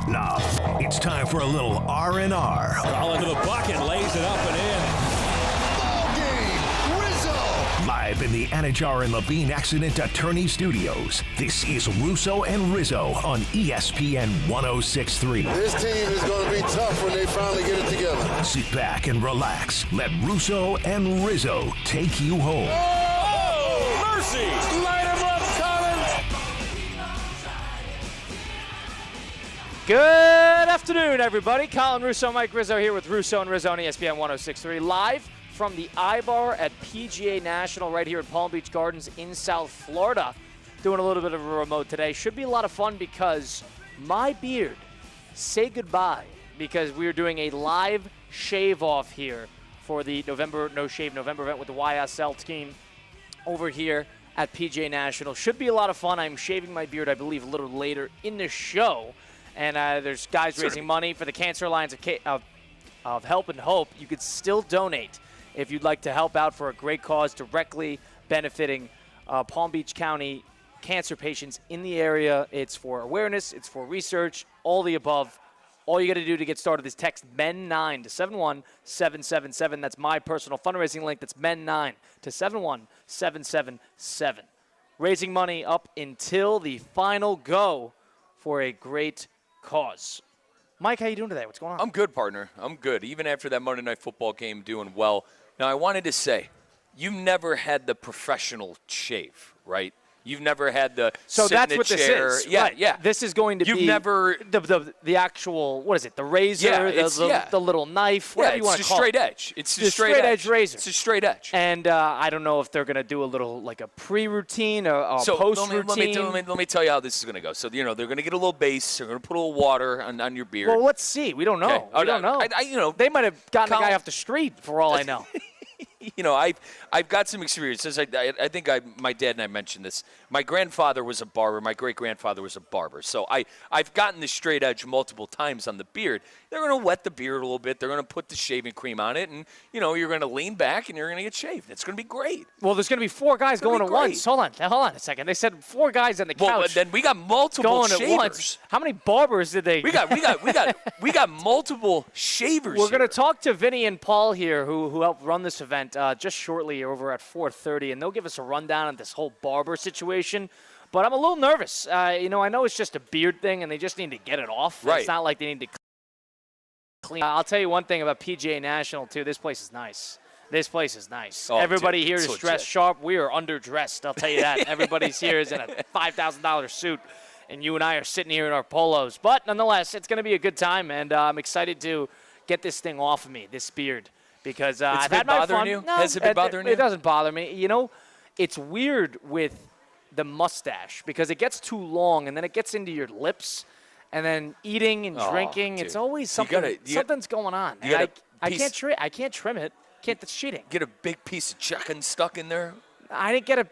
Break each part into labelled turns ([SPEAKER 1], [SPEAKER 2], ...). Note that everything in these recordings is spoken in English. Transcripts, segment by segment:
[SPEAKER 1] Now, it's time for a little R&R.
[SPEAKER 2] All into the bucket, lays it up and in.
[SPEAKER 1] Ball game, Rizzo! Live in the Anajar and Levine Accident Attorney Studios, this is Russo and Rizzo on ESPN 106.3.
[SPEAKER 3] This team is going to be tough when they finally get it together.
[SPEAKER 1] Sit back and relax. Let Russo and Rizzo take you home.
[SPEAKER 2] Oh, mercy! Light him up, Colin!
[SPEAKER 4] Good afternoon, everybody. Colin Russo, Mike Rizzo here with Russo and Rizzo on ESPN 106.3, live from the iBar at PGA National right here at Palm Beach Gardens in South Florida. Doing a little bit of a remote today. Should be a lot of fun because my beard, say goodbye, because we are doing a live shave-off here for the November No Shave November event with the YSL team over here at PGA National. Should be a lot of fun. I'm shaving my beard, I believe, a little later in the show. And there's guys raising money for the Cancer Alliance of Help and Hope. You could still donate if you'd like to help out for a great cause directly benefiting Palm Beach County cancer patients in the area. It's for awareness. It's for research. All the above. All you got to do to get started is text MEN9 to 71777. That's my personal fundraising link. That's MEN9 to 71777. Raising money up until the final go for a great cause. Mike, how you doing today? What's going on?
[SPEAKER 5] I'm good, partner. I'm good. Even after that Monday Night Football game, doing well. Now, I wanted to say, you've never had the professional shave, right? You've never had the
[SPEAKER 4] so
[SPEAKER 5] sit
[SPEAKER 4] that's
[SPEAKER 5] in a
[SPEAKER 4] what
[SPEAKER 5] chair.
[SPEAKER 4] this is.
[SPEAKER 5] Yeah,
[SPEAKER 4] right.
[SPEAKER 5] yeah.
[SPEAKER 4] This is going to
[SPEAKER 5] You've
[SPEAKER 4] be
[SPEAKER 5] never
[SPEAKER 4] the actual, what is it, the razor, the little knife, whatever you want to call it.
[SPEAKER 5] It's a straight edge. It's
[SPEAKER 4] the straight edge razor.
[SPEAKER 5] It's a straight edge.
[SPEAKER 4] And I don't know if they're going to do a little, like a pre-routine or a post-routine.
[SPEAKER 5] Let me tell you how this is going to go. So, they're going to get a little base. They're going to put a little water on your beard.
[SPEAKER 4] Well, let's see. We don't know.
[SPEAKER 5] Okay.
[SPEAKER 4] We don't know. They might have gotten a guy off the street for all I know.
[SPEAKER 5] I've got some experiences. I think my dad and I mentioned this. My grandfather was a barber. My great-grandfather was a barber. So I've gotten the straight edge multiple times on the beard. They're going to wet the beard a little bit. They're going to put the shaving cream on it, and you're going to lean back and you're going to get shaved. It's going to be great.
[SPEAKER 4] Well, there's going to be 4 guys going at once. Hold on a second. They said 4 guys on the couch.
[SPEAKER 5] Well, then we got multiple
[SPEAKER 4] going
[SPEAKER 5] shavers.
[SPEAKER 4] At once. How many barbers did they?
[SPEAKER 5] We got multiple shavers.
[SPEAKER 4] We're going to talk to Vinny and Paul here, who helped run this event just shortly over at 4:30, and they'll give us a rundown on this whole barber situation. But I'm a little nervous. I know it's just a beard thing, and they just need to get it off.
[SPEAKER 5] Right.
[SPEAKER 4] It's not like they need to clean. I'll tell you one thing about PGA National, too. This place is nice.
[SPEAKER 5] Oh,
[SPEAKER 4] Everybody
[SPEAKER 5] dude,
[SPEAKER 4] here is dressed sharp. We are underdressed, I'll tell you that. Everybody's here is in a $5,000 suit, and you and I are sitting here in our polos. But nonetheless, it's going to be a good time, and I'm excited to get this thing off of me, this beard. Because I've had my fun.
[SPEAKER 5] You?
[SPEAKER 4] No,
[SPEAKER 5] Has it been bothering you?
[SPEAKER 4] It doesn't bother me. It's weird with the mustache because it gets too long and then it gets into your lips, and then eating and drinking.
[SPEAKER 5] Dude.
[SPEAKER 4] It's always something. Something's going on. I can't trim it. That's cheating.
[SPEAKER 5] Get a big piece of chicken stuck in there.
[SPEAKER 4] I didn't get a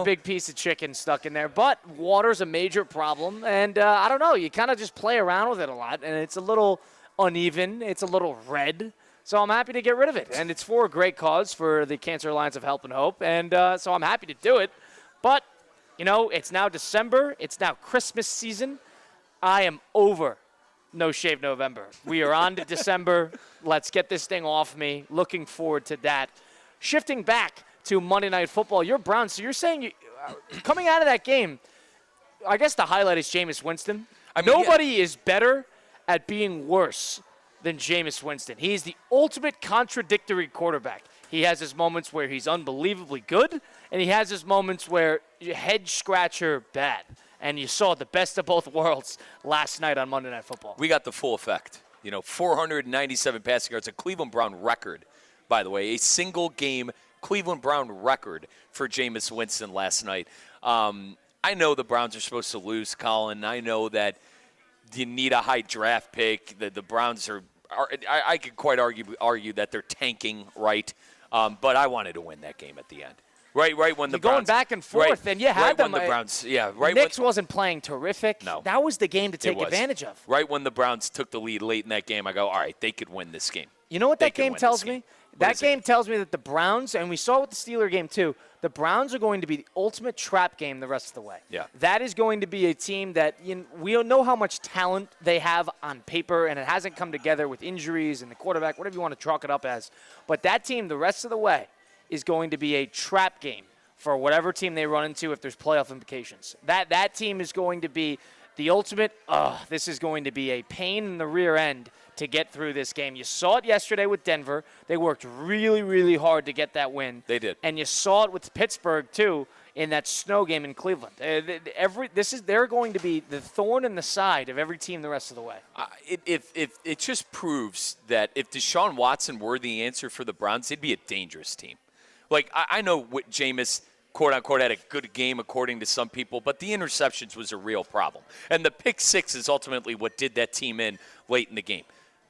[SPEAKER 4] big piece of chicken stuck in there, but water's a major problem, and I don't know. You kind of just play around with it a lot, and it's a little uneven. It's a little red. So I'm happy to get rid of it. And it's for a great cause for the Cancer Alliance of Help and Hope. And so I'm happy to do it. But, it's now December. It's now Christmas season. I am over No Shave November. We are on to December. Let's get this thing off me. Looking forward to that. Shifting back to Monday Night Football, you're Browns. So you're saying coming out of that game, I guess the highlight is Jameis Winston. Nobody is better at being worse than Jameis Winston. He's the ultimate contradictory quarterback. He has his moments where he's unbelievably good, and he has his moments where head scratcher bad. And you saw the best of both worlds last night on Monday Night Football.
[SPEAKER 5] We got the full effect. 497 passing yards, a Cleveland Brown record, by the way, a single game Cleveland Brown record for Jameis Winston last night. I know the Browns are supposed to lose, Colin. I know that you need a high draft pick. The Browns are I could quite argue that they're tanking, right? But I wanted to win that game at the end. Right when the
[SPEAKER 4] Browns
[SPEAKER 5] going
[SPEAKER 4] back and forth, and you had them.
[SPEAKER 5] When the Browns,
[SPEAKER 4] Knicks wasn't playing terrific.
[SPEAKER 5] No.
[SPEAKER 4] That was the game to take advantage of.
[SPEAKER 5] Right when the Browns took the lead late in that game, I go, all right, they could win this game.
[SPEAKER 4] You know what that game tells me? That game tells me that the Browns, and we saw it with the Steeler game too, the Browns are going to be the ultimate trap game the rest of the way.
[SPEAKER 5] Yeah.
[SPEAKER 4] That is going to be a team that we don't know how much talent they have on paper, and it hasn't come together with injuries and the quarterback, whatever you want to chalk it up as. But that team the rest of the way is going to be a trap game for whatever team they run into if there's playoff implications. That team is going to be the ultimate, this is going to be a pain in the rear end to get through this game. You saw it yesterday with Denver. They worked really, really hard to get that win.
[SPEAKER 5] They did.
[SPEAKER 4] And you saw it with Pittsburgh, too, in that snow game in Cleveland. They're going to be the thorn in the side of every team the rest of the way.
[SPEAKER 5] It just proves that if Deshaun Watson were the answer for the Browns, they'd be a dangerous team. Like, I know what Jameis, quote-unquote, had a good game according to some people, but the interceptions was a real problem. And the pick six is ultimately what did that team in late in the game.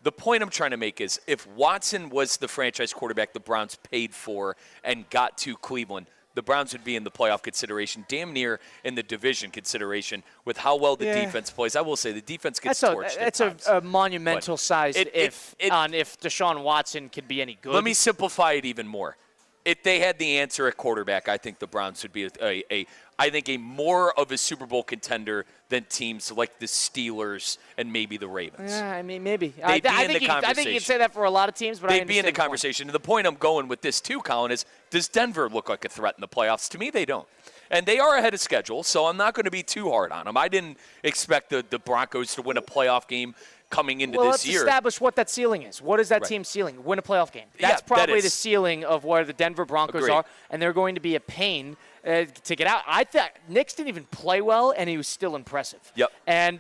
[SPEAKER 5] The point I'm trying to make is if Watson was the franchise quarterback the Browns paid for and got to Cleveland, the Browns would be in the playoff consideration, damn near in the division consideration with how well the defense plays. I will say the defense gets torched at times.
[SPEAKER 4] That's a monumental size if Deshaun Watson could be any good.
[SPEAKER 5] Let me simplify it even more. If they had the answer at quarterback, I think the Browns would be a more of a Super Bowl contender than teams like the Steelers and maybe the Ravens.
[SPEAKER 4] Yeah, I mean, maybe.
[SPEAKER 5] I think
[SPEAKER 4] you could say that for a lot of teams, but
[SPEAKER 5] they'd be in the conversation. And the point I'm going with this too, Colin, is does Denver look like a threat in the playoffs? To me, they don't. And they are ahead of schedule, so I'm not going to be too hard on them. I didn't expect the Broncos to win a playoff game coming into this year.
[SPEAKER 4] Let's establish what that ceiling is. What is that team's ceiling? Win a playoff game. That's probably the ceiling of where the Denver Broncos are, and they're going to be a pain to get out. I thought Nix didn't even play well, and he was still impressive.
[SPEAKER 5] Yep.
[SPEAKER 4] And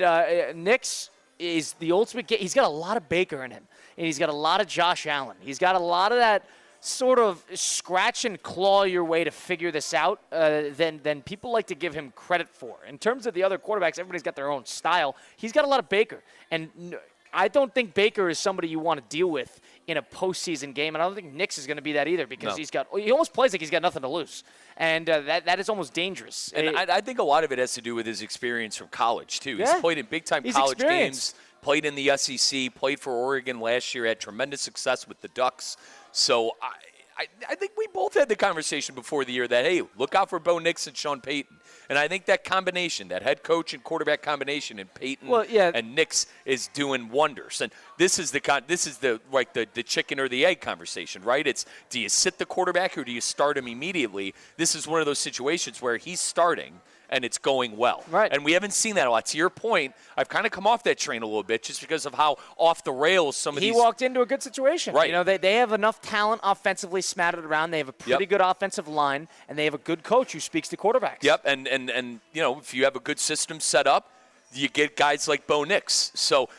[SPEAKER 4] Nix is the ultimate. He's got a lot of Baker in him, and he's got a lot of Josh Allen. He's got a lot of that sort of scratch and claw your way to figure this out than people like to give him credit for. In terms of the other quarterbacks, everybody's got their own style. He's got a lot of Baker. And I don't think Baker is somebody you want to deal with in a postseason game, and I don't think Nix is going to be that either because he almost plays like he's got nothing to lose. And that is almost dangerous.
[SPEAKER 5] And I think a lot of it has to do with his experience from college, too. He's played in big-time college games, played in the SEC, played for Oregon last year, had tremendous success with the Ducks. So I think we both had the conversation before the year that, hey, look out for Bo Nix and Sean Payton. And I think that combination, that head coach and quarterback combination in Payton and Nix is doing wonders. And this is the chicken or the egg conversation, right? It's do you sit the quarterback or do you start him immediately? This is one of those situations where he's starting and it's going well.
[SPEAKER 4] Right.
[SPEAKER 5] And we haven't seen that a lot. To your point, I've kind of come off that train a little bit just because of how off the rails some of these.
[SPEAKER 4] He walked into a good situation.
[SPEAKER 5] Right.
[SPEAKER 4] You know, they have enough talent offensively smattered around. They have a pretty good offensive line, and they have a good coach who speaks to quarterbacks.
[SPEAKER 5] Yep, and you know, if you have a good system set up, you get guys like Bo Nix. So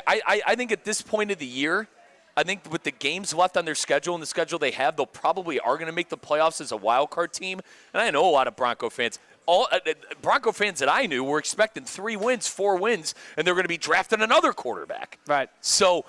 [SPEAKER 5] I think at this point of the year, I think with the games left on their schedule and the schedule they have, they'll probably are going to make the playoffs as a wild card team. And I know a lot of Bronco fans. All Bronco fans that I knew were expecting 3 wins, 4 wins, and they're going to be drafting another quarterback.
[SPEAKER 4] Right.
[SPEAKER 5] So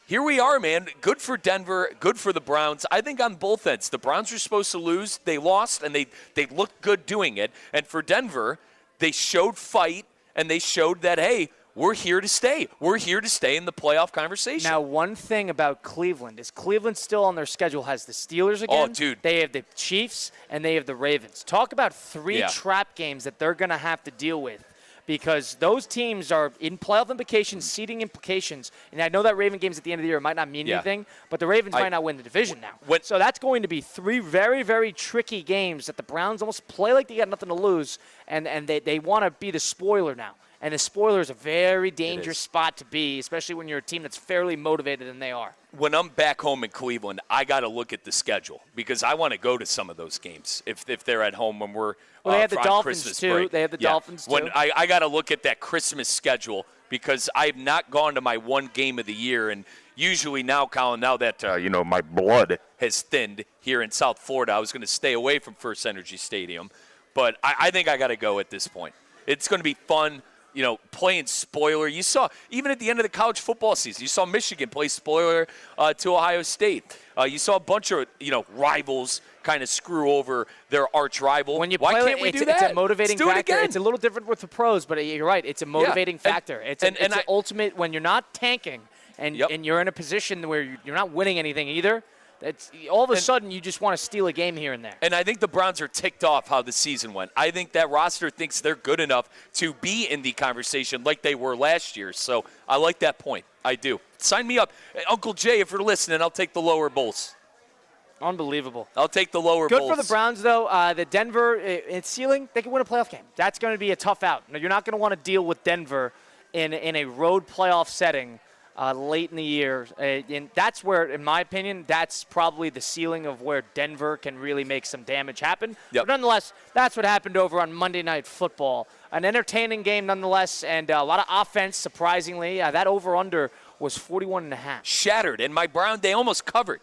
[SPEAKER 5] here we are, man. Good for Denver, good for the Browns. I think on both ends, the Browns were supposed to lose. They lost, and they looked good doing it. And for Denver, they showed fight, and they showed that, hey, we're here to stay. We're here to stay in the playoff conversation.
[SPEAKER 4] Now, one thing about Cleveland is Cleveland still on their schedule has the Steelers again.
[SPEAKER 5] Oh, dude.
[SPEAKER 4] They have the Chiefs, and they have the Ravens. Talk about 3 trap games that they're going to have to deal with because those teams are in playoff implications, seeding implications. And I know that Raven games at the end of the year might not mean anything, but the Ravens might not win the division now. So that's going to be 3 very, very tricky games that the Browns almost play like they got nothing to lose, and they want to be the spoiler now. And the spoiler is a very dangerous spot to be, especially when you're a team that's fairly motivated, and they are.
[SPEAKER 5] When I'm back home in Cleveland, I got to look at the schedule because I want to go to some of those games if they're at home when we're
[SPEAKER 4] they have the Dolphins
[SPEAKER 5] Christmas
[SPEAKER 4] too.
[SPEAKER 5] break.
[SPEAKER 4] They have the Dolphins too.
[SPEAKER 5] When I got to look at that Christmas schedule because I've not gone to my one game of the year, and usually now, Colin, now that my blood has thinned here in South Florida, I was going to stay away from First Energy Stadium, but I think I got to go at this point. It's going to be fun. Playing spoiler. You saw, even at the end of the college football season, you saw Michigan play spoiler to Ohio State. You saw a bunch of, rivals kind of screw over their arch rival.
[SPEAKER 4] When you
[SPEAKER 5] Why
[SPEAKER 4] play
[SPEAKER 5] can't we do that?
[SPEAKER 4] It's a motivating
[SPEAKER 5] Let's do
[SPEAKER 4] factor.
[SPEAKER 5] It again.
[SPEAKER 4] It's a little different with the pros, but you're right. It's a motivating factor. It's an ultimate when you're not tanking and you're in a position where you're not winning anything either. It's all of a sudden you just want to steal a game here and there.
[SPEAKER 5] And I think the Browns are ticked off how the season went. I think that roster thinks they're good enough to be in the conversation like they were last year. So I like that point. I do. Sign me up. Uncle Jay, if you're listening, I'll take the lower Bulls.
[SPEAKER 4] Unbelievable.
[SPEAKER 5] I'll take the lower Bulls.
[SPEAKER 4] Good for the Browns, though. The Denver, it's ceiling. They can win a playoff game. That's going to be a tough out. Now, you're not going to want to deal with Denver in a road playoff setting late in the year. And that's where, in my opinion, that's probably the ceiling of where Denver can really make some damage happen.
[SPEAKER 5] Yep.
[SPEAKER 4] But nonetheless, that's what happened over on Monday Night Football. An entertaining game nonetheless, and a lot of offense, surprisingly. That over-under was 41.5.
[SPEAKER 5] Shattered. And my Brown, they almost covered.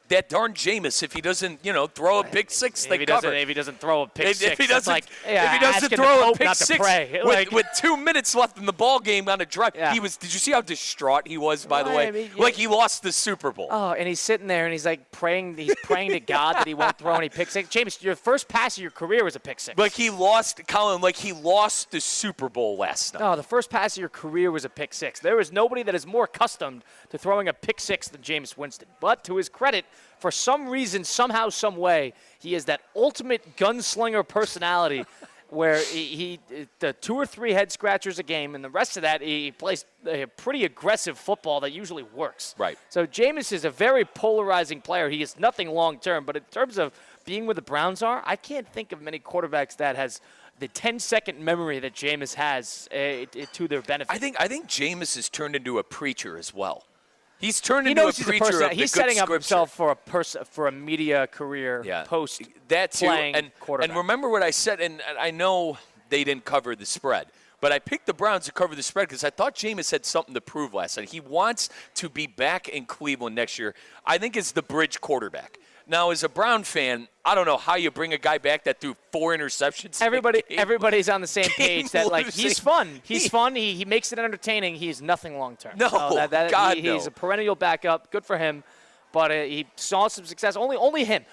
[SPEAKER 5] That darn Jameis, if he doesn't, throw a pick six, they cover.
[SPEAKER 4] If he doesn't throw a pick six,
[SPEAKER 5] if he doesn't,
[SPEAKER 4] if
[SPEAKER 5] he doesn't throw a pick six with 2 minutes left in the ball game on a drive, he was. Did you see how distraught he was? By the way, like he lost the Super Bowl.
[SPEAKER 4] Oh, and he's sitting there and he's like praying. He's praying to God that he won't throw any pick six. Jameis, your first pass of your career was a pick six.
[SPEAKER 5] Like he lost, Colin. Like he lost the Super Bowl last night.
[SPEAKER 4] No, the first pass of your career was a pick six. There is nobody that is more accustomed to throwing a pick six than Jameis Winston. But to his credit, for some reason, somehow, some way, he is that ultimate gunslinger personality where he the 2 or 3 head scratchers a game, and the rest of that, he plays a pretty aggressive football that usually works.
[SPEAKER 5] Right.
[SPEAKER 4] So Jameis is a very polarizing player. He is nothing long-term, but in terms of being where the Browns are, I can't think of many quarterbacks that has the 10-second memory that Jameis has to their benefit.
[SPEAKER 5] I think Jameis has turned into a preacher as well. He's turned
[SPEAKER 4] he
[SPEAKER 5] into
[SPEAKER 4] knows
[SPEAKER 5] a preacher of the
[SPEAKER 4] He's
[SPEAKER 5] good
[SPEAKER 4] setting up
[SPEAKER 5] scripture.
[SPEAKER 4] himself for a media career post
[SPEAKER 5] that too.
[SPEAKER 4] playing quarterback.
[SPEAKER 5] And remember what I said, and I know they didn't cover the spread, but I picked the Browns to cover the spread because I thought Jameis had something to prove last night. He wants to be back in Cleveland next year. I think it's the bridge quarterback. Now, as a Brown fan, I don't know how you bring a guy back that threw 4 interceptions.
[SPEAKER 4] Everybody's on the same page that, like,
[SPEAKER 5] losing.
[SPEAKER 4] he's fun. He's fun. He makes it entertaining. He's nothing long-term.
[SPEAKER 5] No,
[SPEAKER 4] so
[SPEAKER 5] no.
[SPEAKER 4] He's a perennial backup. Good for him. But he saw some success. Only him.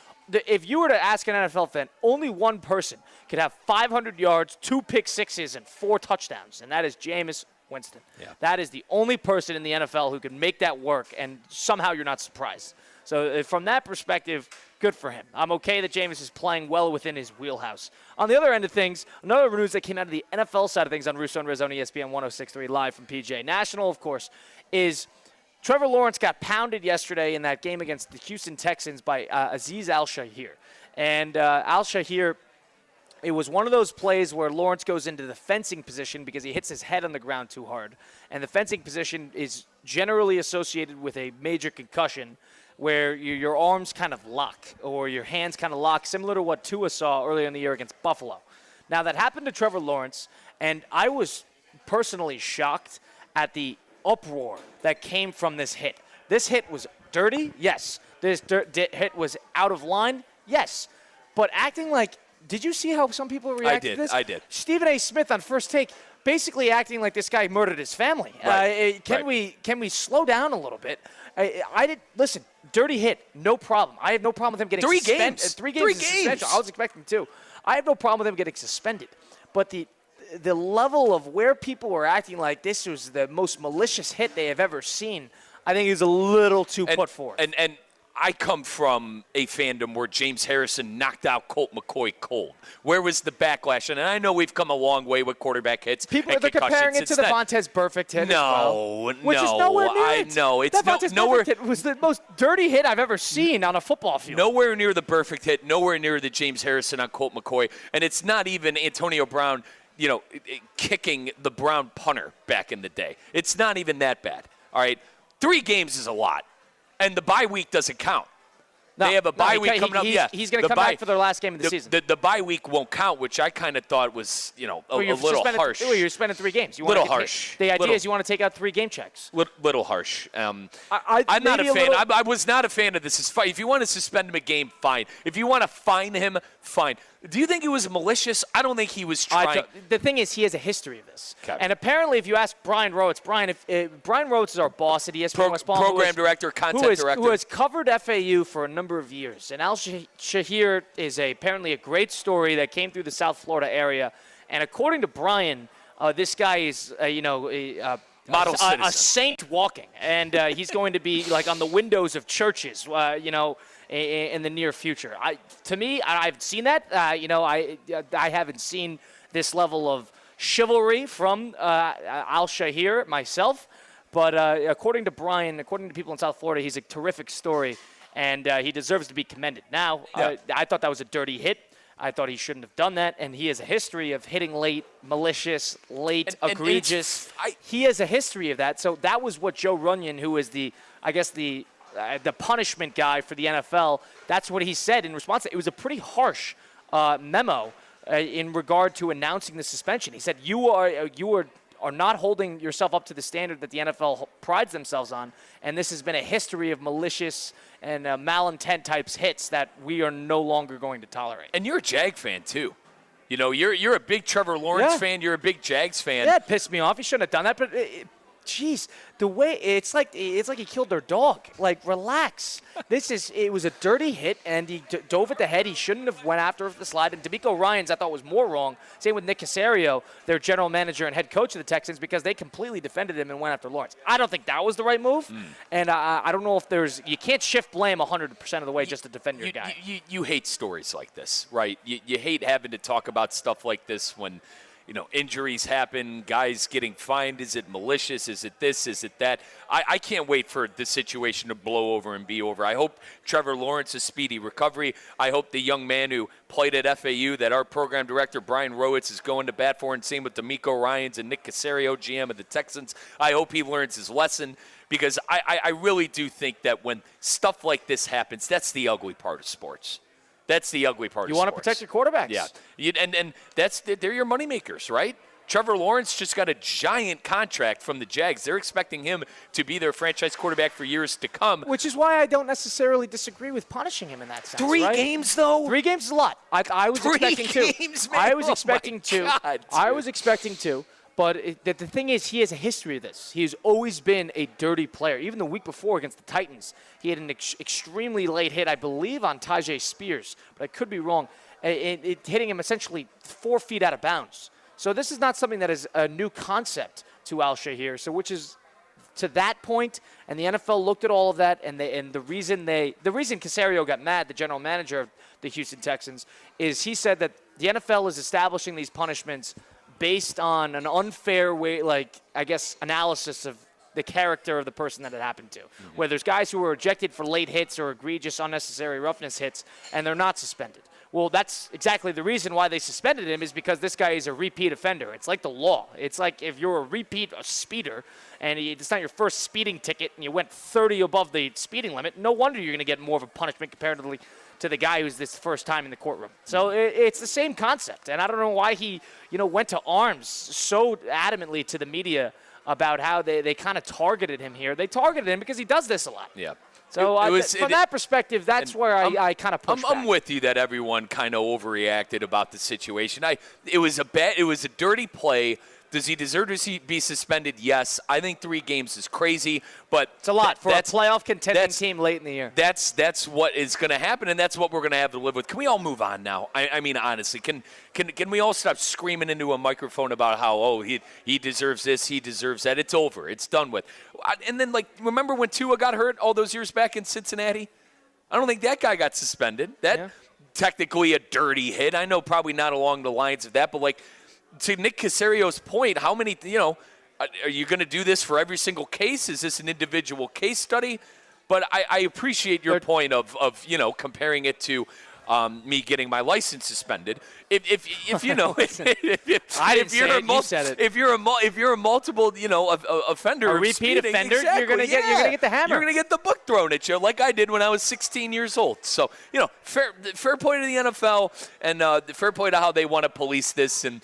[SPEAKER 4] If you were to ask an NFL fan, only one person could have 500 yards, 2 pick sixes, and 4 touchdowns, and that is Jameis Winston.
[SPEAKER 5] Yeah.
[SPEAKER 4] That is the only person in the NFL who can make that work, and somehow you're not surprised. So from that perspective, good for him. I'm okay that Jameis is playing well within his wheelhouse. On the other end of things, another news that came out of the NFL side of things on Russo and Rizzo on ESPN 106.3 live from PJ National, of course, is Trevor Lawrence got pounded yesterday in that game against the Houston Texans by Azeez Al-Shaair. And Al-Shaair, it was one of those plays where Lawrence goes into the fencing position because he hits his head on the ground too hard. And the fencing position is generally associated with a major concussion, where your arms kind of lock or your hands kind of lock, similar to what Tua saw earlier in the year against Buffalo. Now, that happened to Trevor Lawrence, and I was personally shocked at the uproar that came from this hit. This hit was dirty, yes. This hit was out of line, yes. But acting like, did you see how some people reacted to this?
[SPEAKER 5] I did.
[SPEAKER 4] Stephen A. Smith on First Take basically acting like this guy murdered his family.
[SPEAKER 5] Right.
[SPEAKER 4] Can we slow down a little bit? Listen, dirty hit, no problem. I have no problem with him getting suspended. 3 games. 3 games. I was expecting 2. I have no problem with him getting suspended. But the level of where people were acting like this was the most malicious hit they have ever seen, I think is a little too put forth.
[SPEAKER 5] And I come from a fandom where James Harrison knocked out Colt McCoy cold. Where was the backlash? And I know we've come a long way with quarterback hits.
[SPEAKER 4] People are comparing it to the Vontaze Burfict hit. Which is nowhere near it.
[SPEAKER 5] No, it's
[SPEAKER 4] Vontaze
[SPEAKER 5] nowhere.
[SPEAKER 4] Burfict hit was the most dirty hit I've ever seen on a football field.
[SPEAKER 5] Nowhere near the perfect hit. Nowhere near the James Harrison on Colt McCoy. And it's not even Antonio Brown, kicking the Brown punter back in the day. It's not even that bad. All right, 3 games is a lot. And the bye week doesn't count. They have a bye week coming up.
[SPEAKER 4] He's going to come back for their last game of the season.
[SPEAKER 5] The bye week won't count, which I kind of thought was, a little harsh.
[SPEAKER 4] You're spending 3 games.
[SPEAKER 5] Harsh.
[SPEAKER 4] The idea is you want to take out 3 game checks.
[SPEAKER 5] Little harsh. I'm
[SPEAKER 4] not
[SPEAKER 5] a fan. I was not a fan of this. If you want to suspend him a game, fine. If you want to fine him, fine. Do you think it was malicious? I don't think he was trying.
[SPEAKER 4] The thing is, he has a history of this.
[SPEAKER 5] Okay.
[SPEAKER 4] And apparently, if you ask Brian Rhodes, Brian Rhodes is our boss at ESPN West Palm.
[SPEAKER 5] Program director, content director.
[SPEAKER 4] Who has covered FAU for a number of years. And Al-Shaair is apparently a great story that came through the South Florida area. And according to Brian, this guy is,
[SPEAKER 5] Model citizen.
[SPEAKER 4] A saint walking, and he's going to be like on the windows of churches, in the near future. To me, I've seen that. I haven't seen this level of chivalry from Al Shahir myself, but according to Brian, according to people in South Florida, he's a terrific story, and he deserves to be commended. Now, I thought that was a dirty hit. I thought he shouldn't have done that, and he has a history of hitting late, malicious, egregious. He has a history of that. So that was what Joe Runyon, who is the punishment guy for the NFL, that's what he said in response to it. It was a pretty harsh memo in regard to announcing the suspension. He said, you are not holding yourself up to the standard that the NFL prides themselves on, and this has been a history of malicious and malintent types hits that we are no longer going to tolerate.
[SPEAKER 5] And you're a Jag fan, too. You're a big Trevor Lawrence fan. You're a big Jags fan.
[SPEAKER 4] Yeah, it pissed me off. He shouldn't have done that, but jeez, the way it's like he killed their dog. Like, relax. It was a dirty hit, and he dove at the head. He shouldn't have went after the slide. And D'Amico Ryans, I thought, was more wrong. Same with Nick Caserio, their general manager and head coach of the Texans, because they completely defended him and went after Lawrence. I don't think that was the right move, and I don't know if you can't shift blame 100% of the way just to defend your guy.
[SPEAKER 5] You hate stories like this, right? You hate having to talk about stuff like this when injuries happen, guys getting fined. Is it malicious? Is it this? Is it that? I can't wait for the situation to blow over and be over. I hope Trevor Lawrence's speedy recovery. I hope the young man who played at FAU that our program director, Brian Rowitz, is going to bat for, and same with D'Amico Ryans and Nick Caserio, GM of the Texans. I hope he learns his lesson, because I really do think that when stuff like this happens, that's the ugly part of sports. That's the ugly part of sports.
[SPEAKER 4] You want to protect your quarterbacks.
[SPEAKER 5] Yeah. And they're your moneymakers, right? Trevor Lawrence just got a giant contract from the Jags. They're expecting him to be their franchise quarterback for years to come.
[SPEAKER 4] Which is why I don't necessarily disagree with punishing him in that sense.
[SPEAKER 5] 3 games, though?
[SPEAKER 4] 3 games is a lot. I was expecting 2.
[SPEAKER 5] Games, man.
[SPEAKER 4] I was expecting 2.
[SPEAKER 5] God,
[SPEAKER 4] I was expecting 2. But the thing is, he has a history of this. He has always been a dirty player. Even the week before against the Titans, he had an extremely late hit, I believe, on Tajay Spears. But I could be wrong. It hitting him essentially 4 feet out of bounds. So this is not something that is a new concept to Al Shahir. So which is to that point, and the NFL looked at all of that, and the reason Caserio got mad, the general manager of the Houston Texans, is he said that the NFL is establishing these punishments based on an unfair way, analysis of the character of the person that it happened to. Mm-hmm. Where there's guys who were ejected for late hits or egregious unnecessary roughness hits, and they're not suspended. Well, that's exactly the reason why they suspended him, is because this guy is a repeat offender. It's like the law. It's like if you're a speeder, and it's not your first speeding ticket, and you went 30 above the speeding limit, no wonder you're going to get more of a punishment comparatively to the guy who's this first time in the courtroom. So it's the same concept, and I don't know why he, went to arms so adamantly to the media about how they kind of targeted him here. They targeted him because he does this a lot.
[SPEAKER 5] Yeah.
[SPEAKER 4] So from that perspective, that's where I kind of push back.
[SPEAKER 5] I'm with you that everyone kind of overreacted about the situation. It was a dirty play. Does he deserve to be suspended? Yes. I think 3 games is crazy, but
[SPEAKER 4] it's a lot for a playoff contending team late in the year.
[SPEAKER 5] That's what is going to happen, and that's what we're going to have to live with. Can we all move on now? I mean, honestly, can we all stop screaming into a microphone about how he deserves this, he deserves that? It's over. It's done with. And then remember when Tua got hurt all those years back in Cincinnati? I don't think that guy got suspended. Technically a dirty hit. I know probably not along the lines of that, but to Nick Caserio's point, how many, are you going to do this for every single case? Is this an individual case study? But I appreciate your point of comparing it to me getting my license suspended. If you're a multiple offender,
[SPEAKER 4] a repeat offender,
[SPEAKER 5] exactly,
[SPEAKER 4] you're gonna get the hammer.
[SPEAKER 5] You're gonna get the book thrown at you, like I did when I was 16 years old. So fair point to the NFL, and the fair point to how they want to police this. And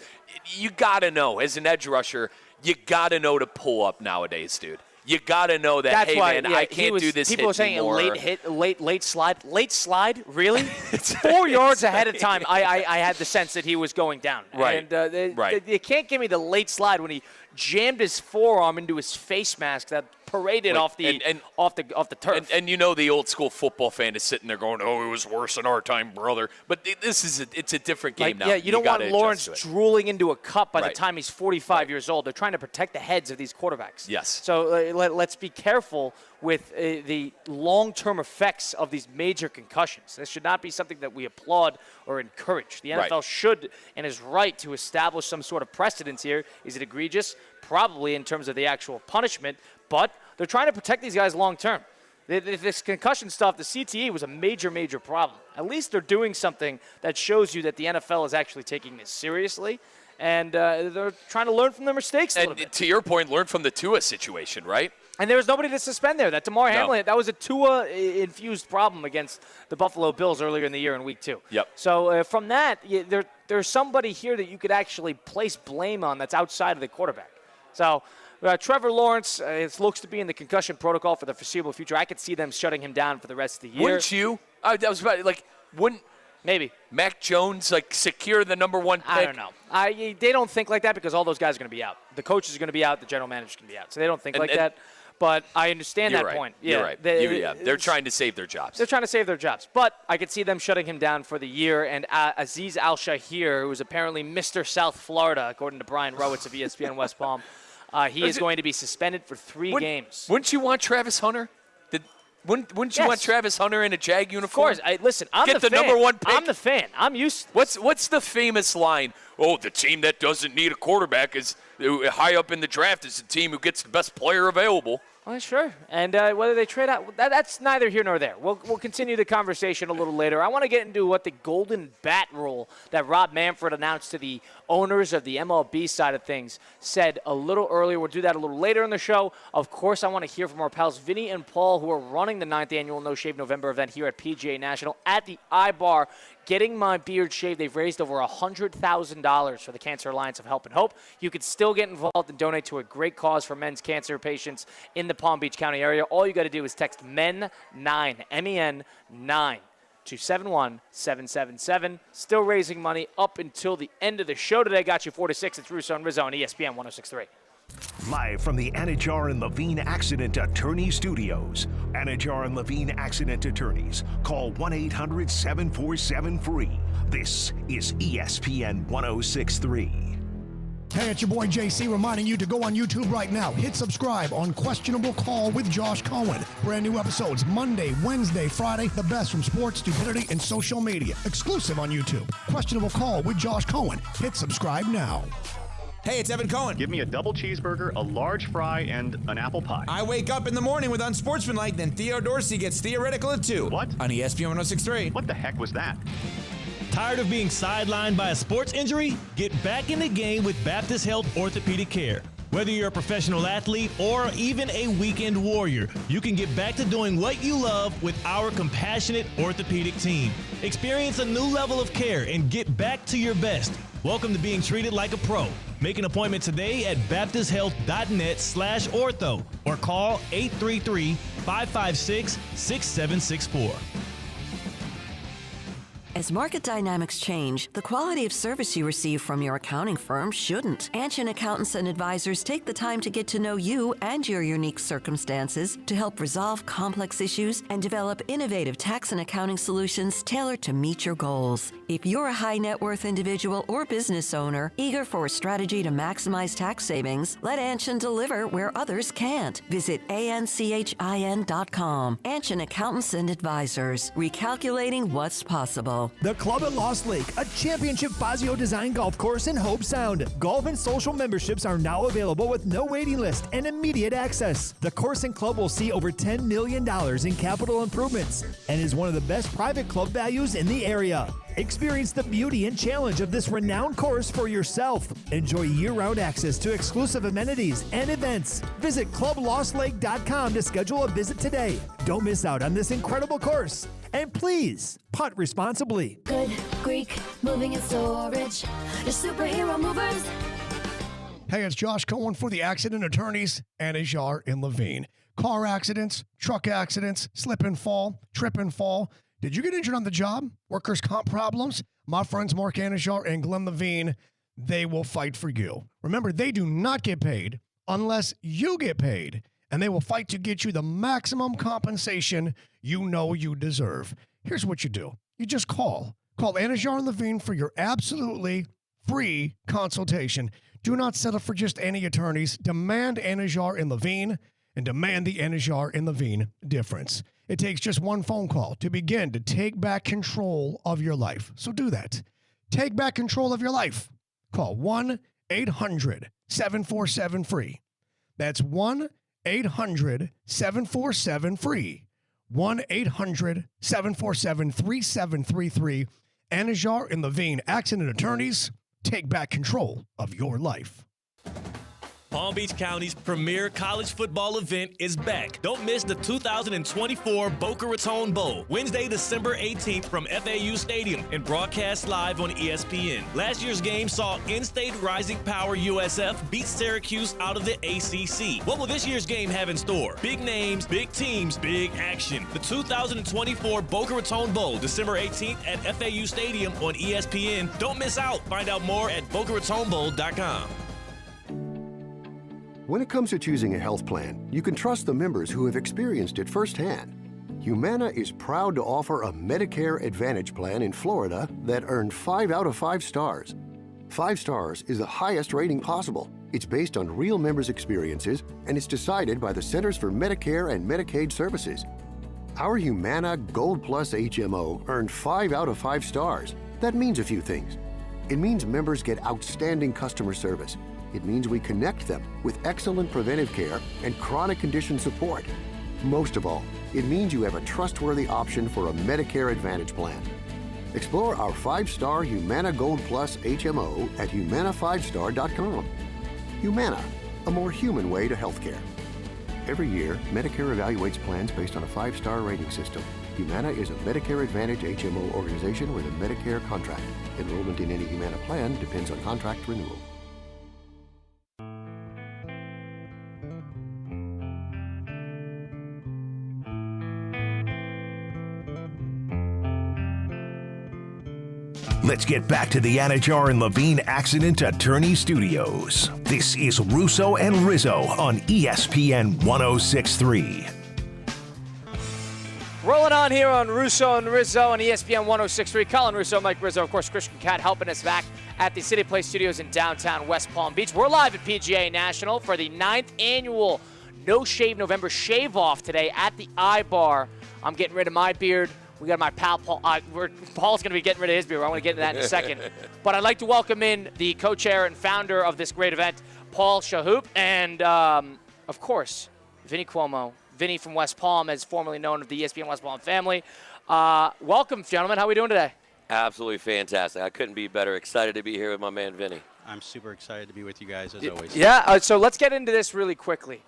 [SPEAKER 5] you gotta know, as an edge rusher, you gotta know to pull up nowadays, dude. you got to know that,
[SPEAKER 4] That's
[SPEAKER 5] hey,
[SPEAKER 4] why,
[SPEAKER 5] man,
[SPEAKER 4] yeah,
[SPEAKER 5] I can't do this
[SPEAKER 4] people
[SPEAKER 5] hit
[SPEAKER 4] are saying
[SPEAKER 5] anymore.
[SPEAKER 4] late hit, late slide. Late slide? Really? 4 yards ahead of time, I had the sense that he was going down.
[SPEAKER 5] Right.
[SPEAKER 4] And you can't give me the late slide when he jammed his forearm into his face mask that paraded off the turf.
[SPEAKER 5] And you know the old school football fan is sitting there going, "Oh, it was worse in our time, brother." But it's a different game now.
[SPEAKER 4] Yeah, you don't want Lawrence drooling into a cup by the
[SPEAKER 5] Right.
[SPEAKER 4] time he's 45 years old. They're trying to protect the heads of these quarterbacks.
[SPEAKER 5] Yes.
[SPEAKER 4] So let's be careful with the long-term effects of these major concussions. This should not be something that we applaud or encourage. The NFL should and is right to establish some sort of precedence here. Is it egregious? Probably in terms of the actual punishment, but they're trying to protect these guys long-term. This concussion stuff, the CTE was a major, major problem. At least they're doing something that shows you that the NFL is actually taking this seriously, and they're trying to learn from their mistakes a little bit.
[SPEAKER 5] And to your point, learn from the Tua situation, right?
[SPEAKER 4] And there was nobody to suspend there. That DeMar Hamlin, that was a Tua-infused problem against the Buffalo Bills earlier in the year in Week 2.
[SPEAKER 5] Yep.
[SPEAKER 4] So from that, there's somebody here that you could actually place blame on that's outside of the quarterback. So Trevor Lawrence, it looks to be in the concussion protocol for the foreseeable future. I could see them shutting him down for the rest of the year.
[SPEAKER 5] Wouldn't you? Wouldn't
[SPEAKER 4] maybe
[SPEAKER 5] Mac Jones secure the number 1 pick?
[SPEAKER 4] I don't know. They don't think like that because all those guys are going to be out. The coach is going to be out. The general manager is going to be out. So they don't think like that. But I understand that point.
[SPEAKER 5] Yeah, you're right. They're trying to save their jobs.
[SPEAKER 4] They're trying to save their jobs. But I could see them shutting him down for the year. And Azeez Al-Shahir, who is apparently Mr. South Florida, according to Brian Rowitz of ESPN West Palm, he is going to be suspended for 3 games.
[SPEAKER 5] Wouldn't you want Travis Hunter? Wouldn't you want Travis Hunter in a Jag uniform?
[SPEAKER 4] Of course. Listen, I'm
[SPEAKER 5] Get
[SPEAKER 4] the fan.
[SPEAKER 5] number 1 pick.
[SPEAKER 4] I'm the fan. I'm used to this.
[SPEAKER 5] What's the famous line? Oh, the team that doesn't need a quarterback is high up in the draft is the team who gets the best player available.
[SPEAKER 4] Well, sure. And whether they trade out, that's neither here nor there. We'll continue the conversation a little later. I want to get into what the golden bat rule that Rob Manfred announced to the owners of the MLB side of things said a little earlier. We'll do that a little later in the show. Of course, I want to hear from our pals Vinny and Paul, who are running the 9th annual No Shave November event here at PGA National at the iBar. Getting my beard shaved. They've raised over $100,000 for the Cancer Alliance of Help and Hope. You can still get involved and donate to a great cause for men's cancer patients in the Palm Beach County area. All you got to do is text MEN9, MEN9 to 71777. Still raising money up until the end of the show today. Got you 4 to 6. It's Russo and Rizzo on ESPN 106.3.
[SPEAKER 1] Live from the Anajar and Levine Accident Attorney Studios. Anajar and Levine Accident Attorneys. Call 1-800-747-FREE. This is ESPN 106.3.
[SPEAKER 6] Hey, it's your boy JC reminding you to go on YouTube right now. Hit subscribe on Questionable Call with Josh Cohen. Brand new episodes Monday, Wednesday, Friday. The best from sports, stupidity, and social media. Exclusive on YouTube. Questionable Call with Josh Cohen. Hit subscribe now.
[SPEAKER 7] Hey, it's Evan Cohen.
[SPEAKER 8] Give me a double cheeseburger, a large fry, and an apple pie.
[SPEAKER 7] I wake up in the morning with Unsportsmanlike, then Theo Dorsey gets theoretical at 2.
[SPEAKER 8] What?
[SPEAKER 7] On ESPN 106.3.
[SPEAKER 8] What the heck was that?
[SPEAKER 9] Tired of being sidelined by a sports injury? Get back in the game with Baptist Health Orthopedic Care. Whether you're a professional athlete or even a weekend warrior, you can get back to doing what you love with our compassionate orthopedic team. Experience a new level of care and get back to your best. Welcome to being treated like a pro. Make an appointment today at baptisthealth.net/ortho or call 833-556-6764.
[SPEAKER 10] As market dynamics change, the quality of service you receive from your accounting firm shouldn't. Anshin Accountants and Advisors take the time to get to know you and your unique circumstances to help resolve complex issues and develop innovative tax and accounting solutions tailored to meet your goals. If you're a high net worth individual or business owner eager for a strategy to maximize tax savings, let Anshin deliver where others can't. Visit anchin.com. Anshin Accountants and Advisors, recalculating what's possible.
[SPEAKER 11] The Club at Lost Lake, a championship Fazio design golf course in Hope Sound. Golf and social memberships are now available with no waiting list and immediate access. The course and club will see over $10 million in capital improvements and is one of the best private club values in the area. Experience the beauty and challenge of this renowned course for yourself. Enjoy year-round access to exclusive amenities and events. Visit clublostlake.com to schedule a visit today. Don't miss out on this incredible course. And please, putt responsibly.
[SPEAKER 12] Good Greek moving and storage. Your superhero movers.
[SPEAKER 6] Hey, it's Josh Cohen for the accident attorneys, Anajar and Levine. Car accidents, truck accidents, slip and fall, trip and fall. Did you get injured on the job? Workers' comp problems? My friends Mark Anajar and Glenn Levine, they will fight for you. Remember, they do not get paid unless you get paid, and they will fight to get you the maximum compensation you know you deserve. Here's what you do. You just call. Call Anajar and Levine for your absolutely free consultation. Do not settle for just any attorneys. Demand Anajar and Levine, and demand the Anajar and Levine difference. It takes just one phone call to begin to take back control of your life. So do that. Take back control of your life. Call 1-800-747-FREE. That's 1-800-747-FREE. 1-800-747-3733. Anajar and Levine, accident attorneys. Take back control of your life.
[SPEAKER 9] Palm Beach County's premier college football event is back. Don't miss the 2024 Boca Raton Bowl, Wednesday, December 18th from FAU Stadium and broadcast live on ESPN. Last year's game saw in-state Rising Power USF beat Syracuse out of the ACC. What will this year's game have in store? Big names, big teams, big action. The 2024 Boca Raton Bowl, December 18th at FAU Stadium on ESPN. Don't miss out. Find out more at BocaRatonBowl.com.
[SPEAKER 12] When it comes to choosing a health plan, you can trust the members who have experienced it firsthand. Humana is proud to offer a Medicare Advantage plan in Florida that earned 5 out of 5 stars. 5 stars is the highest rating possible. It's based on real members' experiences, and it's decided by the Centers for Medicare and Medicaid Services. Our Humana Gold Plus HMO earned 5 out of 5 stars. That means a few things. It means members get outstanding customer service. It means we connect them with excellent preventive care and chronic condition support. Most of all, it means you have a trustworthy option for a Medicare Advantage plan. Explore our 5-star Humana Gold Plus HMO at humana5star.com. Humana, a more human way to healthcare. Every year, Medicare evaluates plans based on a 5-star rating system. Humana is a Medicare Advantage HMO organization with a Medicare contract. Enrollment in any Humana plan depends on contract renewal.
[SPEAKER 1] Let's get back to the Anajar and Levine Accident Attorney Studios. This is Russo and Rizzo on ESPN 106.3.
[SPEAKER 4] Rolling on here on Russo and Rizzo on ESPN 106.3. Colin Russo, Mike Rizzo, of course, Christian Cat helping us back at the City Place Studios in downtown West Palm Beach. We're live at PGA National for the 9th annual No Shave November Shave Off today at the iBar. I'm getting rid of my beard. We got my pal Paul. Paul's going to be getting rid of his beard. I want to get into that in a second. But I'd like to welcome in the co-chair and founder of this great event, Paul Shahoop, and, of course, Vinny Cuomo. Vinny from West Palm, as formerly known as the ESPN West Palm family. Welcome, gentlemen. How are we doing today?
[SPEAKER 13] Absolutely fantastic. I couldn't be better. Excited to be here with my man, Vinny.
[SPEAKER 14] I'm super excited to be with you guys, as always.
[SPEAKER 4] Yeah, so let's get into this really quickly.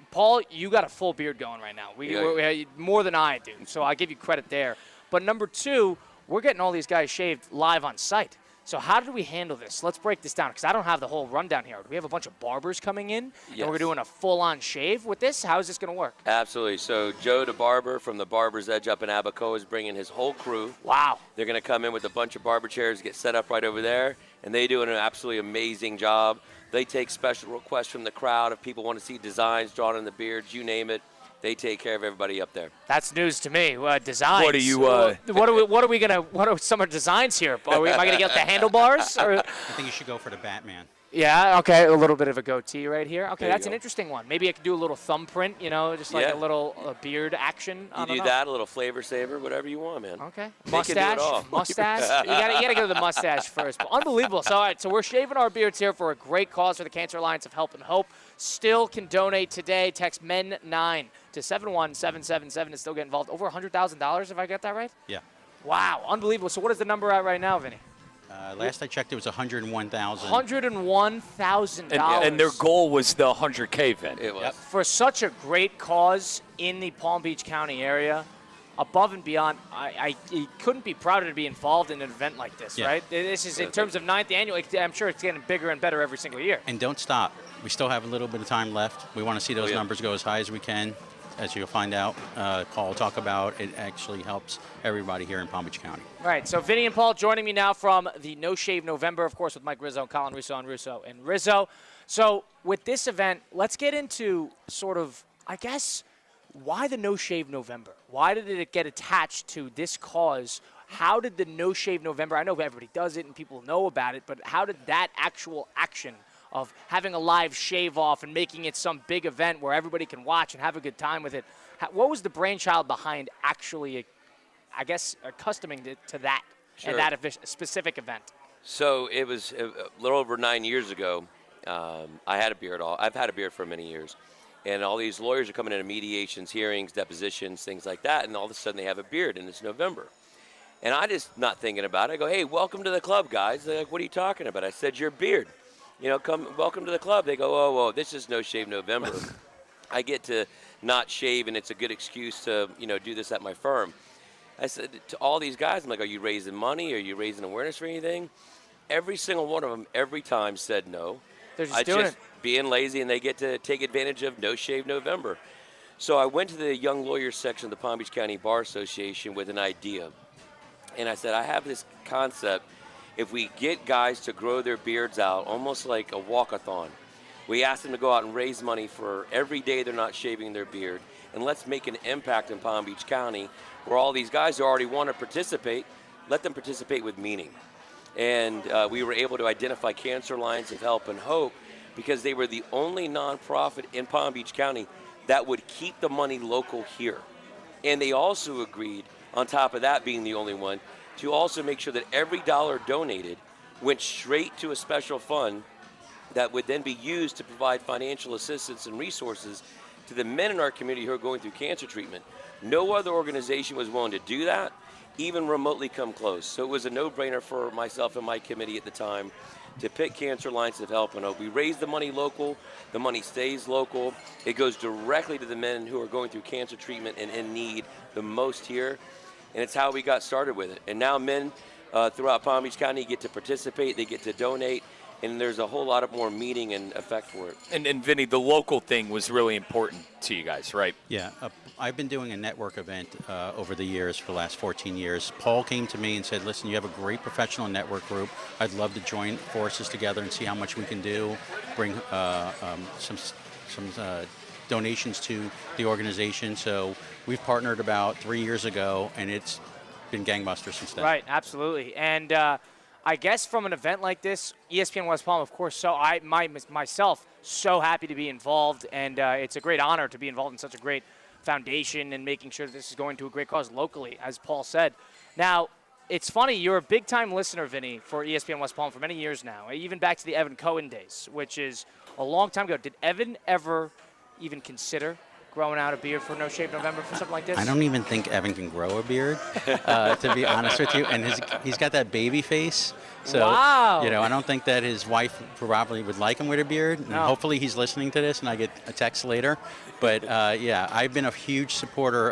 [SPEAKER 4] Paul, you got a full beard going right now. We more than I do, so I give you credit there. But number two, we're getting all these guys shaved live on site. So how do we handle this? Let's break this down, because I don't have the whole rundown here. Do we have a bunch of barbers coming in, and we're doing a full-on shave with this? How is this going to work?
[SPEAKER 13] Absolutely. So Joe, the barber from the Barber's Edge up in Abacoa, is bringing his whole crew.
[SPEAKER 4] Wow.
[SPEAKER 13] They're going to come in with a bunch of barber chairs, get set up right over there, and they do an absolutely amazing job. They take special requests from the crowd. If people want to see designs drawn in the beards, you name it, they take care of everybody up there.
[SPEAKER 4] That's news to me. Designs.
[SPEAKER 5] What are you?
[SPEAKER 4] What are some of the designs here? Am I gonna get the handlebars? Or?
[SPEAKER 14] I think you should go for the Batman.
[SPEAKER 4] Yeah. Okay. A little bit of a goatee right here. Okay,
[SPEAKER 13] There
[SPEAKER 4] that's
[SPEAKER 13] you
[SPEAKER 4] an
[SPEAKER 13] go.
[SPEAKER 4] interesting one. Maybe I could do a little thumbprint. Just like a little beard action.
[SPEAKER 13] You do that, a little flavor saver, whatever you want, man.
[SPEAKER 4] Okay.
[SPEAKER 13] They can do it all.
[SPEAKER 4] Mustache. you gotta go to the mustache first. But unbelievable. So all right. So we're shaving our beards here for a great cause for the Cancer Alliance of Help and Hope. Still can donate today. Text MEN9 to 71777 and still get involved. Over $100,000, if I get that right?
[SPEAKER 14] Yeah.
[SPEAKER 4] Wow. Unbelievable. So what is the number at right now, Vinny?
[SPEAKER 14] Last I checked, it was $101,000.
[SPEAKER 4] $101,000.
[SPEAKER 5] And their goal was the 100K, Vin.
[SPEAKER 13] It was.
[SPEAKER 14] Yep.
[SPEAKER 4] For such a great cause in the Palm Beach County area, above and beyond. I couldn't be prouder to be involved in an event like this, right? This is, in terms of 9th annual, I'm sure it's getting bigger and better every single year.
[SPEAKER 14] And don't stop. We still have a little bit of time left. We want to see those numbers go as high as we can. As you'll find out, Paul will talk about, it actually helps everybody here in Palm Beach County.
[SPEAKER 4] All right, so Vinny and Paul joining me now from the No Shave November, of course, with Mike Rizzo and Colin Russo on Russo and Rizzo. So with this event, let's get into sort of, I guess, why the No Shave November? Why did it get attached to this cause? How did the No Shave November, I know everybody does it and people know about it, but how did that actual action of having a live shave off and making it some big event where everybody can watch and have a good time with it, what was the brainchild behind actually, I guess, accustoming to that and that specific event?
[SPEAKER 13] So it was a little over 9 years ago. I had a beard. I've had a beard for many years. And all these lawyers are coming into mediations, hearings, depositions, things like that, and all of a sudden they have a beard, and it's November. And I just not thinking about it. I go, hey, welcome to the club, guys. They're like, what are you talking about? I said, your beard. You know, welcome to the club. They go, oh, this is No Shave November. I get to not shave, and it's a good excuse to, do this at my firm. I said to all these guys, I'm like, are you raising money? Are you raising awareness for anything? Every single one of them, every time said no.
[SPEAKER 4] They're just doing it.
[SPEAKER 13] Being lazy, and they get to take advantage of No Shave November. So I went to the young lawyers section of the Palm Beach County Bar Association with an idea. And I said, I have this concept. If we get guys to grow their beards out, almost like a walkathon, we ask them to go out and raise money for every day they're not shaving their beard, and let's make an impact in Palm Beach County where all these guys who already want to participate, let them participate with meaning. And we were able to identify Cancer Lines of Help and Hope because they were the only nonprofit in Palm Beach County that would keep the money local here. And they also agreed, on top of that being the only one, to also make sure that every dollar donated went straight to a special fund that would then be used to provide financial assistance and resources to the men in our community who are going through cancer treatment. No other organization was willing to do that, even remotely come close. So it was a no-brainer for myself and my committee at the time to pick Cancer Lines of Help and Hope. We raise the money local, the money stays local. It goes directly to the men who are going through cancer treatment and in need the most here. And it's how we got started with it. And now men throughout Palm Beach County get to participate, they get to donate, and there's a whole lot of more meaning and effect for it.
[SPEAKER 5] And Vinny, the local thing was really important to you guys, right?
[SPEAKER 14] Yeah, I've been doing a network event over the years for the last 14 years. Paul came to me and said, listen, you have a great professional network group. I'd love to join forces together and see how much we can do, bring some donations to the organization. So we've partnered about 3 years ago, and it's been gangbusters since then.
[SPEAKER 4] Right, absolutely. And I guess from an event like this, ESPN West Palm, of course, so myself, so happy to be involved, and it's a great honor to be involved in such a great foundation and making sure that this is going to a great cause locally, as Paul said. Now, it's funny, you're a big-time listener, Vinny, for ESPN West Palm for many years now, even back to the Evan Cohen days, which is a long time ago. Did Evan ever even consider growing out a beard for No Shave November for something like this?
[SPEAKER 14] I don't even think Evan can grow a beard, to be honest with you. And he's got that baby face. So,
[SPEAKER 4] wow.
[SPEAKER 14] I don't think that his wife probably would like him with a beard. And hopefully he's listening to this and I get a text later. But, yeah, I've been a huge supporter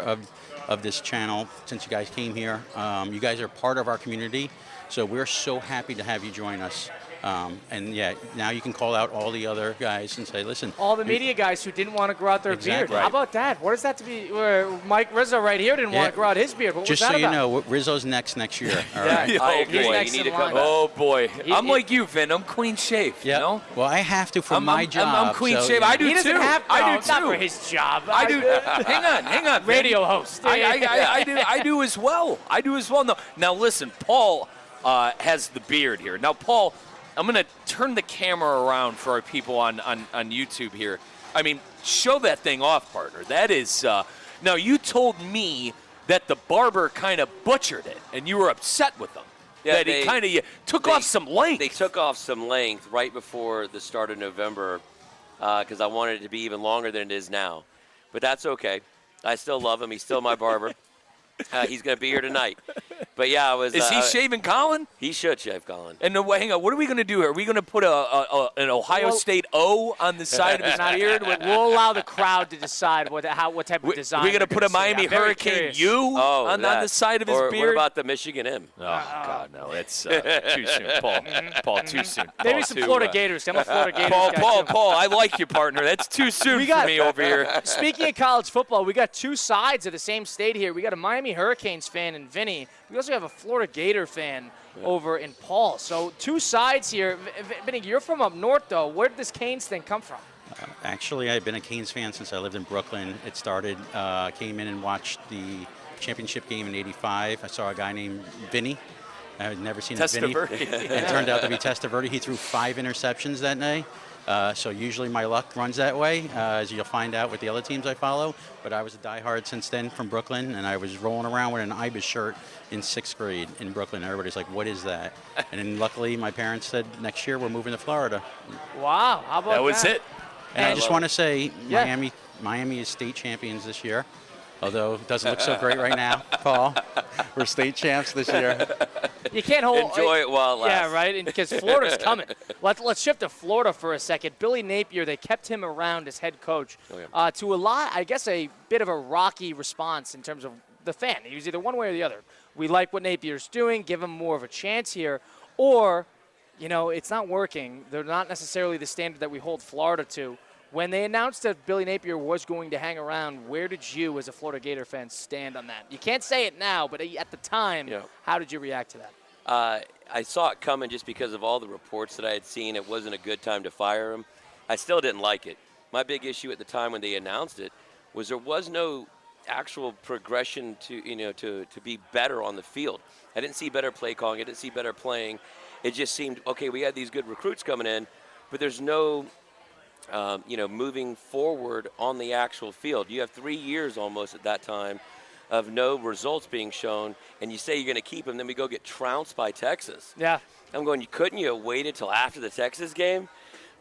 [SPEAKER 14] of this channel since you guys came here. You guys are part of our community. So we're so happy to have you join us. And yeah, now you can call out all the other guys and say, listen.
[SPEAKER 4] All the media guys who didn't want to grow out their beard.
[SPEAKER 14] Right.
[SPEAKER 4] How about that? What is that to be? Mike Rizzo right here didn't want to grow out his beard. What
[SPEAKER 14] Just
[SPEAKER 4] was that
[SPEAKER 14] so you
[SPEAKER 4] about?
[SPEAKER 14] know, Rizzo's next year. All right.
[SPEAKER 13] I agree. You need to come back.
[SPEAKER 5] Oh, boy. I'm like you, Vin. I'm clean shaved.
[SPEAKER 14] Yeah.
[SPEAKER 5] You know?
[SPEAKER 14] Well, I have to for my job.
[SPEAKER 5] I'm clean shaved. I do,
[SPEAKER 4] he doesn't
[SPEAKER 5] too.
[SPEAKER 4] Have to.
[SPEAKER 5] I do, too.
[SPEAKER 4] Not for his job.
[SPEAKER 5] I do. Hang on.
[SPEAKER 4] Radio host.
[SPEAKER 5] I do as well. No. Now, listen, Paul has the beard here. Now, Paul, I'm going to turn the camera around for our people on YouTube here. I mean, show that thing off, partner. That is now, you told me that the barber kind of butchered it, and you were upset with them. Yeah, that he kind of took off some length.
[SPEAKER 13] They took off some length right before the start of November because I wanted it to be even longer than it is now. But that's okay. I still love him. He's still my barber. He's going to be here tonight. But yeah, I was.
[SPEAKER 5] Is he shaving Colin?
[SPEAKER 13] He should shave Colin.
[SPEAKER 5] And hang on, what are we going to do here? Are we going to put an Ohio State O on the side of his beard?
[SPEAKER 4] We'll allow the crowd to decide what type of design.
[SPEAKER 5] We're going to put a Miami Hurricane U on the side of his beard?
[SPEAKER 13] What about the Michigan M?
[SPEAKER 5] Oh, God, no. It's too soon, Paul. Paul, too soon.
[SPEAKER 4] Maybe some Florida Gators. I'm a Florida Gators guy,
[SPEAKER 5] Paul, I like you, partner. That's too soon for me over here.
[SPEAKER 4] Speaking of college football, we got two sides of the same state here. We got a Miami Hurricanes fan in Vinny. We also have a Florida Gator fan over in Paul. So two sides here. Vinny, you're from up north, though. Where did this Canes thing come from?
[SPEAKER 14] Actually, I've been a Canes fan since I lived in Brooklyn. It started, came in and watched the championship game in '85. I saw a guy named Vinny. I had never seen a Vinny. It turned out to be Testaverde. He threw 5 interceptions that day. So usually my luck runs that way, as you'll find out with the other teams I follow. But I was a diehard since then from Brooklyn, and I was rolling around with an Ibis shirt in 6th grade in Brooklyn. Everybody's like, what is that? And then luckily my parents said, next year we're moving to Florida.
[SPEAKER 4] Wow, how about that?
[SPEAKER 5] That was it.
[SPEAKER 14] And I just want to say Miami is state champions this year. Although it doesn't look so great right now, Paul. We're state champs this year.
[SPEAKER 4] You can't
[SPEAKER 13] enjoy it while it lasts.
[SPEAKER 4] Yeah, right. Because Florida's coming. Let's shift to Florida for a second. Billy Napier, they kept him around as head coach to a lot. I guess a bit of a rocky response in terms of the fan. He was either one way or the other. We like what Napier's doing. Give him more of a chance here, or it's not working. They're not necessarily the standard that we hold Florida to. When they announced that Billy Napier was going to hang around, where did you, as a Florida Gator fan, stand on that? You can't say it now, but at the time, how did you react to that?
[SPEAKER 13] I saw it coming just because of all the reports that I had seen. It wasn't a good time to fire him. I still didn't like it. My big issue at the time when they announced it was there was no actual progression to be better on the field. I didn't see better play calling. I didn't see better playing. It just seemed, okay, we had these good recruits coming in, but there's no moving forward on the actual field. You have 3 years almost at that time of no results being shown, and you say you're going to keep him, then we go get trounced by Texas.
[SPEAKER 4] Yeah.
[SPEAKER 13] I'm going, couldn't you have waited till after the Texas game?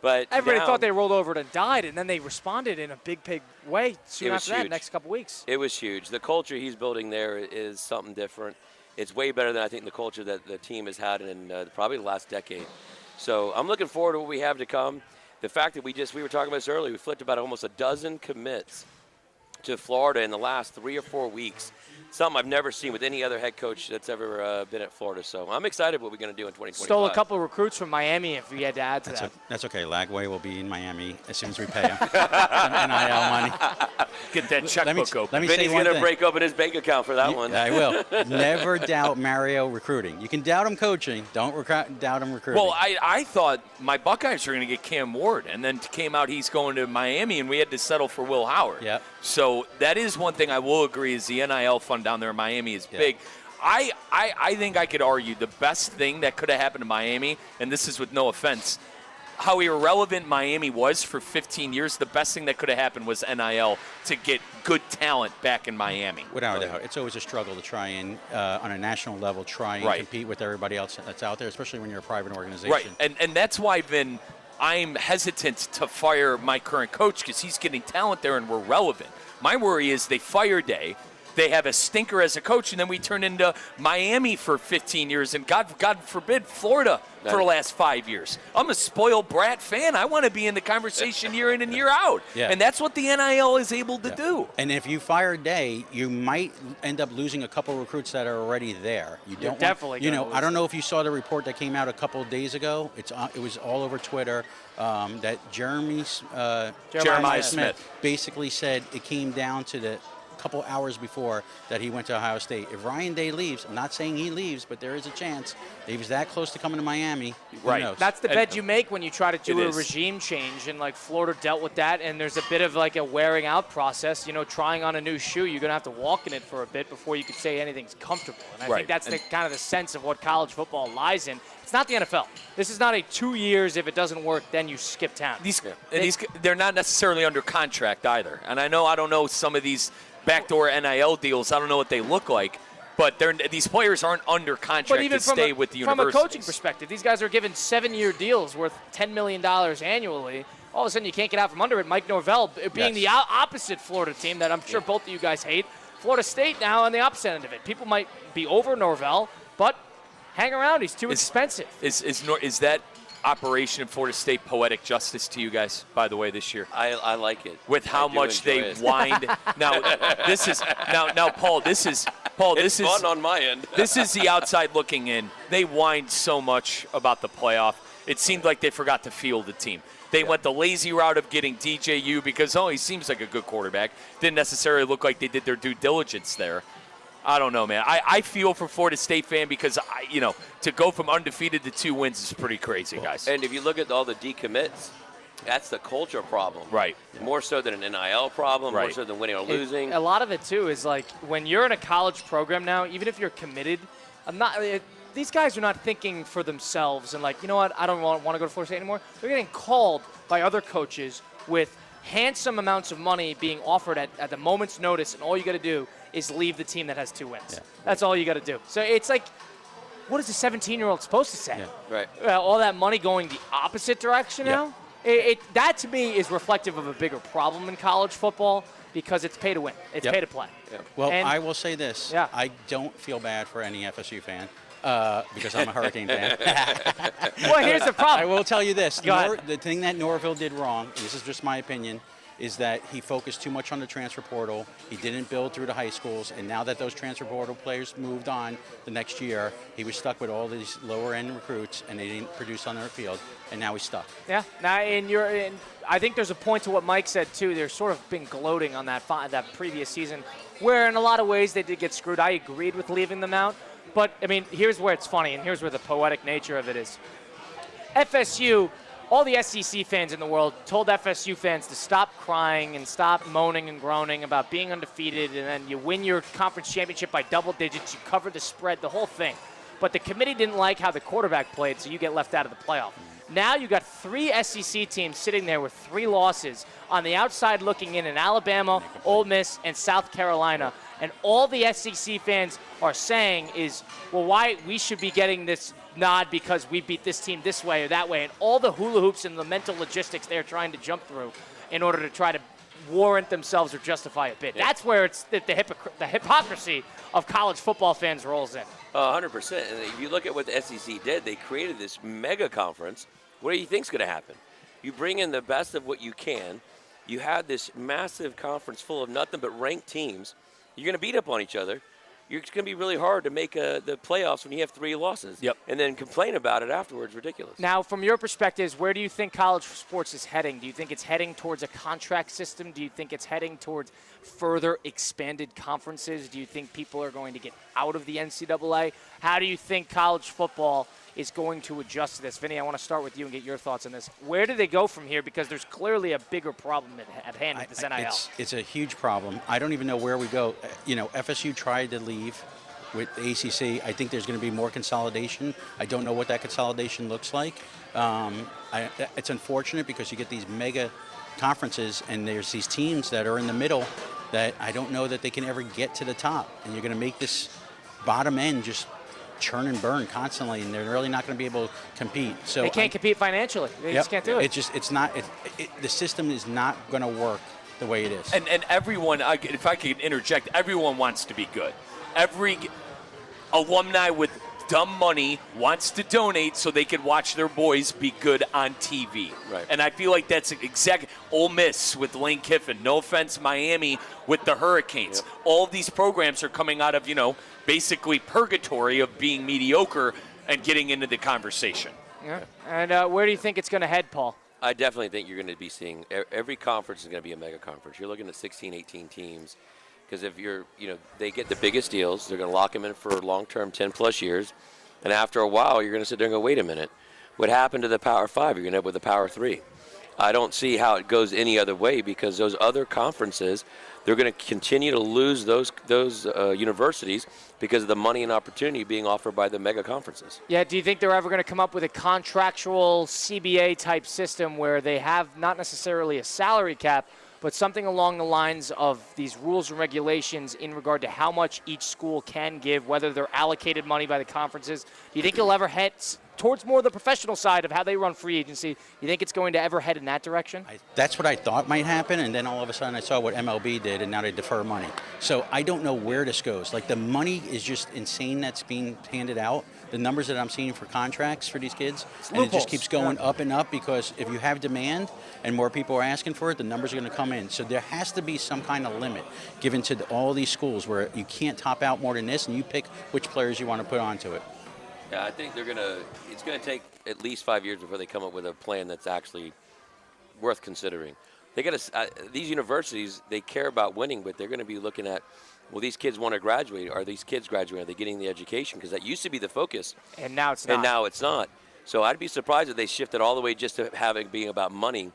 [SPEAKER 13] But
[SPEAKER 4] everybody thought they rolled over and died, and then they responded in a big way soon after that, next couple weeks.
[SPEAKER 13] It was huge. The culture he's building there is something different. It's way better than I think the culture that the team has had in probably the last decade. So I'm looking forward to what we have to come. The fact that we were talking about this earlier, we flipped about almost a dozen commits to Florida in the last 3 or 4 weeks. Something I've never seen with any other head coach that's ever been at Florida. So I'm excited what we're going to do in 2025.
[SPEAKER 4] Stole a couple of recruits from Miami if we had to add to that.
[SPEAKER 14] That's okay. Lagway will be in Miami as soon as we pay him. NIL money.
[SPEAKER 5] Get that checkbook open.
[SPEAKER 13] Vinny's going to break open his bank account for that one.
[SPEAKER 14] I will. Never doubt Mario recruiting. You can doubt him coaching. Don't doubt him recruiting.
[SPEAKER 5] Well, I thought my Buckeyes were going to get Cam Ward, and then came out he's going to Miami, and we had to settle for Will Howard.
[SPEAKER 14] Yep.
[SPEAKER 5] So that is one thing I will agree is the NIL fund down there in Miami is big. I think I could argue the best thing that could have happened to Miami, and this is with no offense, how irrelevant Miami was for 15 years, the best thing that could have happened was NIL to get good talent back in Miami.
[SPEAKER 14] Without a doubt. It's always a struggle to try and, on a national level, compete with everybody else that's out there, especially when you're a private organization.
[SPEAKER 5] Right, and that's why, Vin, I'm hesitant to fire my current coach because he's getting talent there and we're relevant. My worry is they fire Day. They have a stinker as a coach, and then we turn into Miami for 15 years, and God forbid, Florida for the last 5 years. I'm a spoiled brat fan. I want to be in the conversation year in and year out, and that's what the NIL is able to do.
[SPEAKER 14] And if you fire Day, you might end up losing a couple recruits that are already there. You don't
[SPEAKER 4] definitely.
[SPEAKER 14] I don't know if you saw the report that came out a couple of days ago. It was all over Twitter that Jeremiah Smith basically said it came down to the couple hours before that he went to Ohio State. If Ryan Day leaves, I'm not saying he leaves, but there is a chance. He was that close to coming to Miami.
[SPEAKER 5] Right.
[SPEAKER 14] Who knows?
[SPEAKER 4] That's the bet you make when you try to do a regime change, and Florida dealt with that, and there's a bit of a wearing out process. Trying on a new shoe, you're going to have to walk in it for a bit before you can say anything's comfortable. And I think that's kind of the sense of what college football lies in. It's not the NFL. This is not a 2 years, if it doesn't work, then you skip town.
[SPEAKER 5] They're not necessarily under contract either. And I don't know some of these backdoor NIL deals. I don't know what they look like, but these players aren't under contract to stay with the universities.
[SPEAKER 4] From a coaching perspective, these guys are given 7-year deals worth $10 million annually. All of a sudden, you can't get out from under it. Mike Norvell, being the opposite Florida team that I'm sure both of you guys hate, Florida State now on the opposite end of it. People might be over Norvell, but hang around. He's too expensive.
[SPEAKER 5] Is that operation in Florida State poetic justice to you guys, by the way, this year?
[SPEAKER 13] I like it.
[SPEAKER 5] With how much they wind. Now, Paul, this is
[SPEAKER 13] fun on my end.
[SPEAKER 5] This is the outside looking in. They whined so much about the playoff. It seemed like they forgot to field the team. They went the lazy route of getting DJU because, he seems like a good quarterback. Didn't necessarily look like they did their due diligence there. I don't know, man. I feel for Florida State fan because, to go from undefeated to 2 wins is pretty crazy, guys.
[SPEAKER 13] And if you look at all the decommits, that's the culture problem.
[SPEAKER 5] Right.
[SPEAKER 13] More so than an NIL problem, more so than winning or losing.
[SPEAKER 4] A lot of it, too, is like when you're in a college program now, even if you're committed, these guys are not thinking for themselves and like, you know what, I don't want to go to Florida State anymore. They're getting called by other coaches with handsome amounts of money being offered at the moment's notice, and all you got to do is leave the team that has 2 wins. Yeah. That's all you got to do. So it's like, what is a 17-year-old supposed to say?
[SPEAKER 13] Yeah. Right.
[SPEAKER 4] All that money going the opposite direction now? That, to me, is reflective of a bigger problem in college football because it's pay to win. It's pay to play.
[SPEAKER 13] Yep.
[SPEAKER 14] Well, I will say this. I don't feel bad for any FSU fan. Because I'm a Hurricane fan.
[SPEAKER 4] Well, here's the problem.
[SPEAKER 14] I will tell you this. The thing that Norvell did wrong, and this is just my opinion, is that he focused too much on the transfer portal. He didn't build through the high schools, and now that those transfer portal players moved on the next year, he was stuck with all these lower-end recruits, and they didn't produce on their field, and now he's stuck.
[SPEAKER 4] Yeah. Now, I think there's a point to what Mike said, too. They're sort of been gloating on that previous season, where in a lot of ways they did get screwed. I agreed with leaving them out. But, here's where it's funny, and here's where the poetic nature of it is. FSU, all the SEC fans in the world told FSU fans to stop crying and stop moaning and groaning about being undefeated, and then you win your conference championship by double digits, you cover the spread, the whole thing. But the committee didn't like how the quarterback played, so you get left out of the playoff. Now you got 3 SEC teams sitting there with 3 losses on the outside looking in Alabama, Ole Miss, and South Carolina. And all the SEC fans are saying is, well, why we should be getting this nod because we beat this team this way or that way. And all the hula hoops and the mental logistics they're trying to jump through in order to try to warrant themselves or justify a bid. That's where it's the hypocrisy of college football fans rolls in.
[SPEAKER 13] 100%. And if you look at what the SEC did, they created this mega conference. What do you think's going to happen? You bring in the best of what you can. You have this massive conference full of nothing but ranked teams. You're going to beat up on each other. It's going to be really hard to make the playoffs when you have 3 losses.
[SPEAKER 5] Yep.
[SPEAKER 13] And then complain about it afterwards. Ridiculous.
[SPEAKER 4] Now, from your perspectives, where do you think college sports is heading? Do you think it's heading towards a contract system? Do you think it's heading towards further expanded conferences? Do you think people are going to get out of the NCAA? How do you think college football is going to adjust to this? Vinny, I want to start with you and get your thoughts on this. Where do they go from here? Because there's clearly a bigger problem at hand with this NIL.
[SPEAKER 14] It's a huge problem. I don't even know where we go. FSU tried to leave with the ACC. I think there's going to be more consolidation. I don't know what that consolidation looks like. It's unfortunate because you get these mega conferences and there's these teams that are in the middle that I don't know that they can ever get to the top. And you're going to make this bottom end just churn and burn constantly, and they're really not going to be able to compete. So
[SPEAKER 4] they can't compete financially. They just can't do it.
[SPEAKER 14] The system is not going to work the way it is.
[SPEAKER 5] And everyone, if I could interject, everyone wants to be good. Every alumni with dumb money wants to donate so they can watch their boys be good on TV.
[SPEAKER 13] Right.
[SPEAKER 5] And I feel like that's exactly Ole Miss with Lane Kiffin. No offense, Miami with the Hurricanes.
[SPEAKER 13] Yep.
[SPEAKER 5] All of these programs are coming out of, basically purgatory of being mediocre and getting into the conversation.
[SPEAKER 4] Yeah. And where do you think it's going to head, Paul?
[SPEAKER 13] I definitely think you're going to be seeing every conference is going to be a mega conference. You're looking at 16, 18 teams. Because if they get the biggest deals, they're going to lock them in for long-term, 10-plus years. And after a while, you're going to sit there and go, wait a minute. What happened to the Power 5? You're going to end up with the Power 3. I don't see how it goes any other way because those other conferences, they're going to continue to lose those universities because of the money and opportunity being offered by the mega conferences.
[SPEAKER 4] Yeah, do you think they're ever going to come up with a contractual CBA-type system where they have not necessarily a salary cap, but something along the lines of these rules and regulations in regard to how much each school can give, whether they're allocated money by the conferences? Do you think you'll ever head towards more the professional side of how they run free agency. You think it's going to ever head in that direction?
[SPEAKER 14] That's what I thought might happen, and then all of a sudden I saw what MLB did, and now they defer money. So I don't know where this goes. Like, the money is just insane that's being handed out. The numbers that I'm seeing for contracts for these kids, and it just keeps going up and up, because if you have demand and more people are asking for it, the numbers are going to come in. So there has to be some kind of limit given to all these schools where you can't top out more than this, and you pick which players you want to put onto it.
[SPEAKER 13] Yeah, I think it's going to take at least 5 years before they come up with a plan that's actually worth considering. They got these universities, they care about winning, but they're going to be looking at, well, these kids want to graduate. Are these kids graduating? Are they getting the education? Because that used to be the focus.
[SPEAKER 4] And now it's not.
[SPEAKER 13] And now it's not. So I'd be surprised if they shifted all the way just to being about money.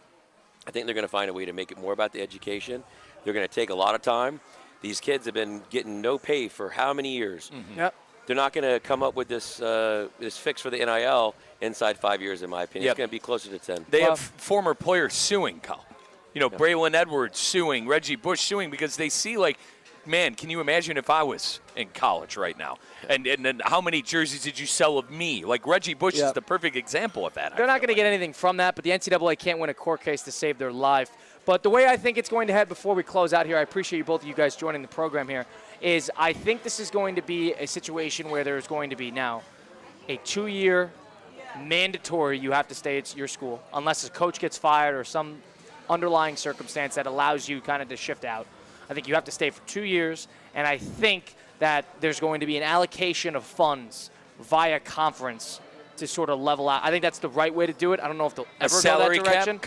[SPEAKER 13] I think they're going to find a way to make it more about the education. They're going to take a lot of time. These kids have been getting no pay for how many years?
[SPEAKER 4] Mm-hmm. Yep.
[SPEAKER 13] They're not going to come up with this fix for the NIL inside 5 years, in my opinion.
[SPEAKER 5] Yep.
[SPEAKER 13] It's going to be closer to 10.
[SPEAKER 5] They have former players suing, Kyle. Braylon Edwards suing, Reggie Bush suing, because they see, like, man, can you imagine if I was in college right now? And then how many jerseys did you sell of me? Like, Reggie Bush is the perfect example of that.
[SPEAKER 4] They're not going to get anything from that, but the NCAA can't win a court case to save their life. But the way I think it's going to head before we close out here, I appreciate you both of you guys joining the program here, is I think this is going to be a situation where there's going to be now a 2-year mandatory you have to stay at your school unless a coach gets fired or some underlying circumstance that allows you kind of to shift out. I think you have to stay for 2 years, and I think that there's going to be an allocation of funds via conference to sort of level out. I think that's the right way to do it. I don't know if they'll ever go that direction.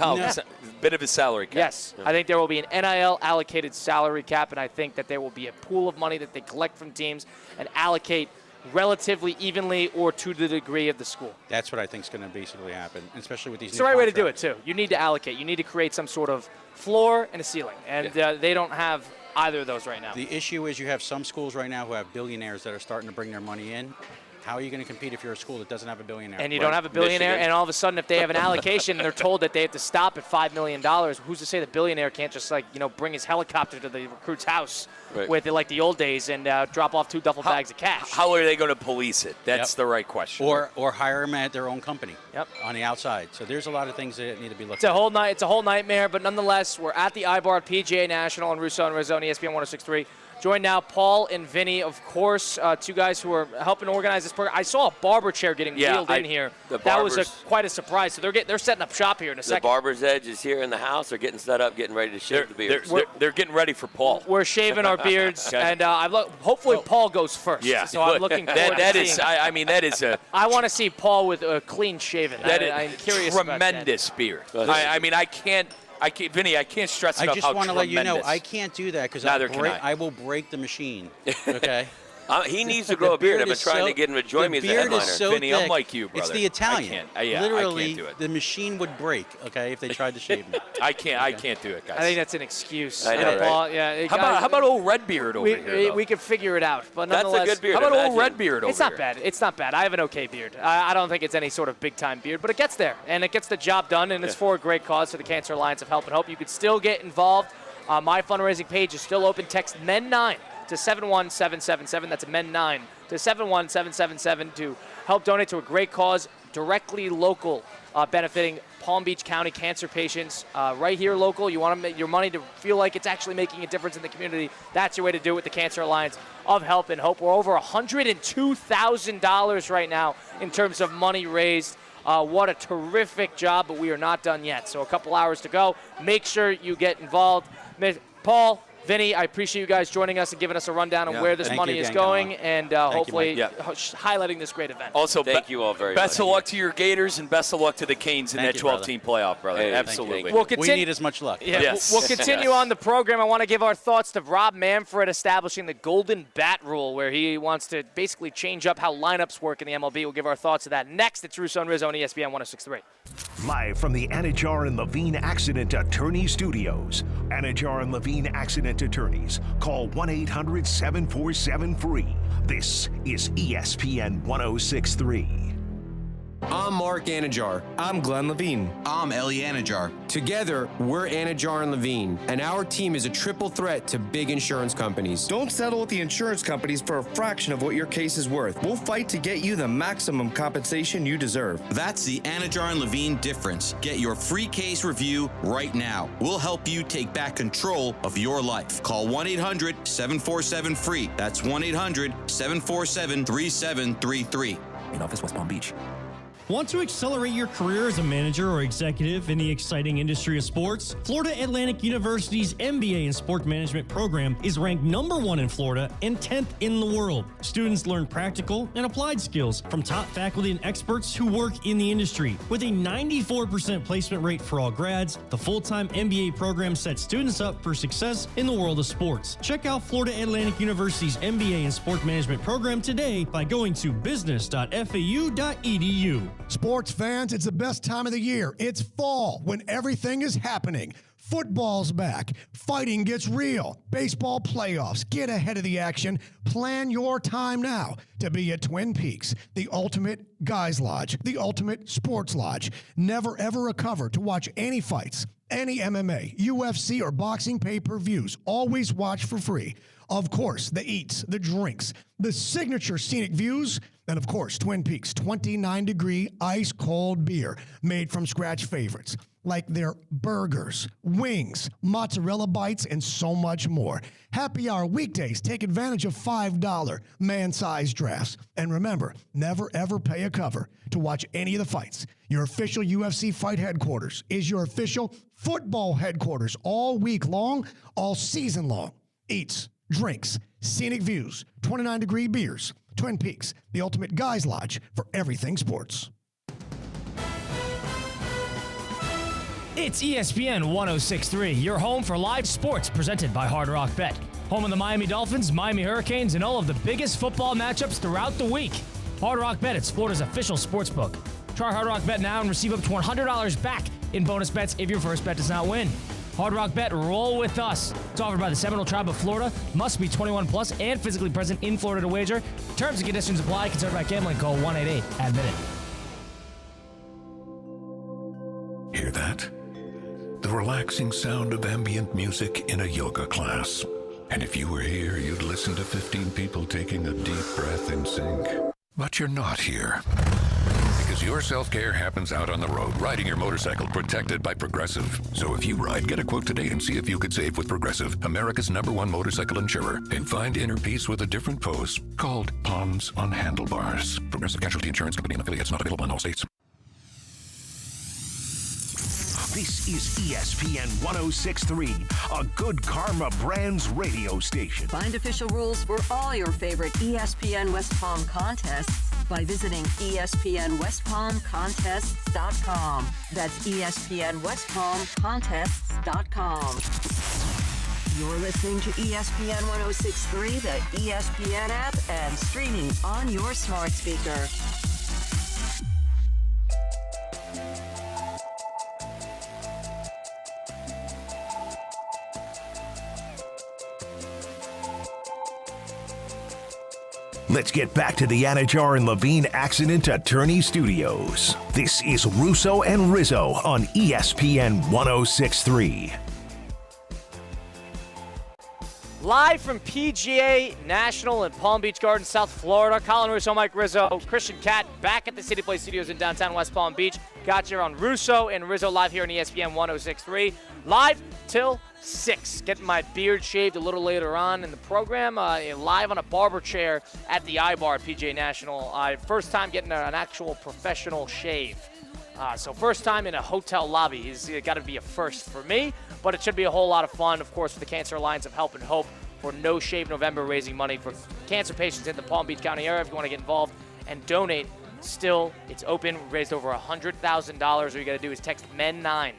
[SPEAKER 5] Bit of a salary cap.
[SPEAKER 4] Yes. I think there will be an NIL allocated salary cap, and I think that there will be a pool of money that they collect from teams and allocate relatively evenly or to the degree of the school.
[SPEAKER 14] That's what I think is going to basically happen, especially with these
[SPEAKER 4] It's the right way to do it, too. You need to allocate. You need to create some sort of floor and a ceiling, and they don't have either of those right now.
[SPEAKER 14] The issue is you have some schools right now who have billionaires that are starting to bring their money in. How are you going to compete if you're a school that doesn't have a billionaire?
[SPEAKER 4] And you don't have a billionaire, and all of a sudden if they have an allocation and they're told that they have to stop at $5 million, who's to say the billionaire can't just, bring his helicopter to the recruit's house with it like the old days and drop off 2 duffel bags of cash?
[SPEAKER 5] How are they going to police it? That's the right question.
[SPEAKER 14] Or hire them at their own company on the outside. So there's a lot of things that need to be looked at.
[SPEAKER 4] It's a whole nightmare, but nonetheless, we're at the iBar PGA National on Russo and Rizzo on ESPN 106.3. Joined now Paul and Vinny, of course, 2 guys who are helping organize this program. I saw a barber chair getting wheeled in here. That was quite a surprise. So they're setting up shop here in a second.
[SPEAKER 13] The barber's edge is here in the house. They're getting set up, getting ready to shave the beards.
[SPEAKER 5] They're getting ready for Paul.
[SPEAKER 4] We're shaving our beards, and hopefully Paul goes first.
[SPEAKER 5] Yeah.
[SPEAKER 4] So I'm looking forward to seeing.
[SPEAKER 5] That is a.
[SPEAKER 4] I want to see Paul with a clean shaven. I'm curious about that.
[SPEAKER 5] Tremendous beard. Vinny, I can't stress enough how tremendous.
[SPEAKER 14] I just want to let you know, I can't do that because I will break the machine. Okay.
[SPEAKER 13] He needs to grow a beard. I've been trying to get him to join me as a headliner.
[SPEAKER 14] So
[SPEAKER 5] Vinny, I'm like you, brother.
[SPEAKER 14] It's the Italian.
[SPEAKER 5] I
[SPEAKER 14] Literally,
[SPEAKER 5] can't do it.
[SPEAKER 14] the machine would break, okay, if they tried to shave me.
[SPEAKER 5] I can't do it, guys.
[SPEAKER 4] I think that's an excuse.
[SPEAKER 13] I know,
[SPEAKER 4] Paul,
[SPEAKER 5] how about old Redbeard over here?
[SPEAKER 4] We could figure it out. But
[SPEAKER 13] that's a good beard.
[SPEAKER 5] How about old Redbeard over here?
[SPEAKER 4] It's not bad. It's not bad. I have an okay beard. I don't think it's any sort of big-time beard, but it gets there, and it gets the job done, and it's for a great cause, for the Cancer Alliance of Help and Hope. You could still get involved. My fundraising page is still open. Text MEN9 to 71777. That's MEN9 to 71777 to help donate to a great cause, directly local, benefiting Palm Beach County cancer patients. Right here local, you want to make your money to feel like it's actually making a difference in the community. That's your way to do it with the Cancer Alliance of Help and Hope. We're over $102,000 right now in terms of money raised. What a terrific job, but we are not done yet. So a couple hours to go. Make sure you get involved. Paul, Vinny, I appreciate you guys joining us and giving us a rundown on where this money is going, and hopefully highlighting this great event.
[SPEAKER 5] Also,
[SPEAKER 13] thank you all very much.
[SPEAKER 5] Best of luck to your Gators and best of luck to the Canes in that 12-team playoff, brother.
[SPEAKER 13] Hey,
[SPEAKER 5] absolutely.
[SPEAKER 14] We need as much luck.
[SPEAKER 4] Yeah,
[SPEAKER 5] yes.
[SPEAKER 4] We'll continue on the program. I want to give our thoughts to Rob Manfred establishing the Golden Bat Rule, where he wants to basically change up how lineups work in the MLB. We'll give our thoughts to that next. It's Russo and Rizzo on ESPN 106.3.
[SPEAKER 1] Live from the Anajar and Levine Accident Attorney Studios. Anajar and Levine Accident Attorneys. Call 1-800-747-FREE. This is ESPN 106.3.
[SPEAKER 15] I'm Mark Anajar.
[SPEAKER 16] I'm Glenn Levine.
[SPEAKER 17] I'm Ellie Anajar.
[SPEAKER 15] Together, we're Anajar and Levine, and our team is a triple threat to big insurance companies.
[SPEAKER 16] Don't settle with the insurance companies for a fraction of what your case is worth. We'll fight to get you the maximum compensation you deserve.
[SPEAKER 17] That's the Anajar and Levine difference. Get your free case review right now. We'll help you take back control of your life. Call 1-800-747-FREE. That's 1-800-747-3733.
[SPEAKER 18] In office, West Palm Beach.
[SPEAKER 19] Want to accelerate your career as a manager or executive in the exciting industry of sports? Florida Atlantic University's MBA in Sport Management program is ranked #1 in Florida and 10th in the world. Students learn practical and applied skills from top faculty and experts who work in the industry. With a 94% placement rate for all grads, the full-time MBA program sets students up for success in the world of sports. Check out Florida Atlantic University's MBA in Sport Management program today by going to business.fau.edu.
[SPEAKER 6] Sports fans, it's the best time of the year. It's fall when everything is happening. Football's back. Fighting gets real. Baseball playoffs. Get ahead of the action. Plan your time now to be at Twin Peaks, the ultimate guys lodge, the ultimate sports lodge. Never ever recover to watch any fights, any MMA, UFC, or boxing pay-per-views. Always watch for free. Of course, the eats, the drinks, the signature scenic views, and of course, Twin Peaks 29-degree ice-cold beer made from scratch favorites like their burgers, wings, mozzarella bites, and so much more. Happy hour weekdays. Take advantage of $5 man-sized drafts. And remember, never ever pay a cover to watch any of the fights. Your official UFC fight headquarters is your official football headquarters all week long, all season long. Eats, drinks, scenic views, 29-degree beers. Twin Peaks, the ultimate guys lodge for everything sports.
[SPEAKER 20] It's ESPN 106.3, your home for live sports presented by Hard Rock Bet. Home of the Miami Dolphins, Miami Hurricanes, and all of the biggest football matchups throughout the week. Hard Rock Bet, it's Florida's official sports book. Try Hard Rock Bet now and receive up to $100 back in bonus bets if your first bet does not win. Hard Rock Bet, roll with us. It's offered by the Seminole Tribe of Florida. Must be 21 plus and physically present in Florida to wager. Terms and conditions apply. Concerned about gambling, call 1-888-ADMIT-IT.
[SPEAKER 1] Hear that? The relaxing sound of ambient music in a yoga class. And if you were here, you'd listen to 15 people taking a deep breath in sync. But you're not here. Because your self-care happens out on the road, riding your motorcycle protected by Progressive. So if you ride, get a quote today and see if you could save with Progressive, America's #1 motorcycle insurer. And find inner peace with a different pose called Pawns on Handlebars. Progressive Casualty Insurance Company and affiliates, not available in all states. This is ESPN 106.3, a Good Karma Brands radio station.
[SPEAKER 10] Find official rules for all your favorite ESPN West Palm contests by visiting ESPNWestPalmContests.com. That's ESPNWestPalmContests.com. You're listening to ESPN 106.3, the ESPN app, and streaming on your smart speaker.
[SPEAKER 1] Let's get back to the Anajar and Levine Accident Attorney Studios. This is Russo and Rizzo on ESPN 106.3.
[SPEAKER 4] Live from PGA National in Palm Beach Gardens, South Florida. Colin Russo, Mike Rizzo, Christian Catt back at the City Place Studios in downtown West Palm Beach. Got you on Russo and Rizzo live here on ESPN 106.3. Live till 6. Getting my beard shaved a little later on in the program. Live on a barber chair at the iBar at PGA National. First time getting an actual professional shave. So first time in a hotel lobby. It's got to be a first for me, but it should be a whole lot of fun, of course, for the Cancer Alliance of Help and Hope for No Shave November, raising money for cancer patients in the Palm Beach County area. If you want to get involved and donate, still, it's open. We raised over $100,000. All you got to do is text MEN9,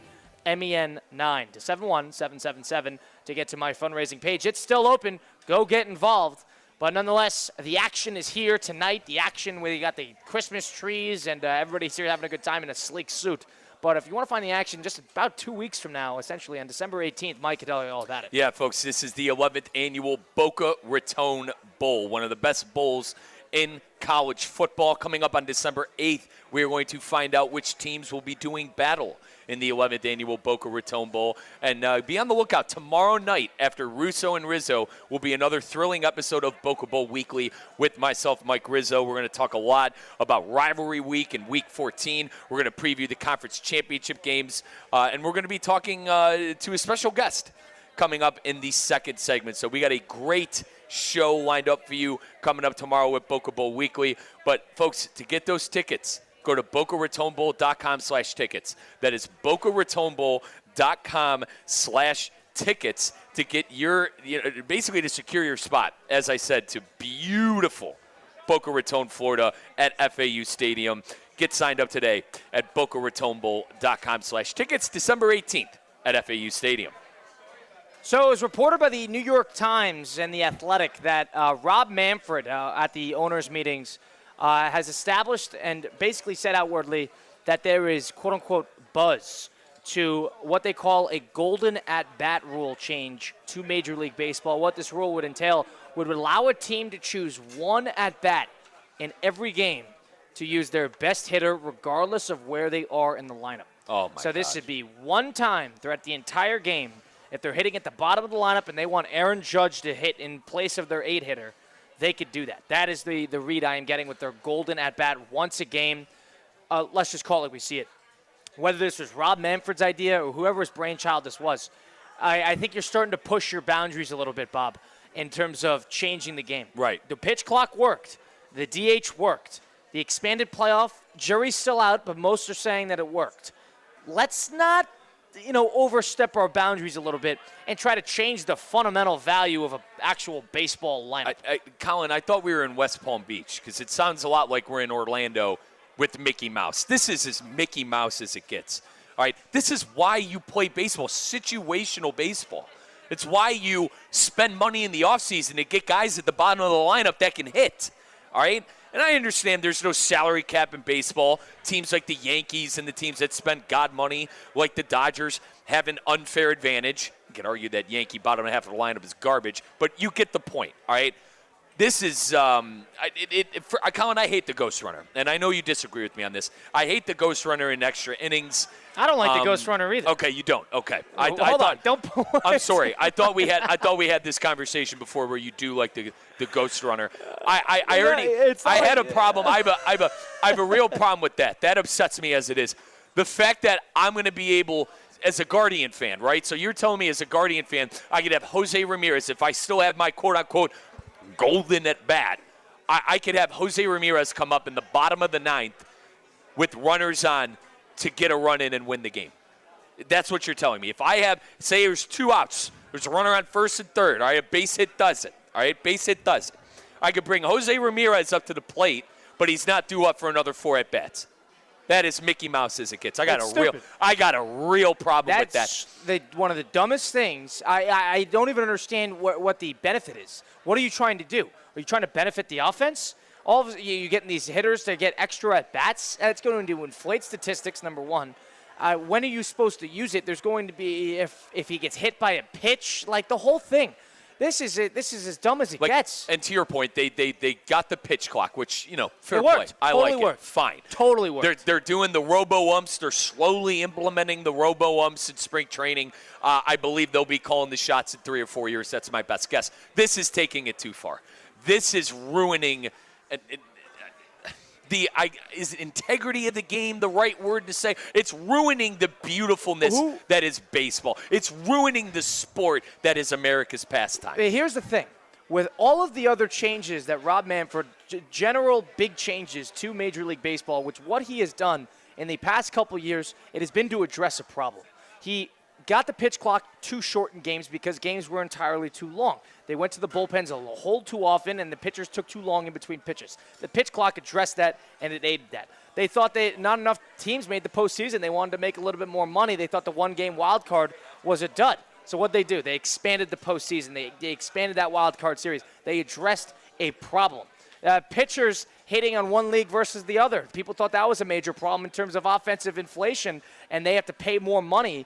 [SPEAKER 4] MEN9 to 71777 to get to my fundraising page. It's still open. Go get involved. But nonetheless, the action is here tonight. The action where you got the Christmas trees and everybody's here having a good time in a sleek suit. But if you want to find the action just about 2 weeks from now, essentially on December 18th, Mike can tell you all about it.
[SPEAKER 5] Yeah, folks, this is the 11th annual Boca Raton Bowl, one of the best bowls in college football. Coming up on December 8th, we are going to find out which teams will be doing battle in the 11th annual Boca Raton Bowl. And be on the lookout. Tomorrow night, after Russo and Rizzo, will be another thrilling episode of Boca Bowl Weekly with myself, Mike Rizzo. We're going to talk a lot about rivalry week and week 14. We're going to preview the conference championship games. And we're going to be talking to a special guest coming up in the second segment. So we got a great show lined up for you coming up tomorrow with Boca Bowl Weekly. But, folks, to get those tickets, go to BocaRatonBowl.com/tickets. That is BocaRatonBowl.com/tickets to get your, basically to secure your spot, as I said, to beautiful Boca Raton, Florida at FAU Stadium. Get signed up today at BocaRatonBowl.com/tickets, December 18th at FAU Stadium.
[SPEAKER 4] So it was reported by the New York Times and The Athletic that Rob Manfred at the owners' meetings has established and basically said outwardly that there is, quote-unquote, buzz to what they call a golden at-bat rule change to Major League Baseball. What this rule would entail would allow a team to choose one at-bat in every game to use their best hitter regardless of where they are in the lineup.
[SPEAKER 5] Oh, my
[SPEAKER 4] So this would be one time throughout the entire game. If they're hitting at the bottom of the lineup and they want Aaron Judge to hit in place of their 8-hitter, they could do that. That is the read I am getting with their golden at-bat once a game. Let's just call it like we see it. Whether this was Rob Manfred's idea or whoever's brainchild this was, I think you're starting to push your boundaries a little bit, Bob, in terms of changing the game.
[SPEAKER 5] Right.
[SPEAKER 4] The pitch clock worked. The DH worked. The expanded playoff, jury's still out, but most are saying that it worked. Let's not overstep our boundaries a little bit and try to change the fundamental value of an actual baseball lineup.
[SPEAKER 5] Colin, I thought we were in West Palm Beach because it sounds a lot like we're in Orlando with Mickey Mouse. This is as Mickey Mouse as it gets. All right, this is why you play baseball, situational baseball. It's why you spend money in the offseason to get guys at the bottom of the lineup that can hit. All right? And I understand there's no salary cap in baseball. Teams like the Yankees and the teams that spend God money, like the Dodgers, have an unfair advantage. You can argue that Yankee bottom half of the lineup is garbage, but you get the point, all right? This is, Colin, I hate the Ghost Runner, and I know you disagree with me on this. I hate the Ghost Runner in extra innings.
[SPEAKER 4] I don't like the Ghost Runner either.
[SPEAKER 5] Okay, you don't. Okay,
[SPEAKER 4] Hold on, don't.
[SPEAKER 5] I'm sorry. I thought we had this conversation before where you do like the Ghost Runner. I had a problem. I have a real problem with that. That upsets me as it is. The fact that I'm going to be able, as a Guardian fan, right? So you're telling me as a Guardian fan, I could have Jose Ramirez if I still have my quote unquote golden at bat. I could have Jose Ramirez come up in the bottom of the 9th with runners on to get a run in and win the game. That's what you're telling me. If I have, say there's 2 outs, there's a runner on first and third, all right, a base hit does it, all right, base hit does it. I could bring Jose Ramirez up to the plate, but he's not due up for another 4 at-bats. That is Mickey Mouse as it gets. I got a real problem with that.
[SPEAKER 4] That's one of the dumbest things. I don't even understand what the benefit is. What are you trying to do? Are you trying to benefit the offense? All of you getting these hitters to get extra at-bats? That's going to inflate statistics, number one. When are you supposed to use it? There's going to be, if he gets hit by a pitch, like the whole thing. This is as dumb as it gets.
[SPEAKER 5] And to your point, they got the pitch clock, which, fair
[SPEAKER 4] it worked.
[SPEAKER 5] play. I
[SPEAKER 4] totally
[SPEAKER 5] like
[SPEAKER 4] worked.
[SPEAKER 5] it. Fine.
[SPEAKER 4] Totally worked.
[SPEAKER 5] They're doing the robo-umps. They're slowly implementing the robo-umps in spring training. I believe they'll be calling the shots in 3 or 4 years. That's my best guess. This is taking it too far. This is ruining is integrity of the game the right word to say? It's ruining the beautifulness that is baseball. It's ruining the sport that is America's pastime.
[SPEAKER 4] Here's the thing. With all of the other changes that Rob Manfred, general big changes to Major League Baseball, which what he has done in the past couple years, it has been to address a problem. He got the pitch clock too short in games because games were entirely too long. They went to the bullpens a whole too often, and the pitchers took too long in between pitches. The pitch clock addressed that, and it aided that. They thought not enough teams made the postseason. They wanted to make a little bit more money. They thought the one-game wild card was a dud. So what they do? They expanded the postseason. They expanded that wild card series. They addressed a problem. Pitchers hitting on one league versus the other. People thought that was a major problem in terms of offensive inflation, and they have to pay more money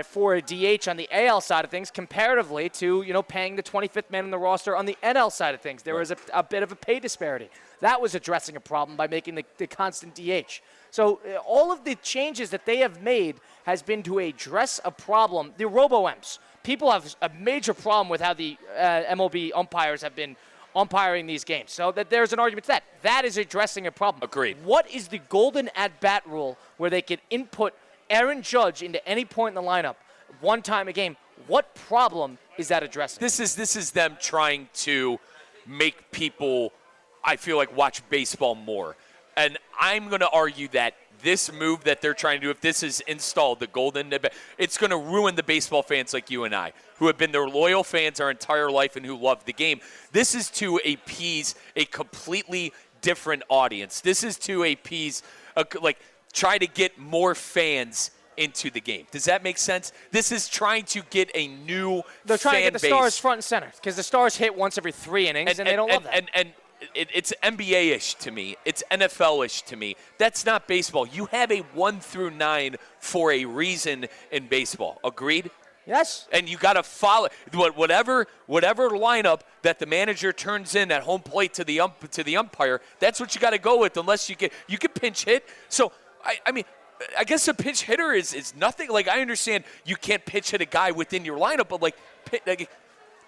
[SPEAKER 4] for a DH on the AL side of things comparatively to, paying the 25th man in the roster on the NL side of things. There was a bit of a pay disparity. That was addressing a problem by making the constant DH. So all of the changes that they have made has been to address a problem. The robo-Ms. People have a major problem with how the MLB umpires have been umpiring these games. So that there's an argument to that. That is addressing a problem.
[SPEAKER 5] Agreed.
[SPEAKER 4] What is the golden at-bat rule where they can input Aaron Judge into any point in the lineup one time a game? What problem is that addressing?
[SPEAKER 5] This is them trying to make people, I feel like, watch baseball more. And I'm going to argue that this move that they're trying to do, if this is installed, the golden, it's going to ruin the baseball fans like you and I, who have been their loyal fans our entire life and who love the game. This is to appease a completely different audience. This is to appease, try to get more fans into the game. Does that make sense? This is trying to get a new
[SPEAKER 4] They're trying to get the
[SPEAKER 5] base.
[SPEAKER 4] Stars front and center because the Stars hit once every 3 innings, and they don't love that.
[SPEAKER 5] It's NBA-ish to me. It's NFL-ish to me. That's not baseball. You have a 1 through 9 for a reason in baseball. Agreed?
[SPEAKER 4] Yes.
[SPEAKER 5] And you got to follow whatever lineup that the manager turns in at home plate to the umpire. That's what you got to go with, unless you can pinch hit. So I mean, I guess a pinch hitter is nothing. Like, I understand you can't pitch hit a guy within your lineup, but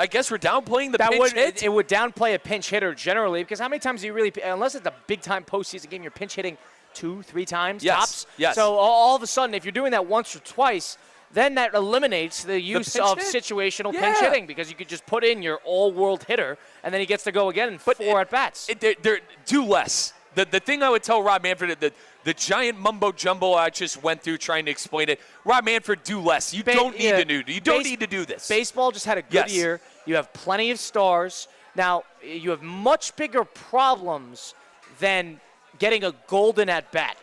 [SPEAKER 5] I guess we're downplaying the pinch hit.
[SPEAKER 4] It would downplay a pinch hitter generally, because how many times do you really, unless it's a big-time postseason game, you're pinch hitting 2-3 times tops?
[SPEAKER 5] Yes.
[SPEAKER 4] So all of a sudden, if you're doing that once or twice, then that eliminates the use of situational pinch hitting, because you could just put in your all-world hitter, and then he gets to go again in 4 at-bats.
[SPEAKER 5] Do less. The thing I would tell Rob Manfred, the giant mumbo-jumbo I just went through trying to explain it, Rob Manfred, do less. You don't need to do this.
[SPEAKER 4] Baseball just had a good year. You have plenty of stars. Now, you have much bigger problems than getting a golden at-bat.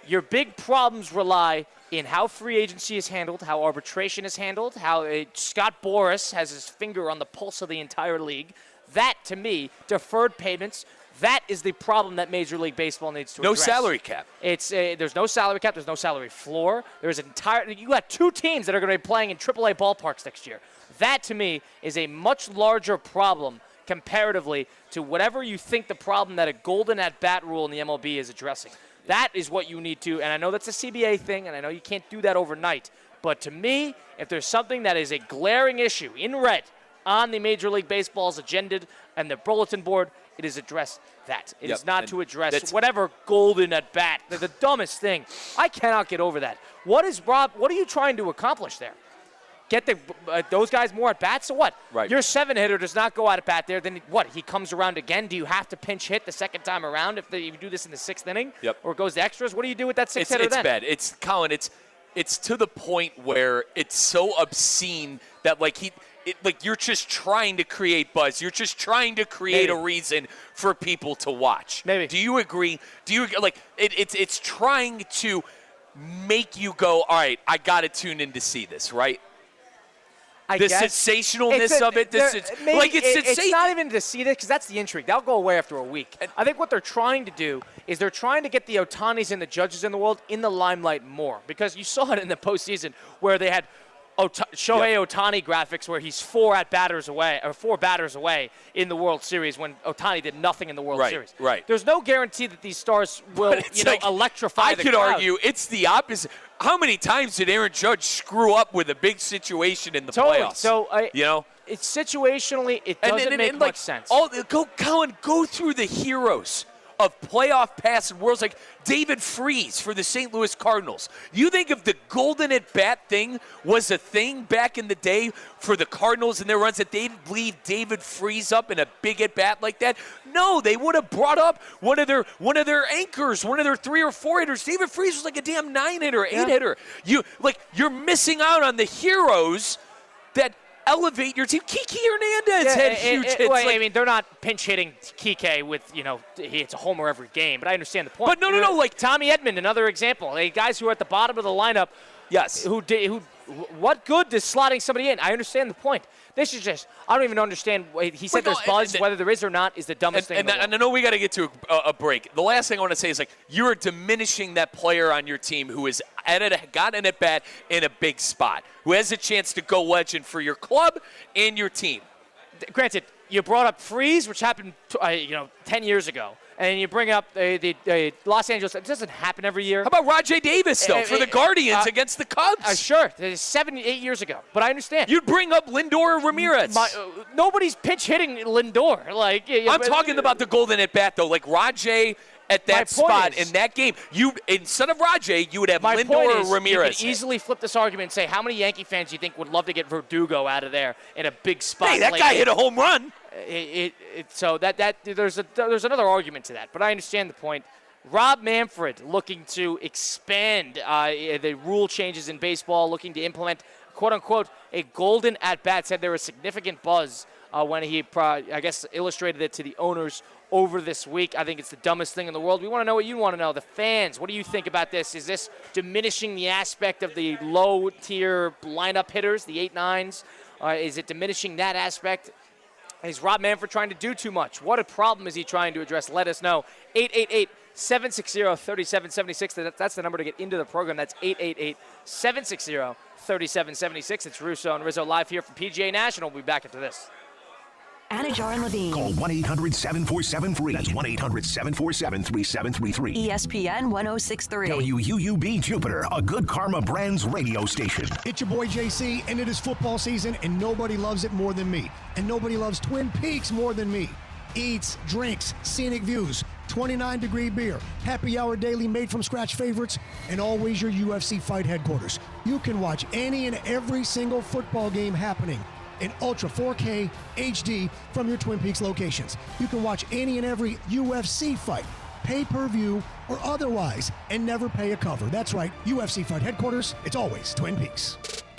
[SPEAKER 4] Your big problems rely in how free agency is handled, how arbitration is handled, how Scott Boras has his finger on the pulse of the entire league. That, to me, deferred payments, that is the problem that Major League Baseball needs to address.
[SPEAKER 5] No salary cap.
[SPEAKER 4] There's no salary cap. There's no salary floor. You got 2 teams that are going to be playing in AAA ballparks next year. That, to me, is a much larger problem comparatively to whatever you think the problem that a golden at-bat rule in the MLB is addressing. That is what you need to, and I know that's a CBA thing, and I know you can't do that overnight, but to me, if there's something that is a glaring issue in red on the Major League Baseball's agenda and the bulletin board, it is address that. It is not to address whatever golden at bat. They're the dumbest thing. I cannot get over that. What are you trying to accomplish there? Get those guys more at bats? So what?
[SPEAKER 5] Right.
[SPEAKER 4] Your 7-hitter does not go out at bat there. Then what? He comes around again. Do you have to pinch hit the second time around if you do this in the 6th inning?
[SPEAKER 5] Yep.
[SPEAKER 4] Or it goes to extras? What do you do with that 6-hitter then?
[SPEAKER 5] It's bad. It's Colin. It's to the point where it's so obscene that you're just trying to create buzz. You're just trying to create a reason for people to watch.
[SPEAKER 4] Maybe.
[SPEAKER 5] Do you agree? It's trying to make you go, all right, I got to tune in to see this, right? The sensationalness of it.
[SPEAKER 4] It's not even to see this, because that's the intrigue. That'll go away after a week. I think what they're trying to do is they're trying to get the Ohtanis and the Judges in the world in the limelight more, because you saw it in the postseason where they had Shohei Ohtani graphics where he's 4 batters away in the World Series when Ohtani did nothing in the World Series.
[SPEAKER 5] Right.
[SPEAKER 4] There's no guarantee that these stars will electrify the crowd.
[SPEAKER 5] I could argue it's the opposite. How many times did Aaron Judge screw up with a big situation in the playoffs?
[SPEAKER 4] So it's situationally, it doesn't make much sense.
[SPEAKER 5] Go through the heroes of playoff past and worlds, like David Freese for the St. Louis Cardinals. You think if the golden at-bat thing was a thing back in the day for the Cardinals and their runs, that they'd leave David Freese up in a big at-bat like that? No, they would have brought up one of their anchors, one of their 3 or 4 hitters. David Freese was like a damn 9-hitter, 8-hitter. You're missing out on the heroes that elevate your team. Kike Hernandez had huge hits.
[SPEAKER 4] I mean, they're not pinch hitting Kike with, he hits a homer every game, but I understand the point.
[SPEAKER 5] But no,
[SPEAKER 4] Tommy Edman, another example. Guys who are at the bottom of the lineup,
[SPEAKER 5] yes,
[SPEAKER 4] who what good does slotting somebody in? I understand the point. This is just, I don't even understand. He said there's buzz. Whether there is or not is the dumbest thing in the world.
[SPEAKER 5] And I know we got to get to a break. The last thing I want to say is, like, you're diminishing that player on your team who has gotten at bat in a big spot, who has a chance to go legend for your club and your team.
[SPEAKER 4] Granted, you brought up Freeze, which happened 10 years ago. And you bring up the Los Angeles. It doesn't happen every year.
[SPEAKER 5] How about Rajay Davis, though, for the Guardians against the Cubs?
[SPEAKER 4] Sure. 7, 8 years ago. But I understand.
[SPEAKER 5] You'd bring up Lindor or Ramirez.
[SPEAKER 4] Nobody's pitch hitting Lindor.
[SPEAKER 5] I'm talking about the golden at bat, though. Like Rajay at that spot in that game. Instead of Rajay, you would have Lindor or Ramirez.
[SPEAKER 4] You could easily flip this argument and say, how many Yankee fans do you think would love to get Verdugo out of there in a big spot?
[SPEAKER 5] Hey, that guy hit a home run.
[SPEAKER 4] So there's another argument to that, but I understand the point. Rob Manfred looking to expand the rule changes in baseball, looking to implement, quote unquote, a golden at bat. Said there was significant buzz when he, I guess, illustrated it to the owners over this week. I think it's the dumbest thing in the world. We want to know what you want to know. The fans, what do you think about this? Is this diminishing the aspect of the low-tier lineup hitters, the 8-9s? Is it diminishing that aspect? Is Rob Manfred trying to do too much? What a problem is he trying to address? Let us know. 888-760-3776. That's the number to get into the program. That's 888-760-3776. It's Russo and Rizzo live here from PGA National. We'll be back into this.
[SPEAKER 10] Anajar and Levine.
[SPEAKER 18] Call 1-800-747-FREE. That's 1-800-747-3733.
[SPEAKER 10] ESPN 1063.
[SPEAKER 18] WUUB Jupiter, a Good Karma Brands radio station.
[SPEAKER 6] It's your boy JC, and it is football season, and nobody loves it more than me. And nobody loves Twin Peaks more than me. Eats, drinks, scenic views, 29-degree beer, happy hour daily made from scratch favorites, and always your UFC fight headquarters. You can watch any and every single football game happening in Ultra 4K HD from your Twin Peaks locations. You can watch any and every UFC fight, pay-per-view or otherwise, and never pay a cover. That's right, UFC fight headquarters, it's always Twin Peaks.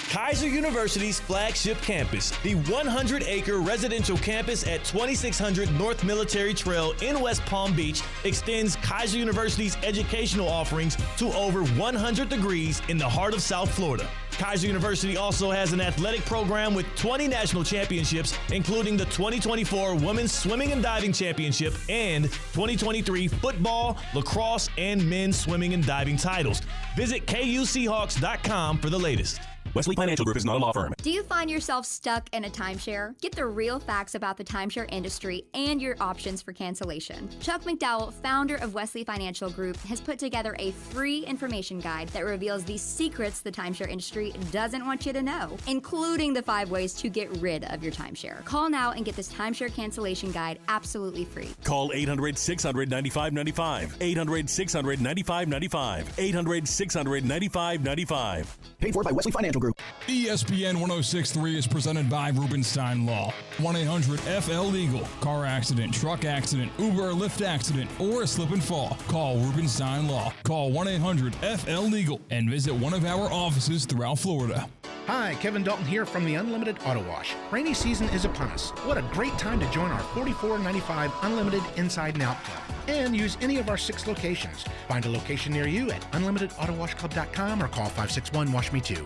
[SPEAKER 9] Kaiser University's flagship campus, the 100-acre residential campus at 2600 North Military Trail in West Palm Beach, extends Kaiser University's educational offerings to over 100 degrees in the heart of South Florida. Kaiser University also has an athletic program with 20 national championships, including the 2024 Women's Swimming and Diving Championship and 2023 football, lacrosse, and men's swimming and diving titles. Visit KUSeahawks.com for the latest.
[SPEAKER 18] Wesley Financial Group is not a law firm.
[SPEAKER 21] Do you find yourself stuck in a timeshare? Get the real facts about the timeshare industry and your options for cancellation. Chuck McDowell, founder of Wesley Financial Group, has put together a free information guide that reveals the secrets the timeshare industry doesn't want you to know, including the 5 ways to get rid of your timeshare. Call now and get this timeshare cancellation guide absolutely free.
[SPEAKER 22] Call 800-600-9595. 800-600-9595. 800-600-9595.
[SPEAKER 18] Paid for by Wesley Financial Group.
[SPEAKER 23] ESPN 1063 is presented by Rubenstein Law. 1-800-FL-LEGAL. Car accident, truck accident, Uber or Lyft accident, or a slip and fall. Call Rubenstein Law. Call 1-800-FL-LEGAL and visit one of our offices throughout Florida.
[SPEAKER 24] Hi, Kevin Dalton here from the Unlimited Auto Wash. Rainy season is upon us. What a great time to join our $44.95 Unlimited Inside and Out Club and use any of our 6 locations. Find a location near you at unlimitautowashclub.com or call 561-WASH-ME-TOO.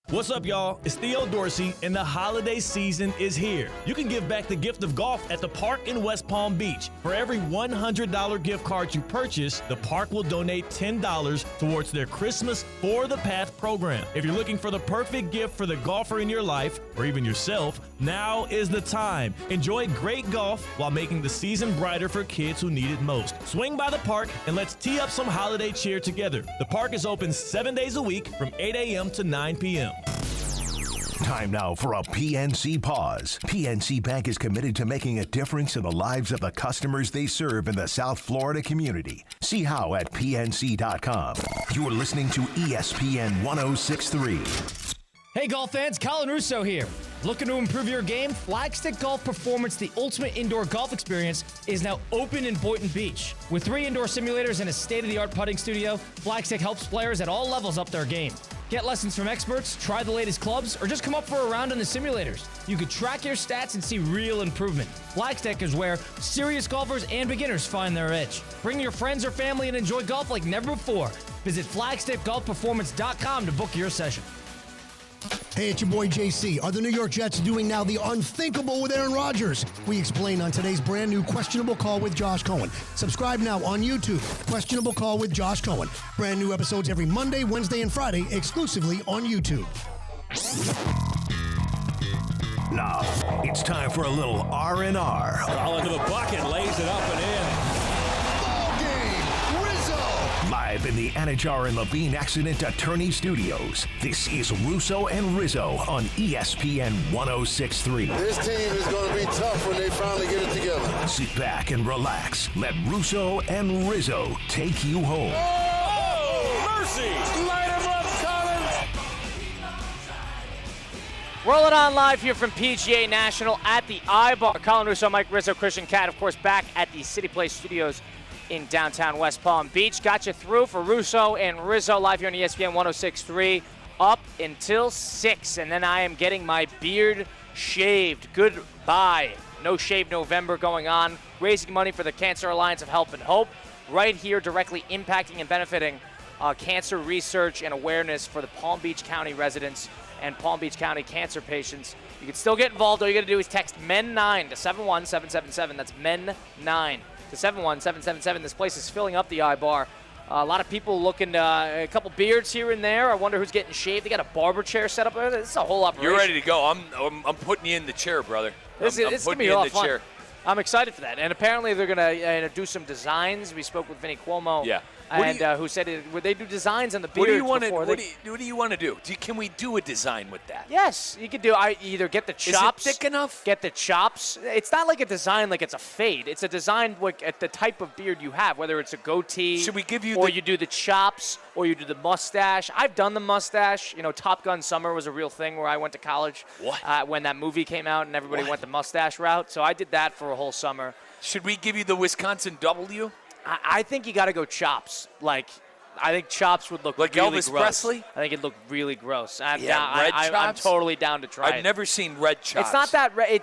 [SPEAKER 9] What's up, y'all? It's Theo Dorsey, and the holiday season is here. You can give back the gift of golf at the park in West Palm Beach. For every $100 gift card you purchase, the park will donate $10 towards their Christmas For the Path program. If you're looking for the perfect gift for the golfer in your life, or even yourself, now is the time. Enjoy great golf while making the season brighter for kids who need it most. Swing by the park and let's tee up some holiday cheer together. The park is open 7 days a week from 8 a.m. to 9 p.m.
[SPEAKER 18] Time now for a PNC Pause. PNC Bank is committed to making a difference in the lives of the customers they serve in the South Florida community. See how at PNC.com. You're listening to ESPN 1063.
[SPEAKER 20] Hey golf fans, Colin Russo here. Looking to improve your game? Flagstick Golf Performance, the ultimate indoor golf experience, is now open in Boynton Beach. With 3 indoor simulators and a state-of-the-art putting studio, Flagstick helps players at all levels up their game. Get lessons from experts, try the latest clubs, or just come up for a round in the simulators. You could track your stats and see real improvement. Flagstick is where serious golfers and beginners find their edge. Bring your friends or family and enjoy golf like never before. Visit flagstickgolfperformance.com to book your session.
[SPEAKER 6] Hey, it's your boy JC. Are the New York Jets doing now the unthinkable with Aaron Rodgers? We explain on today's brand new Questionable Call with Josh Cohen. Subscribe now on YouTube. Questionable Call with Josh Cohen. Brand new episodes every Monday, Wednesday, and Friday exclusively on YouTube.
[SPEAKER 18] Now, it's time for a little R&R.
[SPEAKER 2] Ball into the bucket, lays it up and in.
[SPEAKER 18] Live in the Anajar and Levine Accident Attorney Studios, this is Russo and Rizzo on ESPN 106.3.
[SPEAKER 3] This team is going to be tough when they finally get it together.
[SPEAKER 18] Sit back and relax. Let Russo and Rizzo take you home.
[SPEAKER 2] Oh, mercy! Light him up, Colin!
[SPEAKER 4] Roll it on live here from PGA National at the iBar. Colin Russo, Mike Rizzo, Christian Cat, of course, back at the City Place Studios in downtown West Palm Beach. Got you through for Russo and Rizzo live here on ESPN 106.3 up until 6. And then I am getting my beard shaved. Goodbye. No Shave November going on. Raising money for the Cancer Alliance of Help and Hope. Right here directly impacting and benefiting cancer research and awareness for the Palm Beach County residents and Palm Beach County cancer patients. You can still get involved. All you got to do is text MEN9 to 71777. That's MEN9 to 71777. This place is filling up the iBar. A lot of people looking, a couple beards here and there. I wonder who's getting shaved. They got a barber chair set up there. This is a whole operation.
[SPEAKER 5] You're ready to go. I'm putting you in the chair, brother.
[SPEAKER 4] This is going to be a lot of fun. I'm excited for that. And apparently they're going to do some designs. We spoke with Vinny Cuomo.
[SPEAKER 5] Yeah.
[SPEAKER 4] Who said would they do designs on the beards
[SPEAKER 5] what do you want to do? Can we do a design with that?
[SPEAKER 4] Yes, you could do. Either get the chops.
[SPEAKER 5] Is it thick enough?
[SPEAKER 4] Get the chops. It's not like a design like it's a fade. It's a design like at the type of beard you have, whether it's a goatee.
[SPEAKER 5] Should we give you
[SPEAKER 4] or you do the chops, or you do the mustache. I've done the mustache. You know, Top Gun Summer was a real thing where I went to college.
[SPEAKER 5] What?
[SPEAKER 4] When that movie came out and everybody went the mustache route. So I did that for a whole summer.
[SPEAKER 5] Should we give you the Wisconsin W?
[SPEAKER 4] I think you got to go chops. I think chops would look
[SPEAKER 5] like
[SPEAKER 4] really
[SPEAKER 5] Elvis
[SPEAKER 4] gross.
[SPEAKER 5] Presley.
[SPEAKER 4] I think it'd look really gross.
[SPEAKER 5] Red chops?
[SPEAKER 4] I'm totally down to try it.
[SPEAKER 5] I've never seen red chops.
[SPEAKER 4] It's not that red.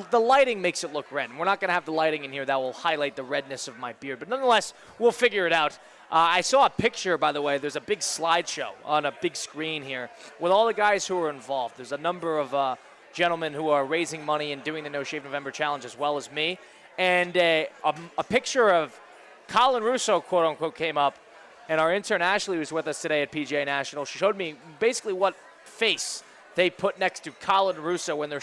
[SPEAKER 4] The lighting makes it look red. And we're not going to have the lighting in here that will highlight the redness of my beard. But nonetheless, we'll figure it out. I saw a picture, by the way. There's a big slideshow on a big screen here with all the guys who are involved. There's a number of gentlemen who are raising money and doing the No Shave November Challenge as well as me. And a picture of Colin Russo, quote unquote, came up, and our intern Ashley was with us today at PGA National. She showed me basically what face they put next to Colin Russo when they're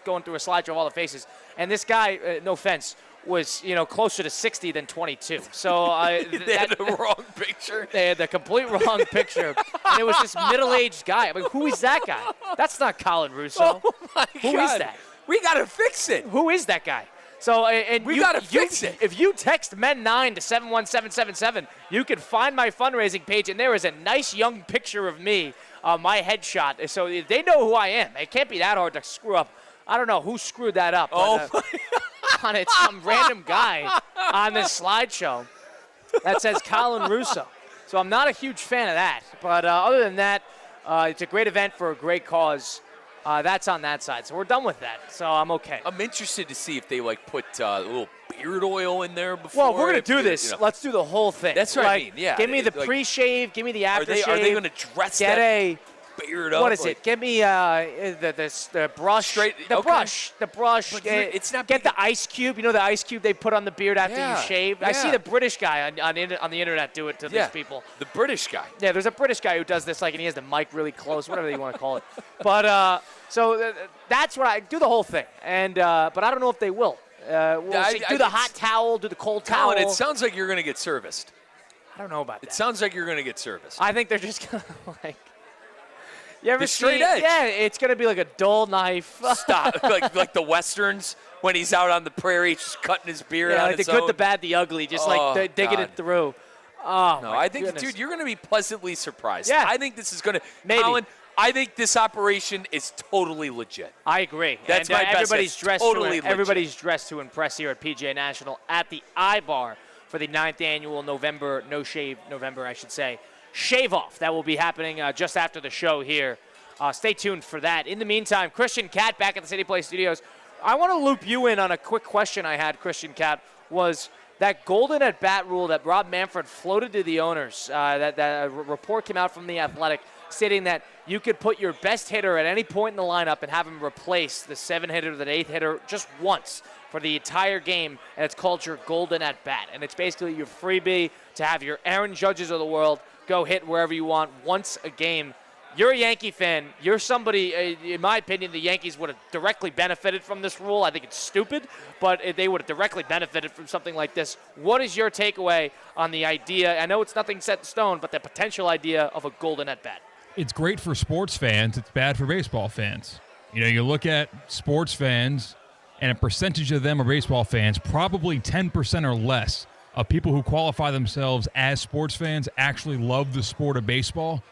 [SPEAKER 4] going through a slideshow of all the faces. And this guy, no offense, was closer to 60 than 22. So
[SPEAKER 5] they had the wrong picture.
[SPEAKER 4] They had the complete wrong picture. And it was this middle-aged guy. I mean, who is that guy? That's not Colin Russo.
[SPEAKER 5] Oh my God.
[SPEAKER 4] Who is that?
[SPEAKER 5] We got to fix it.
[SPEAKER 4] Who is that guy? So, and
[SPEAKER 5] we got to fix it.
[SPEAKER 4] If you text MEN9 to 71777, you can find my fundraising page, and there is a nice young picture of me, my headshot. So they know who I am. It can't be that hard to screw up. I don't know who screwed that up. On it, some random guy on this slideshow that says Colin Russo. So I'm not a huge fan of that. But other than that, it's a great event for a great cause. That's on that side. So we're done with that. So I'm okay.
[SPEAKER 5] I'm interested to see if they put a little beard oil in there before.
[SPEAKER 4] Well, we're going to do this. Let's do the whole thing.
[SPEAKER 5] That's what I mean, yeah.
[SPEAKER 4] Give me the pre-shave. Give me the aftershave.
[SPEAKER 5] Are they going to dress that beard up?
[SPEAKER 4] What is it? Give me the brush. The brush.
[SPEAKER 5] It's not
[SPEAKER 4] get the ice cube. You know the ice cube they put on the beard after you shave?
[SPEAKER 5] Yeah.
[SPEAKER 4] I see the British guy on the internet do it to these people.
[SPEAKER 5] The British guy.
[SPEAKER 4] Yeah, there's a British guy who does this, and he has the mic really close, whatever you want to call it. But so that's what I do, the whole thing. And but I don't know if they will. We'll see. Do the hot towel, do the cold towel.
[SPEAKER 5] Colin, it sounds like you're going to get serviced.
[SPEAKER 4] I don't know about that.
[SPEAKER 5] It sounds like you're going to get serviced.
[SPEAKER 4] I think they're just going to You ever
[SPEAKER 5] the straight edge?
[SPEAKER 4] Yeah, it's going to be like a dull knife.
[SPEAKER 5] Stop. like the Westerns when he's out on the prairie just cutting his beard on
[SPEAKER 4] like the good, the bad, the ugly, just digging it through. Oh,
[SPEAKER 5] no, I think, dude, you're going to be pleasantly surprised.
[SPEAKER 4] Yeah.
[SPEAKER 5] I think this is going to –
[SPEAKER 4] maybe.
[SPEAKER 5] Colin, I think this operation is totally legit.
[SPEAKER 4] I agree.
[SPEAKER 5] That's my best guess.
[SPEAKER 4] Everybody's dressed to impress here at PGA National at the iBar for the 9th annual No Shave November, I should say, shave-off that will be happening just after the show here. Stay tuned for that. In the meantime, Christian Cat back at the City Play Studios. I want to loop you in on a quick question I had, Christian Cat, was that golden at-bat rule that Rob Manfred floated to the owners. That report came out from The Athletic stating that you could put your best hitter at any point in the lineup and have him replace the 7-hitter, the 8-hitter just once for the entire game, and it's called your golden at-bat. And it's basically your freebie to have your Aaron Judges of the world go hit wherever you want once a game. You're a Yankee fan. You're somebody, in my opinion, the Yankees would have directly benefited from this rule. I think it's stupid, but they would have directly benefited from something like this. What is your takeaway on the idea? I know it's nothing set in stone, but the potential idea of a golden at-bat.
[SPEAKER 23] It's great for sports fans. It's bad for baseball fans. You know, you look at sports fans, and a percentage of them are baseball fans, probably 10% or less of people who qualify themselves as sports fans actually love the sport of baseball.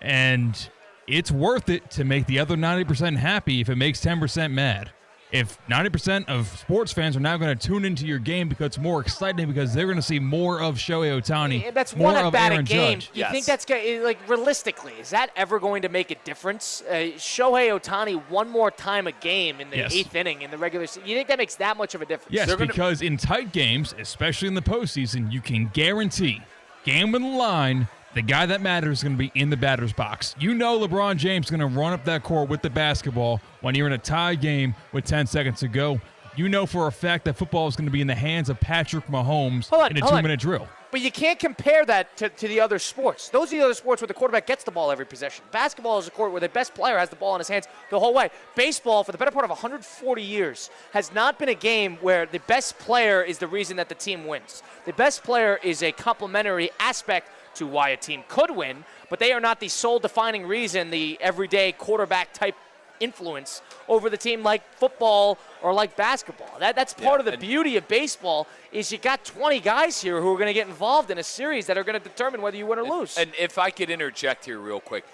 [SPEAKER 23] And it's worth it to make the other 90% happy if it makes 10% mad. If 90% of sports fans are now going to tune into your game because it's more exciting because they're going to see more of Shohei Ohtani,
[SPEAKER 4] that's
[SPEAKER 23] more
[SPEAKER 4] one
[SPEAKER 23] of
[SPEAKER 4] at-bat a
[SPEAKER 23] Aaron
[SPEAKER 4] game.
[SPEAKER 23] Judge.
[SPEAKER 4] You think that's like realistically, is that ever going to make a difference? Shohei Ohtani one more time a game in the 8th inning in the regular season. You think that makes that much of a difference?
[SPEAKER 23] Yes, because in tight games, especially in the postseason, you can guarantee game in the line. The guy that matters is going to be in the batter's box. You know LeBron James is going to run up that court with the basketball when you're in a tie game with 10 seconds to go. You know for a fact that football is going to be in the hands of Patrick Mahomes in a 2-minute drill.
[SPEAKER 4] But you can't compare that to the other sports. Those are the other sports where the quarterback gets the ball every possession. Basketball is a sport where the best player has the ball in his hands the whole way. Baseball, for the better part of 140 years, has not been a game where the best player is the reason that the team wins. The best player is a complementary aspect to why a team could win, but they are not the sole defining reason, the everyday quarterback type influence over the team like football or like basketball. That's part of the beauty of baseball is you got 20 guys here who are going to get involved in a series that are going to determine whether you win or lose.
[SPEAKER 5] And if I could interject here real quick,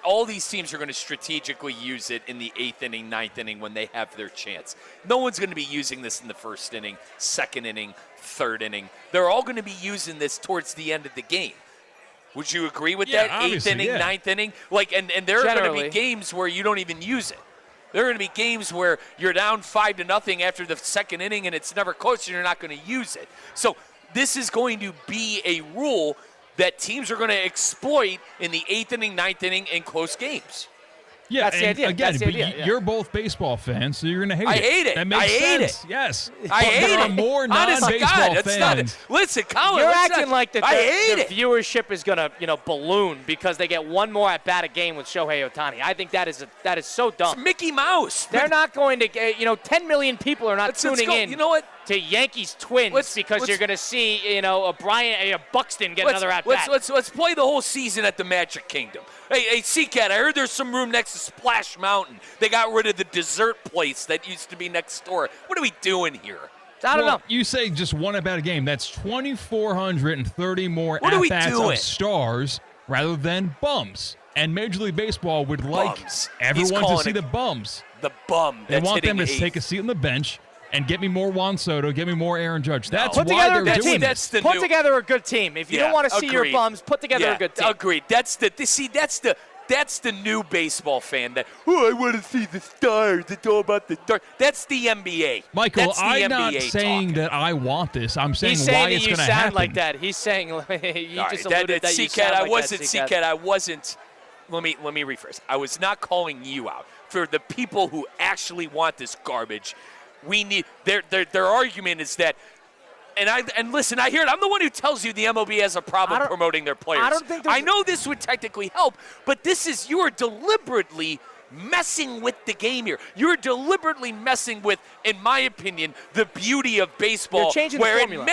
[SPEAKER 5] all these teams are going to strategically use it in the 8th inning, 9th inning when they have their chance. No one's going to be using this in the 1st inning, 2nd inning, 3rd inning. They're all going to be using this towards the end of the game. Would you agree with that? 8th inning, 9th inning? And there are going to be games where you don't even use it. There are going to be games where you're down 5-0 after the 2nd inning and it's never close and you're not going to use it. So this is going to be a rule that teams are going to exploit in the 8th inning, 9th inning in close games.
[SPEAKER 23] Yeah,
[SPEAKER 4] that's the idea.
[SPEAKER 23] Again,
[SPEAKER 4] that's the idea.
[SPEAKER 23] You're both baseball fans, so you're going to hate it.
[SPEAKER 5] I hate it.
[SPEAKER 23] That makes sense.
[SPEAKER 5] Hate it.
[SPEAKER 23] Yes.
[SPEAKER 5] I hate
[SPEAKER 23] there
[SPEAKER 5] it.
[SPEAKER 23] are more
[SPEAKER 5] Honest to
[SPEAKER 23] non-baseball
[SPEAKER 5] God, that's not
[SPEAKER 23] fans.
[SPEAKER 5] it. Listen, Colin,
[SPEAKER 4] You're acting like the
[SPEAKER 5] it.
[SPEAKER 4] viewership is going to, balloon because they get one more at bat a game with Shohei Ohtani. I think that is so dumb.
[SPEAKER 5] It's Mickey Mouse.
[SPEAKER 4] They're not going to get, 10 million people are not tuning in.
[SPEAKER 5] You know what?
[SPEAKER 4] To Yankees Twins because you're going to see, a Buxton get another at bat.
[SPEAKER 5] Let's play the whole season at the Magic Kingdom. Hey, C-Cat, I heard there's some room next to Splash Mountain. They got rid of the dessert place that used to be next door. What are we doing here?
[SPEAKER 4] I don't know.
[SPEAKER 23] You say just one at bat a game. That's 2,430 more at-bats of stars rather than bums. And Major League Baseball would like everyone to see the bums.
[SPEAKER 5] The bum.
[SPEAKER 23] They want them to take a seat on the bench and get me more Juan Soto, get me more Aaron Judge. That's
[SPEAKER 4] put
[SPEAKER 23] why
[SPEAKER 4] together
[SPEAKER 23] they're
[SPEAKER 4] a good
[SPEAKER 23] doing
[SPEAKER 4] team.
[SPEAKER 23] this.
[SPEAKER 4] Put together a good team. If you don't want to see your bums, put together a good team.
[SPEAKER 5] Agreed. That's the new baseball fan that, I want to see the stars. It's all about the stars. That's the NBA.
[SPEAKER 23] Michael, I'm not saying that I want this. I'm saying why it's going to happen.
[SPEAKER 4] He's saying that you sound like that. He's saying you just alluded that you sound like that.
[SPEAKER 5] C-Cat, I wasn't. Let me rephrase. I was not calling you out. For the people who actually want this garbage, we need their argument is that, and listen, I hear it. I'm the one who tells you the MLB has a problem promoting their players. I know this would technically help, but you are deliberately messing with the game here. You're deliberately messing with, in my opinion, the beauty of baseball.
[SPEAKER 4] You're changing
[SPEAKER 5] where
[SPEAKER 4] the formula.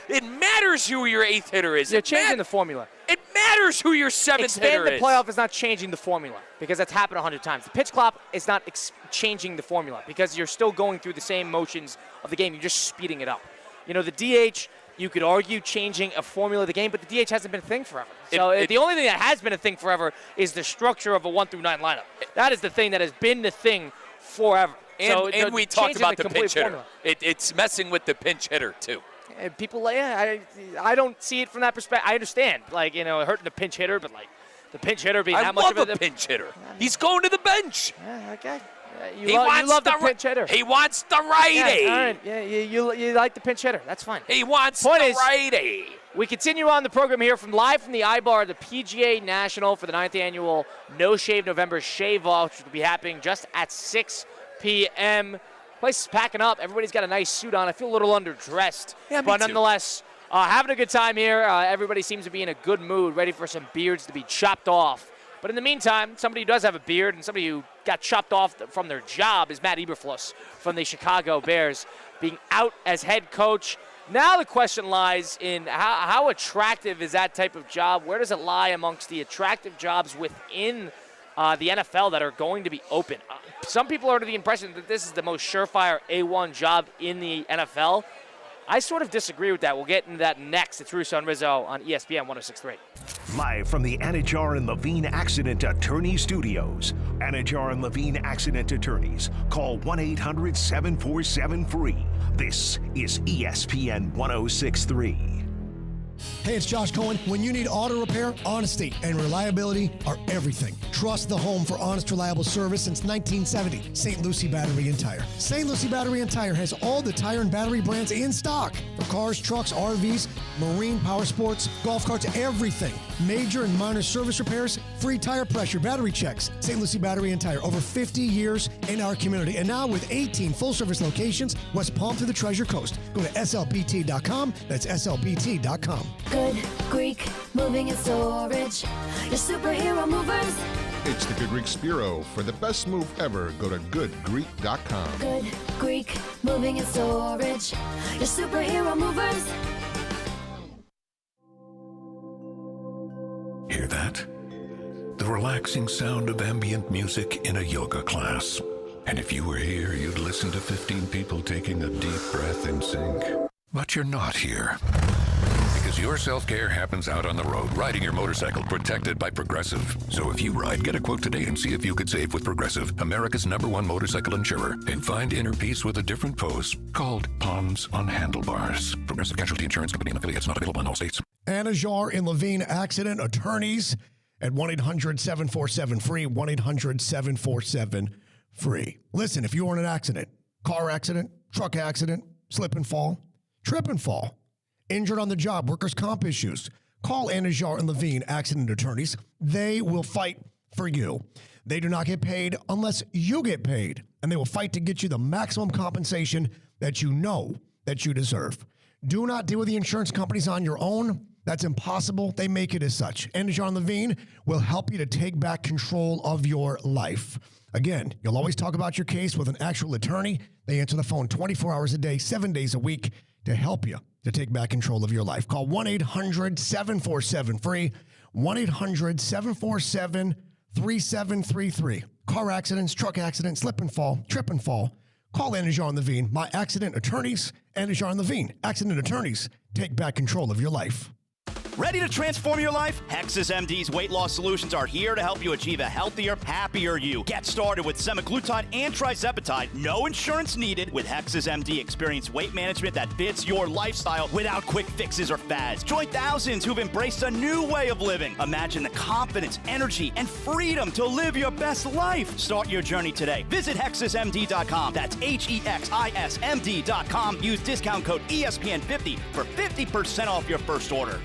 [SPEAKER 5] It matters who your 8th hitter is.
[SPEAKER 4] You're changing the formula.
[SPEAKER 5] It matters who your 7th hitter is.
[SPEAKER 4] Expand the playoff is not changing the formula because that's happened 100 times. The pitch clock is not changing the formula because you're still going through the same motions of the game. You're just speeding it up. The DH, you could argue changing a formula of the game, but the DH hasn't been a thing forever. So the only thing that has been a thing forever is the structure of a 1 through 9 lineup. That is the thing that has been the thing forever.
[SPEAKER 5] And we talked about the pinch hitter. It's messing with the pinch hitter, too.
[SPEAKER 4] And people, I don't see it from that perspective. I understand, hurting the pinch hitter, but the pinch hitter being that much of
[SPEAKER 5] a pinch hitter. He's going to the bench.
[SPEAKER 4] Yeah, okay.
[SPEAKER 5] You love the
[SPEAKER 4] pinch hitter.
[SPEAKER 5] He wants the righty.
[SPEAKER 4] Yeah, all right. Yeah, you like the pinch hitter. That's fine.
[SPEAKER 5] He wants
[SPEAKER 4] Point
[SPEAKER 5] the
[SPEAKER 4] is,
[SPEAKER 5] righty.
[SPEAKER 4] We continue on the program here live from the iBar, the PGA National for the 9th annual No Shave November Shave Off, which will be happening just at 6 p.m. Place is packing up. Everybody's got a nice suit on. I feel a little underdressed.
[SPEAKER 5] Yeah, me
[SPEAKER 4] but
[SPEAKER 5] too.
[SPEAKER 4] Nonetheless, having a good time here. Everybody seems to be in a good mood, ready for some beards to be chopped off. But in the meantime, somebody who does have a beard and somebody who got chopped off from their job is Matt Eberflus from the Chicago Bears, being out as head coach. Now the question lies in how attractive is that type of job? Where does it lie amongst the attractive jobs within the NFL that are going to be open? Some people are under the impression that this is the most surefire A1 job in the NFL. I sort of disagree with that. We'll get into that next. It's Russo and Rizzo on ESPN 106.3.
[SPEAKER 18] Live from the Anajar and Levine Accident Attorney Studios. Anajar and Levine Accident Attorneys. Call 1-800-747-FREE. This is ESPN 106.3.
[SPEAKER 6] Hey, it's Josh Cohen. When you need auto repair, honesty and reliability are everything. Trust the home for honest, reliable service since 1970. St. Lucie Battery and Tire. St. Lucie Battery and Tire has all the tire and battery brands in stock for cars, trucks, RVs, marine, power sports, golf carts, everything. Major and minor service repairs, free tire pressure, battery checks. St. Lucie Battery and Tire, over 50 years in our community. And now with 18 full-service locations, West Palm to the Treasure Coast. Go to slbt.com. That's slbt.com.
[SPEAKER 7] Good Greek moving and storage. Your superhero movers.
[SPEAKER 8] It's the Good Greek Spiro. For the best move ever, go to goodgreek.com.
[SPEAKER 7] Good Greek moving and storage. Your superhero movers.
[SPEAKER 1] Hear that? The relaxing sound of ambient music in a yoga class. And if you were here, you'd listen to 15 people taking a deep breath in sync. But you're not here. Because your self-care happens out on the road, riding your motorcycle protected by Progressive. So if you ride, get a quote today and see if you could save with Progressive, America's #1 motorcycle insurer. And find inner peace with a different pose called Pawns on Handlebars. Progressive Casualty Insurance Company and affiliates, not available in all states.
[SPEAKER 6] Anajar and Levine Accident Attorneys at 1-800-747-FREE, 1-800-747-FREE. Listen, if you were in an accident, car accident, truck accident, slip and fall, trip and fall, injured on the job, workers' comp issues, call Anajar and Levine Accident Attorneys. They will fight for you. They do not get paid unless you get paid, and they will fight to get you the maximum compensation that you know that you deserve. Do not deal with the insurance companies on your own. That's impossible. They make it as such. Anajar and Levine will help you to take back control of your life. Again, you'll always talk about your case with an actual attorney. They answer the phone 24 hours a day, 7 days a week to help you to take back control of your life. Call 1-800-747-FREE, 1-800-747-3733. Car accidents, truck accidents, slip and fall, trip and fall. Call Anajar and Levine, my accident attorneys. Anajar and Levine, accident attorneys. Take back control of your life.
[SPEAKER 11] Ready to transform your life? Hexas MD's weight loss solutions are here to help you achieve a healthier, happier you. Get started with semaglutide and trizepatide. No insurance needed. With Hexas MD, experience weight management that fits your lifestyle without quick fixes or fads. Join thousands who've embraced a new way of living. Imagine the confidence, energy, and freedom to live your best life. Start your journey today. Visit HexasMD.com. That's HEXISMD.com. Use discount code ESPN50 for 50% off your first order.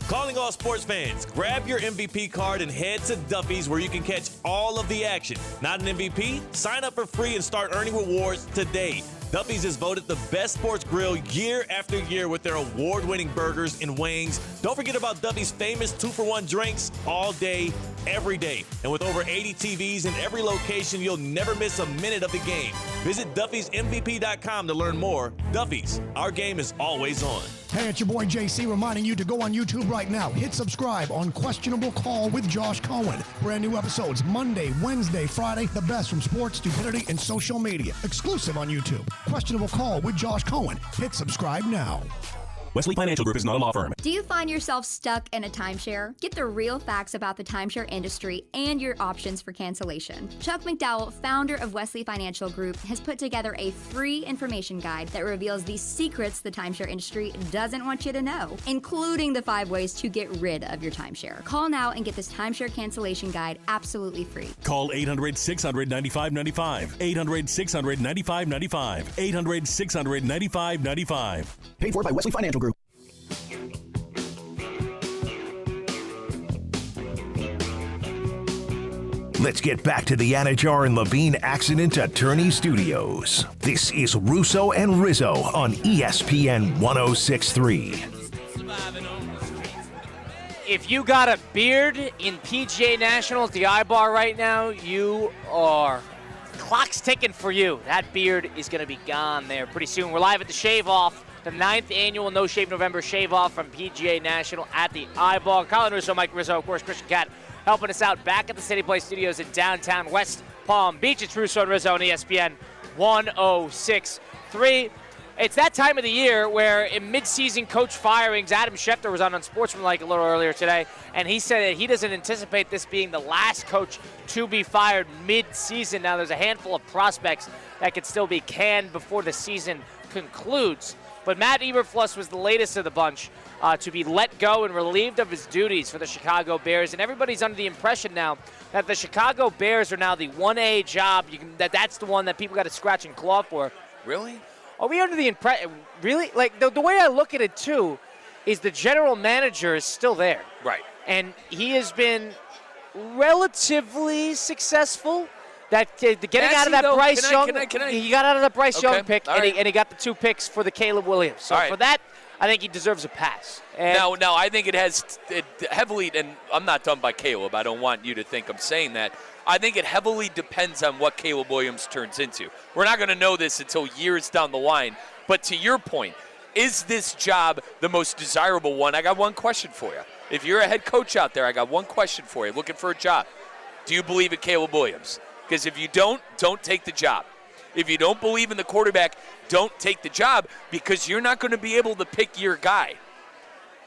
[SPEAKER 9] Calling all sports fans, grab your MVP card and head to Duffy's where you can catch all of the action. Not an MVP? Sign up for free and start earning rewards today. Duffy's is voted the best sports grill year after year with their award-winning burgers and wings. Don't forget about Duffy's famous 2-for-1 drinks all day, every day. And with over 80 TVs in every location, you'll never miss a minute of the game. Visit Duffy'sMVP.com to learn more. Duffy's, our game is always on.
[SPEAKER 6] Hey, it's your boy JC reminding you to go on YouTube right now. Hit subscribe on Questionable Call with Josh Cohen. Brand new episodes Monday, Wednesday, Friday. The best from sports, stupidity, and social media. Exclusive on YouTube. Questionable Call with Josh Cohen. Hit subscribe now.
[SPEAKER 22] Wesley Financial Group is not a law firm.
[SPEAKER 21] Do you find yourself stuck in a timeshare? Get the real facts about the timeshare industry and your options for cancellation. Chuck McDowell, founder of Wesley Financial Group, has put together a free information guide that reveals the secrets the timeshare industry doesn't want you to know, including the 5 ways to get rid of your timeshare. Call now and get this timeshare cancellation guide absolutely free.
[SPEAKER 22] Call 800-600-9595. 800-600-9595. 800-600-9595.
[SPEAKER 18] Paid for by Wesley Financial Group. Let's get back to the Anajar and Levine Accident Attorney Studios. This is Russo and Rizzo on ESPN 106.3.
[SPEAKER 4] If you got a beard in PGA National at the I-Bar right now, you are... Clock's ticking for you. That beard is going to be gone there pretty soon. We're live at the Shave Off, the 9th annual No Shave November Shave Off from PGA National at the I-Bar. Colin Russo, Mike Rizzo, of course, Christian Cat helping us out back at the City Place Studios in downtown West Palm Beach. It's Russo and Rizzo on ESPN 106.3. It's that time of the year where in mid-season coach firings, Adam Schefter was on Unsportsmanlike a little earlier today, and he said that he doesn't anticipate this being the last coach to be fired mid-season. Now, there's a handful of prospects that could still be canned before the season concludes. But Matt Eberflus was the latest of the bunch to be let go and relieved of his duties for the Chicago Bears. And everybody's under the impression now that the Chicago Bears are now the 1A job. That's the one that people got to scratch and claw for.
[SPEAKER 5] Really?
[SPEAKER 4] Are we under the impression? Really? Like, the way I look at it, too, is the general manager is still there.
[SPEAKER 5] Right.
[SPEAKER 4] And he has been relatively successful. Getting out of that Bryce Young, he got out of the Bryce Young pick, and he got the 2 picks for the Caleb Williams. So for that, I think he deserves a pass. And
[SPEAKER 5] now, I think it heavily, and I'm not done by Caleb. I don't want you to think I'm saying that. I think it heavily depends on what Caleb Williams turns into. We're not going to know this until years down the line. But to your point, is this job the most desirable one? I got one question for you. If you're a head coach out there, I got one question for you, looking for a job. Do you believe in Caleb Williams? Because if you don't take the job. If you don't believe in the quarterback, don't take the job because you're not going to be able to pick your guy.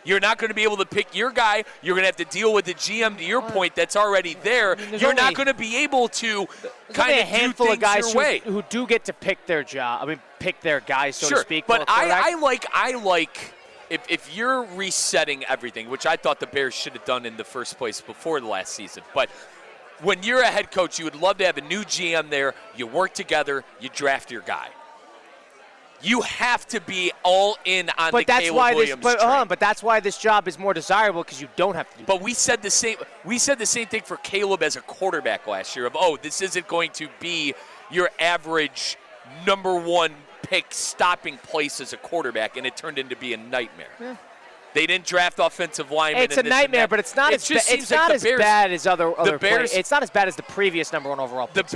[SPEAKER 5] You're not going to be able to pick your guy. You're going to have to deal with the GM, to your point, that's already there. You're not going to be able to kind of
[SPEAKER 4] a handful of guys who do get to pick their job. I mean, pick their guys, so to speak.
[SPEAKER 5] But I like if you're resetting everything, which I thought the Bears should have done in the first place before the last season. But when you're a head coach, you would love to have a new GM there. You work together. You draft your guy. You have to be all in on the Caleb Williams train.
[SPEAKER 4] But that's why this job is more desirable because you don't have to do
[SPEAKER 5] But we said the same thing for Caleb as a quarterback last year of, this isn't going to be your average number 1 pick stopping place as a quarterback, and it turned into be a nightmare. Yeah. They didn't draft offensive linemen.
[SPEAKER 4] It's a nightmare, but it's not as bad as other Bears. It's not as bad as the previous number 1 overall pick.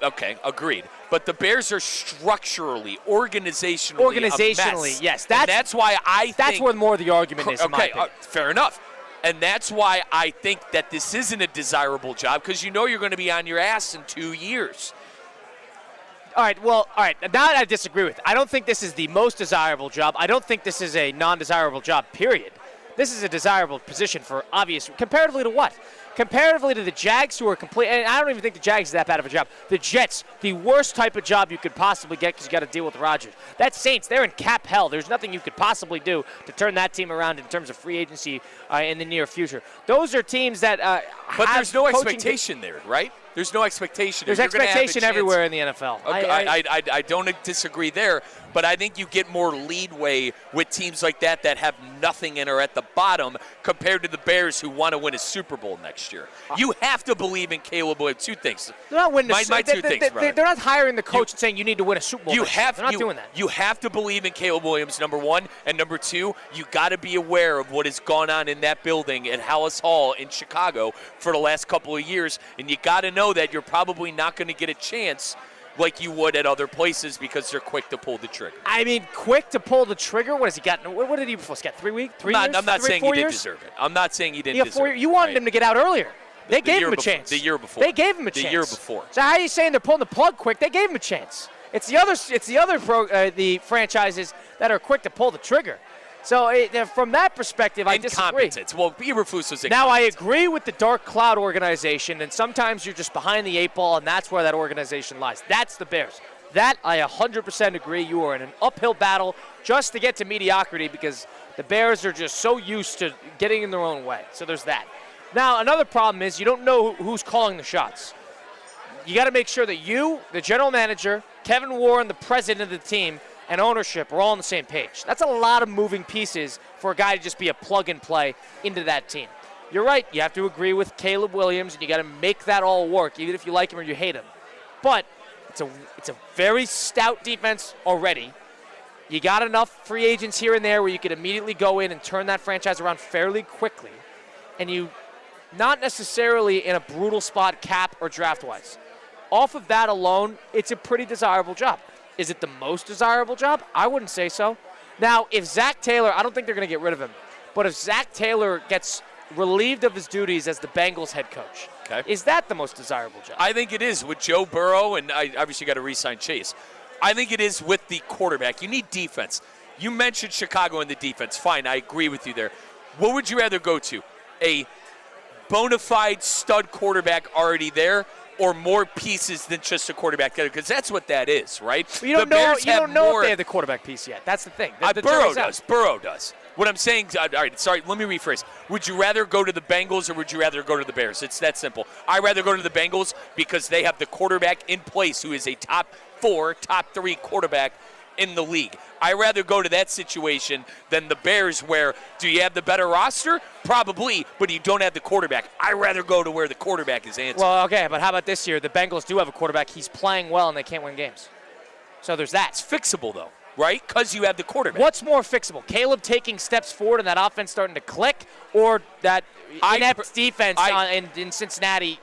[SPEAKER 5] Okay, agreed. But the Bears are structurally, organizationally a mess.
[SPEAKER 4] Yes.
[SPEAKER 5] That's why I think
[SPEAKER 4] that's where more of the argument is.
[SPEAKER 5] Okay, fair enough. And that's why I think that this isn't a desirable job because you're going to be on your ass in 2 years.
[SPEAKER 4] All right, now I disagree with. I don't think this is the most desirable job. I don't think this is a non-desirable job, period. This is a desirable position for obvious. Comparatively to what? Comparatively to the Jags, who are complete. And I don't even think the Jags is that bad of a job. The Jets, the worst type of job you could possibly get because you got to deal with Rodgers. That Saints, they're in cap hell. There's nothing you could possibly do to turn that team around in terms of free agency in the near future. Those are teams that
[SPEAKER 5] But there's no expectation there, right? There's no expectation.
[SPEAKER 4] There's expectation everywhere in the NFL.
[SPEAKER 5] Okay, I don't disagree there, but I think you get more leadway with teams like that have nothing and are at the bottom compared to the Bears who want to win a Super Bowl next year. You have to believe in Caleb Williams. 2 things.
[SPEAKER 4] They're not winning
[SPEAKER 5] my 2 things, brother.
[SPEAKER 4] They're not hiring the coach and saying you need to win a Super Bowl. They're not doing that.
[SPEAKER 5] You have to believe in Caleb Williams, number 1. And number 2, you got to be aware of what has gone on in that building at Hallis Hall in Chicago for the last couple of years. And you got to know that you're probably not going to get a chance like you would at other places because they're quick to pull the trigger.
[SPEAKER 4] I mean, quick to pull the trigger? What has he got? What did he get? 3 weeks? 3 years?
[SPEAKER 5] I'm not saying he didn't deserve it. I'm not saying he didn't deserve it.
[SPEAKER 4] You wanted him to get out earlier. They gave him a chance.
[SPEAKER 5] The year before.
[SPEAKER 4] They gave him a chance.
[SPEAKER 5] The year before.
[SPEAKER 4] So how are you saying they're pulling the plug quick? They gave him a chance. It's the other franchises that are quick to pull the trigger. So from that perspective, I disagree.
[SPEAKER 5] Incompetence. Well, Eberflus was
[SPEAKER 4] Now, I agree with the dark cloud organization, and sometimes you're just behind the 8 ball, and that's where that organization lies. That's the Bears. That, I 100% agree. You are in an uphill battle just to get to mediocrity because the Bears are just so used to getting in their own way. So there's that. Now, another problem is you don't know who's calling the shots. You got to make sure that you, the general manager, Kevin Warren, the president of the team, and ownership are all on the same page. That's a lot of moving pieces for a guy to just be a plug-and-play into that team. You're right. You have to agree with Caleb Williams, and you got to make that all work, even if you like him or you hate him. But it's a very stout defense already. You got enough free agents here and there where you could immediately go in and turn that franchise around fairly quickly. And you not necessarily in a brutal spot cap or draft-wise. Off of that alone, it's a pretty desirable job. Is it the most desirable job? I wouldn't say so. Now, if Zach Taylor, I don't think they're going to get rid of him, but if Zach Taylor gets relieved of his duties as the Bengals head coach, is that the most desirable job?
[SPEAKER 5] I think it is with Joe Burrow, and I obviously got to re-sign Chase. I think it is with the quarterback. You need defense. You mentioned Chicago and the defense. Fine, I agree with you there. What would you rather go to? A bona fide stud quarterback already there, or more pieces than just a quarterback? Because that's what that is, right?
[SPEAKER 4] You don't know if they have the quarterback piece yet. That's the thing.
[SPEAKER 5] Burrow does. Burrow does. What I'm saying, all right, sorry, let me rephrase. Would you rather go to the Bengals or would you rather go to the Bears? It's that simple. I'd rather go to the Bengals because they have the quarterback in place who is a top 4, top 3 quarterback in the league. I'd rather go to that situation than the Bears where, do you have the better roster? Probably, but you don't have the quarterback. I'd rather go to where the quarterback is answered.
[SPEAKER 4] Well, okay, but how about this year? The Bengals do have a quarterback. He's playing well, and they can't win games. So there's that.
[SPEAKER 5] It's fixable, though, right? Because you have the quarterback.
[SPEAKER 4] What's more fixable? Caleb taking steps forward and that offense starting to click, or that inept defense in Cincinnati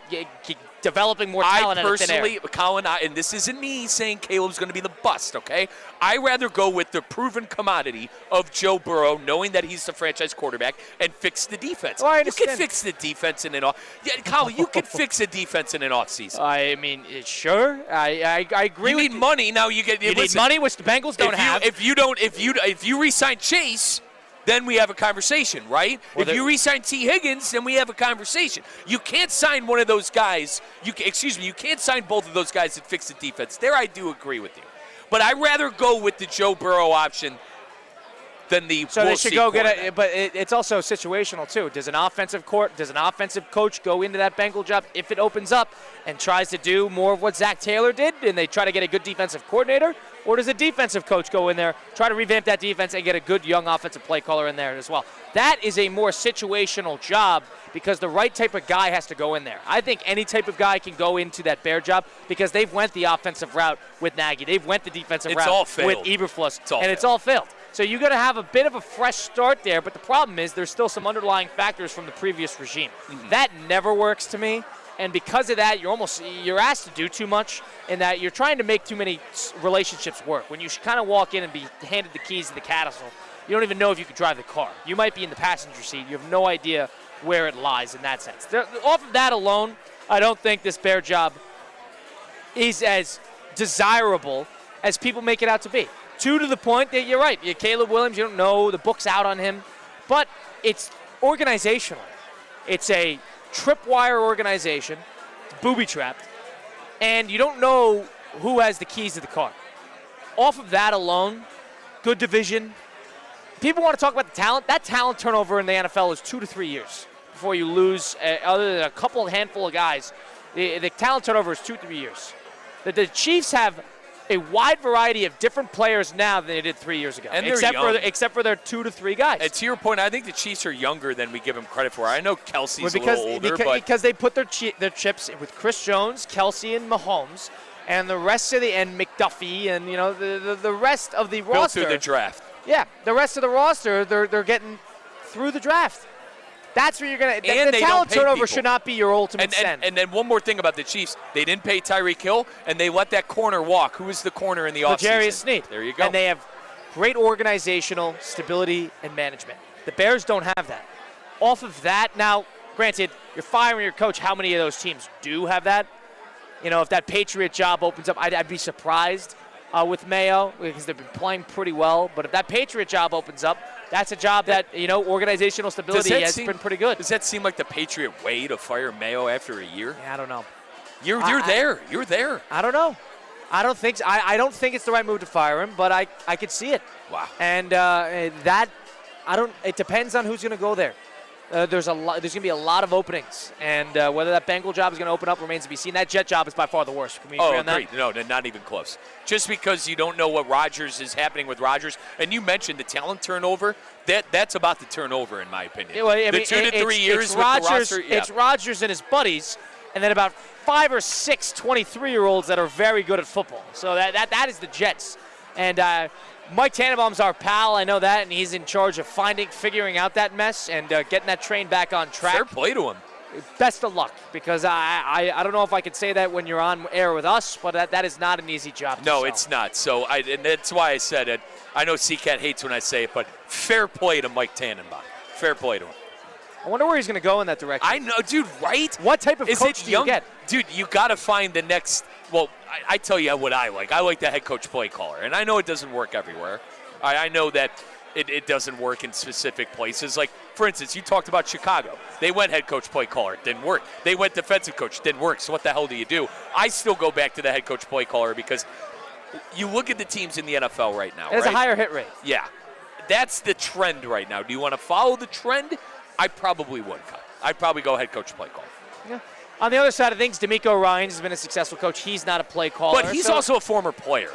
[SPEAKER 4] developing more talent out of thin air?
[SPEAKER 5] I personally, Colin, and this isn't me saying Caleb's going to be the bust, okay? I'd rather go with the proven commodity of Joe Burrow, knowing that he's the franchise quarterback, and fix the defense.
[SPEAKER 4] Well,
[SPEAKER 5] you can fix the defense in an off. Yeah, Colin, you can fix a defense in an offseason.
[SPEAKER 4] I mean, sure. I agree.
[SPEAKER 5] You need money now. You
[SPEAKER 4] need money, which the Bengals don't have.
[SPEAKER 5] If you re-sign Chase, then we have a conversation, right? If you re-sign T. Higgins, then we have a conversation. You can't sign one of those guys. You can't sign both of those guys and fix the defense. There I do agree with you. But I'd rather go with the Joe Burrow option than the
[SPEAKER 4] So they should go get it, but it's also situational too. Does an offensive coach go into that Bengal job if it opens up and tries to do more of what Zach Taylor did, and they try to get a good defensive coordinator? Or does a defensive coach go in there, try to revamp that defense, and get a good young offensive play caller in there as well? That is a more situational job because the right type of guy has to go in there. I think any type of guy can go into that Bear job because they've went the offensive route with Nagy. They've went the defensive route with Eberflus, it's all failed. So you got to have a bit of a fresh start there, but the problem is there's still some underlying factors from the previous regime. Mm-hmm. That never works to me. And because of that, you're asked to do too much, in that you're trying to make too many relationships work. When you should kind of walk in and be handed the keys to the castle, you don't even know if you could drive the car. You might be in the passenger seat. You have no idea where it lies in that sense. Off of that alone, I don't think this Bear job is as desirable as people make it out to be. To the point that you're right. Caleb Williams, you don't know. The book's out on him. But it's organizational. It's a tripwire organization. It's booby-trapped. And you don't know who has the keys to the car. Off of that alone, good division. People want to talk about the talent. That talent turnover in the NFL is 2 to 3 years before you lose, other than a handful of guys. The talent turnover is 2 to 3 years. The Chiefs have a wide variety of different players now than they did 3 years ago.
[SPEAKER 5] And
[SPEAKER 4] except for their 2 to 3 guys.
[SPEAKER 5] And to your point, I think the Chiefs are younger than we give them credit for. I know Kelsey's a little older,
[SPEAKER 4] because they put their chips with Chris Jones, Kelsey, and Mahomes, and the rest of and McDuffie, and the rest of the roster.
[SPEAKER 5] Built through the draft.
[SPEAKER 4] Yeah, the rest of the roster, they're getting through the draft. That's where you're going to – the talent turnover should not be your ultimate sin.
[SPEAKER 5] And then one more thing about the Chiefs. They didn't pay Tyreek Hill, and they let that corner walk. Who was the corner in the offseason?
[SPEAKER 4] L'Jarius Sneed.
[SPEAKER 5] There you go.
[SPEAKER 4] And they have great organizational stability and management. The Bears don't have that. Off of that, now, granted, you're firing your coach. How many of those teams do have that? If that Patriot job opens up, I'd be surprised with Mayo because they've been playing pretty well. But if that Patriot job opens up, That's a job that, organizational stability has been pretty good.
[SPEAKER 5] Does that seem like the Patriot way to fire Mayo after a year?
[SPEAKER 4] Yeah, I don't know.
[SPEAKER 5] You're there. You're there.
[SPEAKER 4] I don't know. I don't think so. I don't think it's the right move to fire him, but I could see it.
[SPEAKER 5] Wow.
[SPEAKER 4] And it depends on who's going to go there. There's going to be a lot of openings, and whether that Bengal job is going to open up remains to be seen. That Jet job is by far the worst. Can we agree on that?
[SPEAKER 5] No, not even close. Just because you don't know what Rodgers is happening with Rodgers, and you mentioned the talent turnover, that's about to turn over, in my opinion. The 2 to 3 years with
[SPEAKER 4] Rodgers,
[SPEAKER 5] the roster. Yeah.
[SPEAKER 4] It's Rodgers and his buddies, and then about 5 or 6 23-year-olds that are very good at football. So that is the Jets. And Mike Tannenbaum's our pal, I know that, and he's in charge of figuring out that mess and getting that train back on track.
[SPEAKER 5] Fair play to him.
[SPEAKER 4] Best of luck, because I don't know if I could say that when you're on air with us, but that is not an easy job to
[SPEAKER 5] No,
[SPEAKER 4] sell.
[SPEAKER 5] it's not. So and that's why I said it. I know C-Cat hates when I say it, but fair play to Mike Tannenbaum. Fair play to him.
[SPEAKER 4] I wonder where he's going to go in that direction.
[SPEAKER 5] I know, dude, right?
[SPEAKER 4] What type of coach do you get?
[SPEAKER 5] Dude, you got to find the next – well, I tell you what I like. I like the head coach play caller, and I know it doesn't work everywhere. I know that it doesn't work in specific places. Like, for instance, you talked about Chicago. They went head coach play caller. It didn't work. They went defensive coach. Didn't work. So what the hell do you do? I still go back to the head coach play caller because you look at the teams in the NFL right now.
[SPEAKER 4] It has a higher hit rate.
[SPEAKER 5] Yeah. That's the trend right now. Do you want to follow the trend? I probably would, Kyle. I'd probably go head coach play caller.
[SPEAKER 4] Yeah. On the other side of things, D'Amico Ryans has been a successful coach. He's not a play caller.
[SPEAKER 5] But he's also a former player.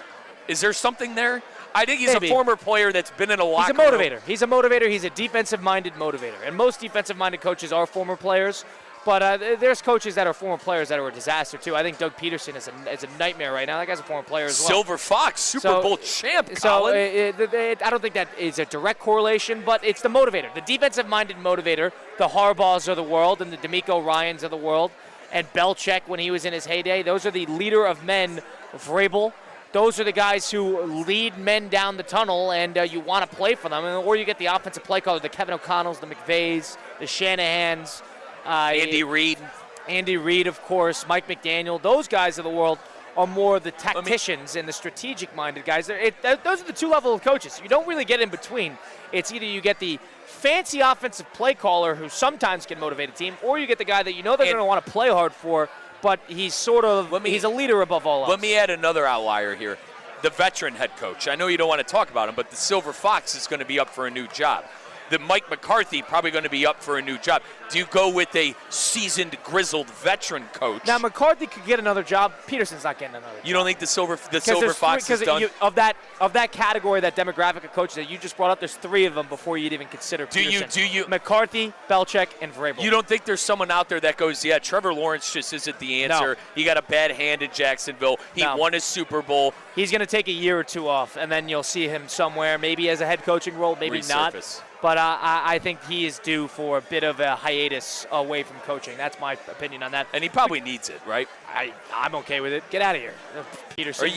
[SPEAKER 5] Is there something there? I think he's
[SPEAKER 4] Maybe.
[SPEAKER 5] a former player that's been in a locker
[SPEAKER 4] room. He's a motivator.
[SPEAKER 5] Room.
[SPEAKER 4] He's a motivator. He's a defensive-minded motivator. And most defensive-minded coaches are former players. But there's coaches that are former players that are a disaster, too. I think Doug Peterson is a nightmare right now. That guy's a former player as well.
[SPEAKER 5] Silver Fox, Super Bowl champ, Colin.
[SPEAKER 4] I don't think that is a direct correlation, but it's the motivator. The defensive-minded motivator, the Harbaughs of the world and the D'Amico Ryans of the world, and Belichick when he was in his heyday. Those are the leader of men, Vrabel. Those are the guys who lead men down the tunnel, and you want to play for them. Or you get the offensive play caller, the Kevin O'Connells, the McVays, the Shanahans.
[SPEAKER 5] Andy Reid.
[SPEAKER 4] Andy Reid, of course, Mike McDaniel. Those guys of the world are more the tacticians and the strategic-minded guys. Those are the two levels of coaches. You don't really get in between. It's either you get the fancy offensive play caller who sometimes can motivate a team, or you get the guy that you know they're going to want to play hard for, but he's he's a leader above all else.
[SPEAKER 5] Let me add another outlier here. The veteran head coach. I know you don't want to talk about him, but the Silver Fox is going to be up for a new job. The Mike McCarthy probably going to be up for a new job. Do you go with a seasoned, grizzled veteran coach?
[SPEAKER 4] Now, McCarthy could get another job. Peterson's not getting another job.
[SPEAKER 5] You don't think the Silver Fox is done?
[SPEAKER 4] Of that category, that demographic of coaches that you just brought up, there's 3 of them before you'd even consider Peterson.
[SPEAKER 5] Do you
[SPEAKER 4] McCarthy, Belichick, and Vrabel.
[SPEAKER 5] You don't think there's someone out there that goes, yeah, Trevor Lawrence just isn't the answer.
[SPEAKER 4] No.
[SPEAKER 5] He got a bad hand in Jacksonville. He won his Super Bowl.
[SPEAKER 4] He's going to take a year or 2 off, and then you'll see him somewhere, maybe as a head coaching role, maybe not. But I think he is due for a bit of a hiatus away from coaching. That's my opinion on that.
[SPEAKER 5] And he probably needs it, right?
[SPEAKER 4] I'm okay with it. Get out of here, Peterson.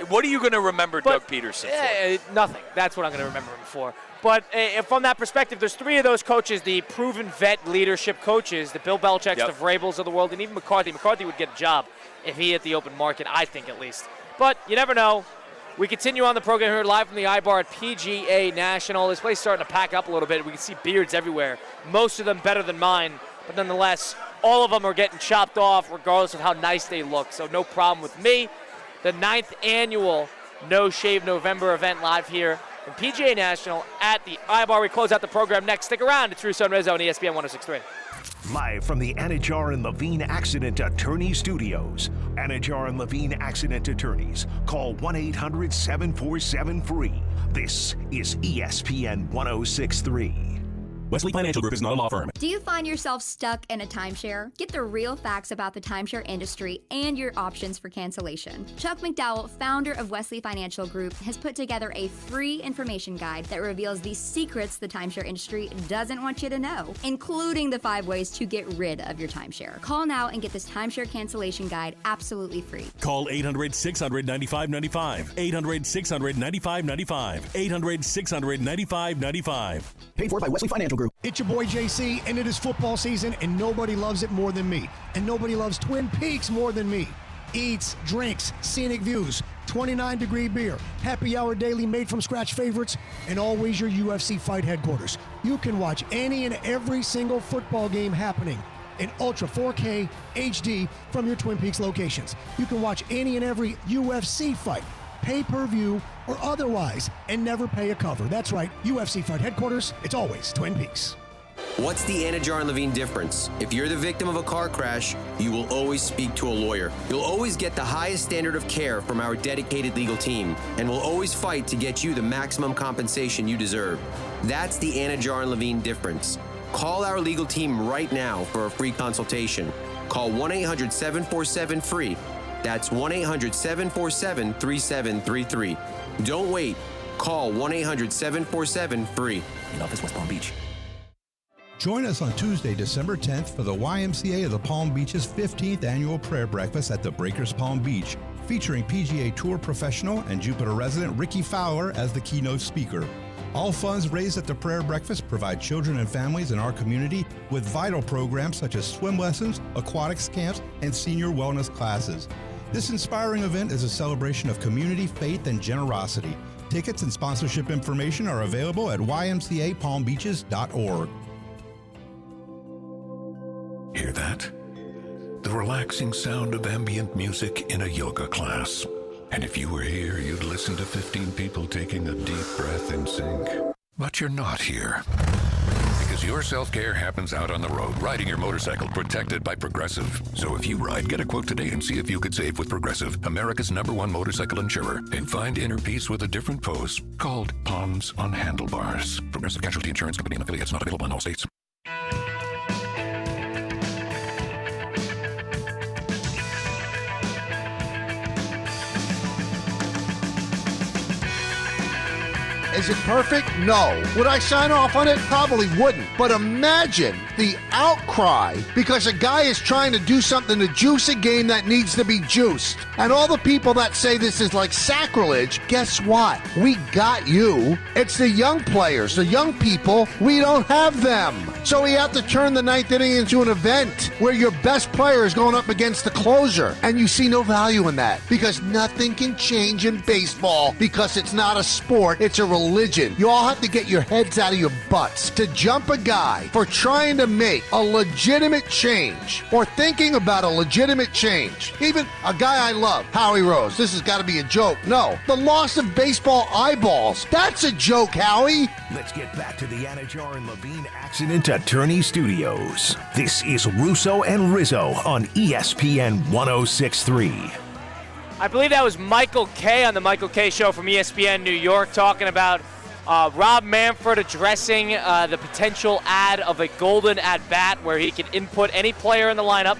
[SPEAKER 5] What are you going to remember Doug Peterson for?
[SPEAKER 4] Nothing. That's what I'm going to remember him for. But from that perspective, there's 3 of those coaches, the proven vet leadership coaches, the Bill Belichicks, the Vrabels of the world, and even McCarthy. McCarthy would get a job if he hit the open market, I think at least. But you never know. We continue on the program here live from the iBar at PGA National. This place is starting to pack up a little bit. We can see beards everywhere, most of them better than mine. But nonetheless, all of them are getting chopped off regardless of how nice they look. So no problem with me. The 9th annual No Shave November event live here from PGA National at the iBar. We close out the program next. Stick around. It's Russo Rizzo on ESPN 106.3.
[SPEAKER 18] Live from the Anajar and Levine Accident Attorney Studios. Anajar and Levine Accident Attorneys. Call 1-800-747-FREE. This is ESPN 106.3.
[SPEAKER 22] Wesley Financial Group is not a law firm.
[SPEAKER 21] Do you find yourself stuck in a timeshare? Get the real facts about the timeshare industry and your options for cancellation. Chuck McDowell, founder of Wesley Financial Group, has put together a free information guide that reveals the secrets the timeshare industry doesn't want you to know, including the 5 ways to get rid of your timeshare. Call now and get this timeshare cancellation guide absolutely free.
[SPEAKER 22] Call 800-600-9595. 800-600-9595. 800-600-9595.
[SPEAKER 6] Paid for by Wesley Financial Group. It's your boy JC, and it is football season, and nobody loves it more than me. And nobody loves Twin Peaks more than me. Eats, drinks, scenic views. 29-degree beer, happy hour daily made from scratch favorites, and always your UFC fight headquarters. You can watch any and every single football game happening in Ultra 4K HD from your Twin Peaks locations. You can watch any and every UFC fight, pay-per-view or otherwise, and never pay a cover. That's right, UFC fight headquarters, it's always Twin Peaks.
[SPEAKER 12] What's the Anajar and Levine difference? If you're the victim of a car crash, you will always speak to a lawyer. You'll always get the highest standard of care from our dedicated legal team, and we'll always fight to get you the maximum compensation you deserve. That's the Anajar and Levine difference. Call our legal team right now for a free consultation. Call 1-800-747-FREE. That's 1-800-747-3733. Don't wait. Call 1-800-747-FREE.
[SPEAKER 18] In office, West Palm Beach.
[SPEAKER 13] Join us on Tuesday, December 10th for the YMCA of the Palm Beach's 15th annual prayer breakfast at the Breakers Palm Beach, featuring PGA Tour professional and Jupiter resident Ricky Fowler as the keynote speaker. All funds raised at the prayer breakfast provide children and families in our community with vital programs such as swim lessons, aquatics camps, and senior wellness classes. This inspiring event is a celebration of community, faith, and generosity. Tickets and sponsorship information are available at ymcapalmbeaches.org.
[SPEAKER 1] Hear that? The relaxing sound of ambient music in a yoga class. And if you were here, you'd listen to 15 people taking a deep breath in sync. But you're not here. Because your self-care happens out on the road, riding your motorcycle protected by Progressive. So if you ride, get a quote today and see if you could save with Progressive, America's #1 motorcycle insurer. And find inner peace with a different pose called Palms on Handlebars. Progressive Casualty Insurance Company and affiliates, not available in all states.
[SPEAKER 14] Is it perfect? No. Would I sign off on it? Probably wouldn't. But imagine the outcry because a guy is trying to do something to juice a game that needs to be juiced. And all the people that say this is like sacrilege, guess what? We got you. It's the young players, the young people. We don't have them. So we have to turn the ninth inning into an event where your best player is going up against the closer. And you see no value in that because nothing can change in baseball because it's not a sport, it's a religion. You all have to get your heads out of your butts to jump a guy for trying to make a legitimate change or thinking about a legitimate change. Even a guy I love, Howie Rose. This has got to be a joke. No, the loss of baseball eyeballs. That's a joke, Howie.
[SPEAKER 18] Let's get back to the Anajar and Levine Accident Attorney Studios. This is Russo and Rizzo on ESPN 106.3.
[SPEAKER 4] I believe that was Michael Kay on the Michael Kay Show from ESPN New York talking about Rob Manfred addressing the potential ad of a golden at-bat where he can input any player in the lineup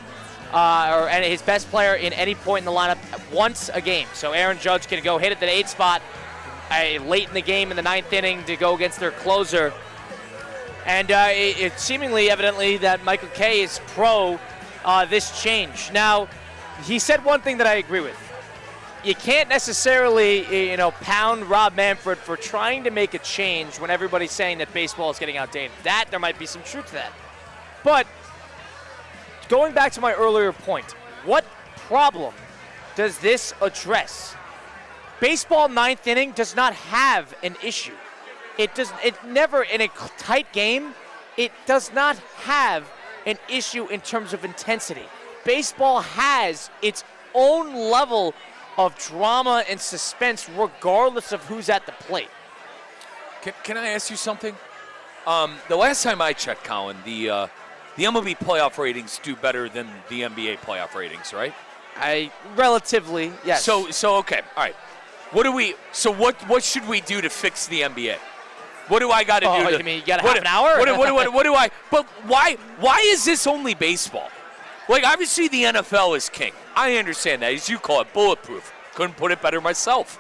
[SPEAKER 4] or his best player in any point in the lineup once a game. So Aaron Judge can go hit at the 8th spot late in the game in the 9th inning to go against their closer. And it's seemingly evidently that Michael Kay is pro this change. Now, he said one thing that I agree with. You can't necessarily, pound Rob Manfred for trying to make a change when everybody's saying that baseball is getting outdated. That, there might be some truth to that. But going back to my earlier point, what problem does this address? Baseball 9th inning does not have an issue. It never, in a tight game, it does not have an issue in terms of intensity. Baseball has its own level of drama and suspense regardless of who's at the plate.
[SPEAKER 5] Can I ask you something? The last time I checked, Colin, the MLB playoff ratings do better than the NBA playoff ratings, right?
[SPEAKER 4] Relatively, yes.
[SPEAKER 5] So okay, all right. What should we do to fix the NBA? What do I got to do?
[SPEAKER 4] You mean you got half an hour?
[SPEAKER 5] What do I? But why is this only baseball? Like, obviously the NFL is king. I understand that. As you call it, bulletproof. Couldn't put it better myself.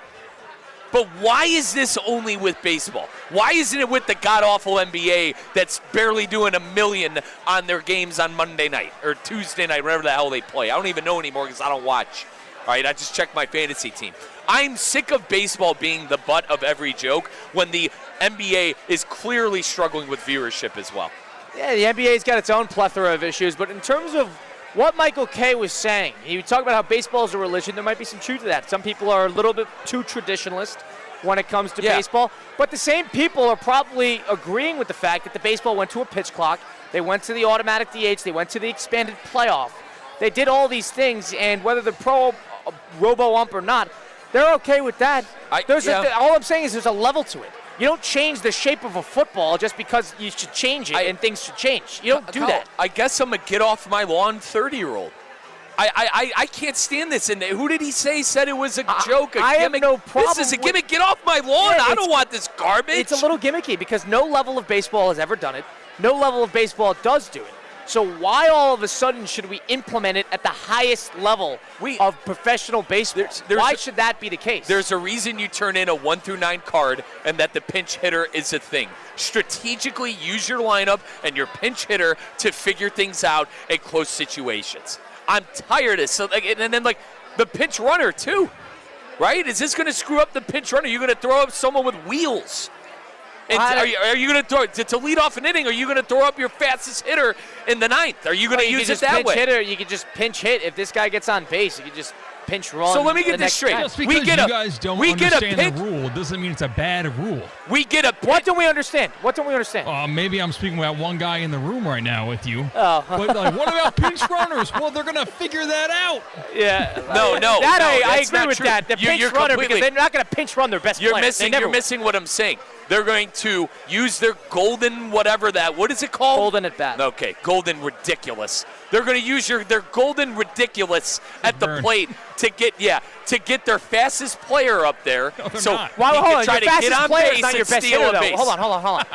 [SPEAKER 5] But why is this only with baseball? Why isn't it with the god-awful NBA that's barely doing $1 million on their games on Monday night or Tuesday night, whatever the hell they play? I don't even know anymore because I don't watch. All right, I just checked my fantasy team. I'm sick of baseball being the butt of every joke when the NBA is clearly struggling with viewership as well.
[SPEAKER 4] Yeah, the NBA's got its own plethora of issues, but in terms of what Michael Kay was saying, he talked about how baseball is a religion. There might be some truth to that. Some people are a little bit too traditionalist when it comes to baseball. But the same people are probably agreeing with the fact that the baseball went to a pitch clock. They went to the automatic DH. They went to the expanded playoff. They did all these things, and whether they're pro robo-ump or not, they're okay with that. All I'm saying is there's a level to it. You don't change the shape of a football just because you should change it and things should change. You don't do that.
[SPEAKER 5] I guess I'm a get off my lawn 30-year-old. I can't stand this. And who did he say said it was a joke, a
[SPEAKER 4] I
[SPEAKER 5] gimmick?
[SPEAKER 4] have no problem.
[SPEAKER 5] This is a gimmick. Get off my lawn. I don't want this garbage.
[SPEAKER 4] It's a little gimmicky because no level of baseball has ever done it. No level of baseball does do it. So why all of a sudden should we implement it at the highest level of professional baseball? Why should that be the case?
[SPEAKER 5] There's a reason you turn in a 1 through 9 card and that the pinch hitter is a thing. Strategically use your lineup and your pinch hitter to figure things out in close situations. I'm tired of it. And then, the pinch runner, too. Right? Is this going to screw up the pinch runner? You're going to throw up someone with wheels. And are you going to throw to lead off an inning? Are you going to throw up your fastest hitter in the ninth? Are you going to use it that way?
[SPEAKER 4] You could just pinch hit. If this guy gets on base, you could just pinch run.
[SPEAKER 5] So let me get this straight.
[SPEAKER 23] Just because you guys don't understand the rule doesn't mean it's a bad rule.
[SPEAKER 5] We get a
[SPEAKER 4] What don't we understand? What don't we understand?
[SPEAKER 23] Maybe I'm speaking about one guy in the room right now with you.
[SPEAKER 4] Oh.
[SPEAKER 23] But what about pinch runners? Well, they're going to figure that out.
[SPEAKER 4] Yeah.
[SPEAKER 5] No.
[SPEAKER 4] I agree
[SPEAKER 5] not
[SPEAKER 4] with
[SPEAKER 5] true.
[SPEAKER 4] that. The pinch runner, because they're not going to pinch run their best player.
[SPEAKER 5] You're missing what I'm saying. They're going to use their golden whatever that. What is it called?
[SPEAKER 4] Golden at bat.
[SPEAKER 5] Okay, golden ridiculous. They're going to use their golden ridiculous at the plate to get their fastest player up there.
[SPEAKER 23] No,
[SPEAKER 5] so
[SPEAKER 23] not.
[SPEAKER 5] he can try to get on base
[SPEAKER 4] not your
[SPEAKER 5] and
[SPEAKER 4] best
[SPEAKER 5] steal
[SPEAKER 4] hitter,
[SPEAKER 5] a base.
[SPEAKER 4] Hold on.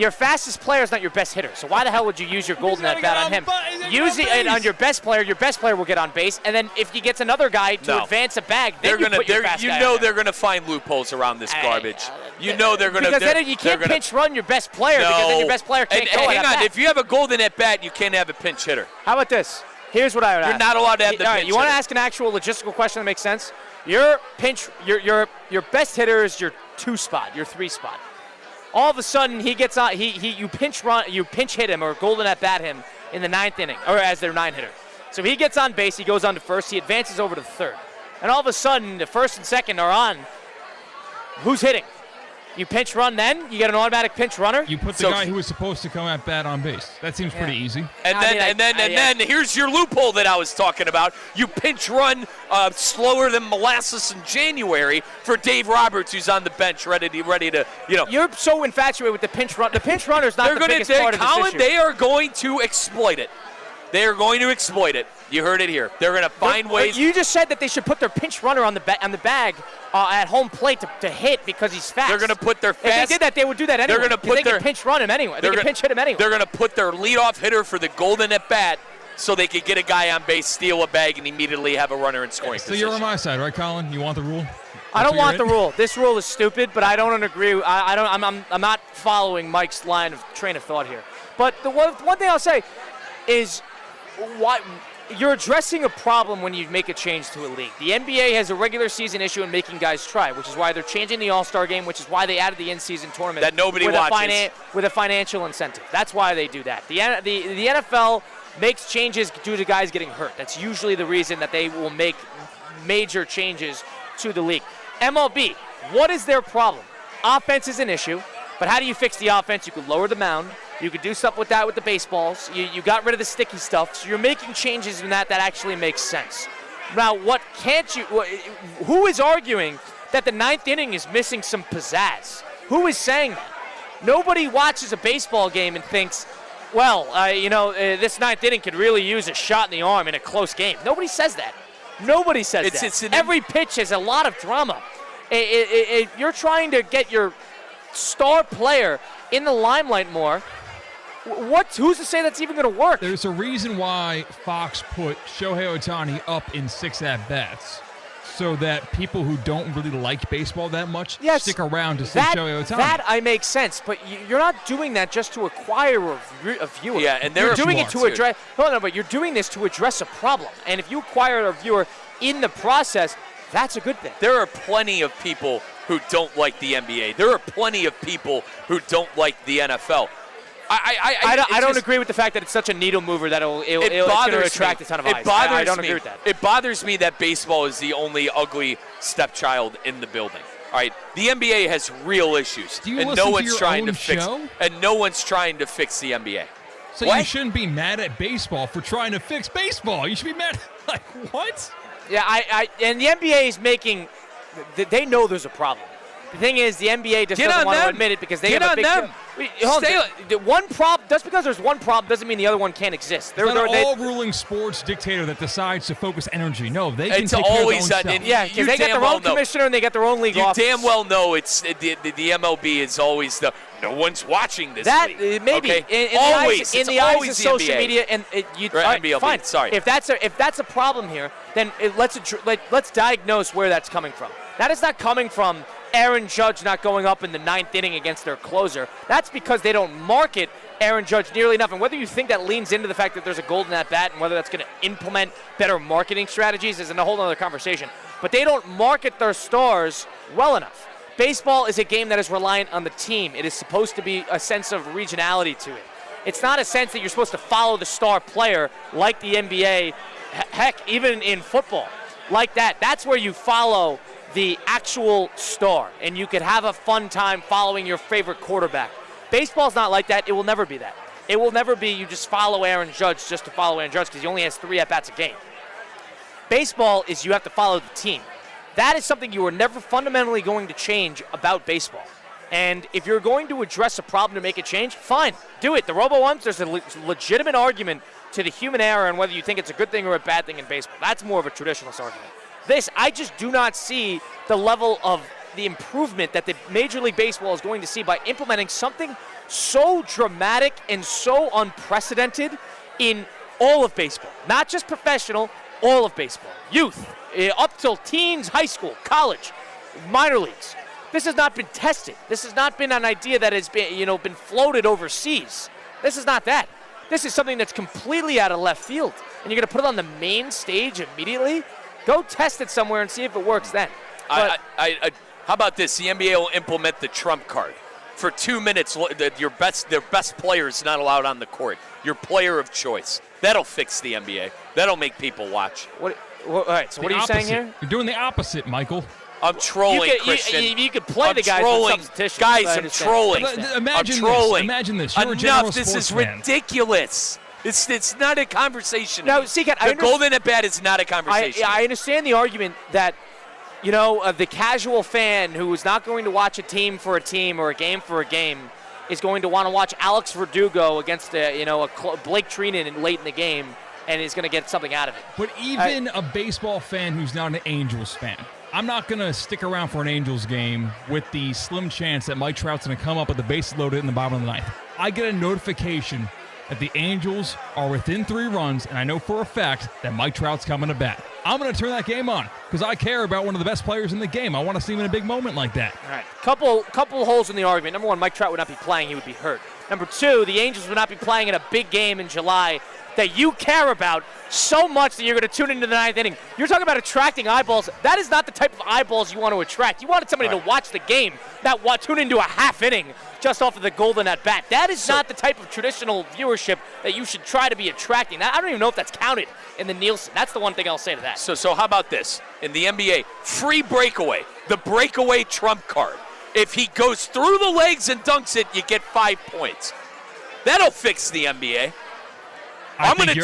[SPEAKER 4] Your fastest player is not your best hitter. So why the hell would you use your golden at bat on him? Use it on your best player. Your best player will get on base, and then if he gets another guy to advance a bag, then you put your fast guy on there.
[SPEAKER 5] They're going to find loopholes around this garbage. They're going to
[SPEAKER 4] because then you can't pinch run your best player because then your best player can't go
[SPEAKER 5] hang
[SPEAKER 4] at
[SPEAKER 5] on,
[SPEAKER 4] bat.
[SPEAKER 5] if you have a golden at bat, you can't have a pinch hitter.
[SPEAKER 4] How about this? Here's what I would ask.
[SPEAKER 5] You're not allowed to have the pinch
[SPEAKER 4] You want to
[SPEAKER 5] hitter.
[SPEAKER 4] ask an actual logistical question that makes sense? Your best hitter is your 2 spot, your 3 spot. All of a sudden he gets on. You pinch hit him or golden at bat him in the 9th inning or as their 9 hitter. So he gets on base. He goes on to first. He advances over to the 3rd, and all of a sudden the 1st and 2nd are on. Who's hitting? You pinch run then? You get an automatic pinch runner?
[SPEAKER 23] You put the guy who was supposed to come at bat on base. That seems pretty easy.
[SPEAKER 5] And then here's your loophole that I was talking about. You pinch run slower than molasses in January for Dave Roberts, who's on the bench, ready to.
[SPEAKER 4] You're so infatuated with the pinch run. The pinch runner's not the biggest part of this issue.
[SPEAKER 5] They are going to exploit it. They are going to exploit it. You heard it here. They're going to find ways.
[SPEAKER 4] You just said that they should put their pinch runner on the bag at home plate to hit because he's fast.
[SPEAKER 5] They're going to put their fast.
[SPEAKER 4] If they did that, they would do that anyway.
[SPEAKER 5] They're going to put
[SPEAKER 4] can pinch run him anyway. They can pinch hit him anyway.
[SPEAKER 5] They're going to put their leadoff hitter for the golden at bat so they could get a guy on base, steal a bag, and immediately have a runner in scoring position.
[SPEAKER 23] So you're on my side, right, Colin? You want the rule?
[SPEAKER 4] I don't want the rule. This rule is stupid, but I don't agree. I'm not following Mike's train of thought here. But the one thing I'll say is why you're addressing a problem when you make a change to a league. The NBA has a regular season issue in making guys try, which is why they're changing the All-Star game, which is why they added the in-season tournament
[SPEAKER 5] that nobody watches
[SPEAKER 4] with a financial incentive. That's why they do that. The NFL makes changes due to guys getting hurt. That's usually the reason that they will make major changes to the league. MLB, what is their problem? Offense is an issue, but how do you fix the offense? You could lower the mound. You could do stuff with that with the baseballs. You got rid of the sticky stuff, so you're making changes in that actually makes sense. Now, who is arguing that the 9th inning is missing some pizzazz? Who is saying that? Nobody watches a baseball game and thinks, this 9th inning could really use a shot in the arm in a close game. Nobody says that. Nobody says that. Every pitch has a lot of drama. If you're trying to get your star player in the limelight more, who's to say that's even going to work?
[SPEAKER 23] There's a reason why Fox put Shohei Ohtani up in 6 at-bats, so that people who don't really like baseball that much stick around to see Shohei Ohtani.
[SPEAKER 4] That makes sense, but you're not doing that just to acquire a viewer.
[SPEAKER 5] Yeah, and
[SPEAKER 4] you're doing it to address. But you're doing this to address a problem, and if you acquire a viewer in the process, that's a good thing.
[SPEAKER 5] There are plenty of people who don't like the NBA. There are plenty of people who don't like the NFL.
[SPEAKER 4] I don't agree with the fact that it's such a needle mover that it's going to attract a ton of eyes. I don't agree with that.
[SPEAKER 5] It bothers me that baseball is the only ugly stepchild in the building. All right, the NBA has real issues,
[SPEAKER 15] and no one's trying to fix.
[SPEAKER 5] And no one's trying to fix the NBA.
[SPEAKER 15] So
[SPEAKER 5] what?
[SPEAKER 15] You shouldn't be mad at baseball for trying to fix baseball. You should be mad. Like what?
[SPEAKER 4] Yeah, and the NBA is making. They know there's a problem. The thing is, the NBA just doesn't want to admit it because they have a big. One problem. Just because there's one problem doesn't mean the other one can't exist.
[SPEAKER 15] They're not an all-ruling sports dictator that decides to focus energy. No, they can
[SPEAKER 5] it's
[SPEAKER 15] take
[SPEAKER 5] always
[SPEAKER 15] care of their own
[SPEAKER 4] Yeah, because they got their own commissioner and they got their own league office.
[SPEAKER 5] You damn well know it's the MLB is always the no one's watching this.
[SPEAKER 4] That
[SPEAKER 5] league.
[SPEAKER 4] maybe
[SPEAKER 5] okay?
[SPEAKER 4] in the eyes of social media and
[SPEAKER 5] MLB.
[SPEAKER 4] Fine.
[SPEAKER 5] Sorry.
[SPEAKER 4] If that's a problem here, then let's diagnose where that's coming from. That is not coming from Aaron Judge not going up in the 9th inning against their closer. That's because they don't market Aaron Judge nearly enough. And whether you think that leans into the fact that there's a golden at bat and whether that's going to implement better marketing strategies is a whole other conversation. But they don't market their stars well enough. Baseball is a game that is reliant on the team. It is supposed to be a sense of regionality to it. It's not a sense that you're supposed to follow the star player like the NBA, heck, even in football, like that. That's where you follow the actual star, and you could have a fun time following your favorite quarterback. Baseball's not like that. It will never be that. It will never be you just follow Aaron Judge just to follow Aaron Judge because he only has 3 at-bats a game. Baseball is you have to follow the team. That is something you are never fundamentally going to change about baseball. And if you're going to address a problem to make it change, fine, do it. The robo-umps, there's a legitimate argument to the human error and whether you think it's a good thing or a bad thing in baseball. That's more of a traditionalist argument. I just do not see the level of the improvement that the Major League Baseball is going to see by implementing something so dramatic and so unprecedented in all of baseball. Not just professional, all of baseball. Youth, up till teens, high school, college, minor leagues. This has not been tested. This has not been an idea that has been floated overseas. This is not that. This is something that's completely out of left field. And you're going to put it on the main stage immediately? Go test it somewhere and see if it works then.
[SPEAKER 5] How about this? The NBA will implement the trump card. For 2 minutes, their best player is not allowed on the court. Your player of choice. That'll fix the NBA. That'll make people watch.
[SPEAKER 4] All right, so what are you saying here?
[SPEAKER 15] You're doing the opposite, Michael.
[SPEAKER 5] I'm trolling, Christian.
[SPEAKER 4] You could play the guys with substitution.
[SPEAKER 5] Guys, I'm trolling.
[SPEAKER 15] Imagine this. You're a general
[SPEAKER 5] this is
[SPEAKER 15] sports fan.
[SPEAKER 5] ridiculous. It's not a conversation.
[SPEAKER 4] No, the
[SPEAKER 5] golden at bat is not a conversation.
[SPEAKER 4] I understand the argument that, the casual fan who is not going to watch a team for a team or a game for a game is going to want to watch Alex Verdugo against Blake Trinan late in the game and is going to get something out of it.
[SPEAKER 15] But even a baseball fan who's not an Angels fan, I'm not going to stick around for an Angels game with the slim chance that Mike Trout's going to come up with the bases loaded in the bottom of the ninth. I get a notification that the Angels are within 3 runs, and I know for a fact that Mike Trout's coming to bat. I'm going to turn that game on because I care about one of the best players in the game. I want to see him in a big moment like that.
[SPEAKER 4] All right, couple holes in the argument. Number 1, Mike Trout would not be playing. He would be hurt. Number 2, the Angels would not be playing in a big game in July that you care about so much that you're going to tune into the 9th inning. You're talking about attracting eyeballs. That is not the type of eyeballs you want to attract. You wanted somebody to watch the game, not tune into a half inning just off of the golden at bat. That is not the type of traditional viewership that you should try to be attracting. I don't even know if that's counted in the Nielsen. That's the one thing I'll say to that.
[SPEAKER 5] So how about this? In the NBA, free breakaway, the breakaway trump card. If he goes through the legs and dunks it, you get 5 points. That'll fix the NBA. I'm going to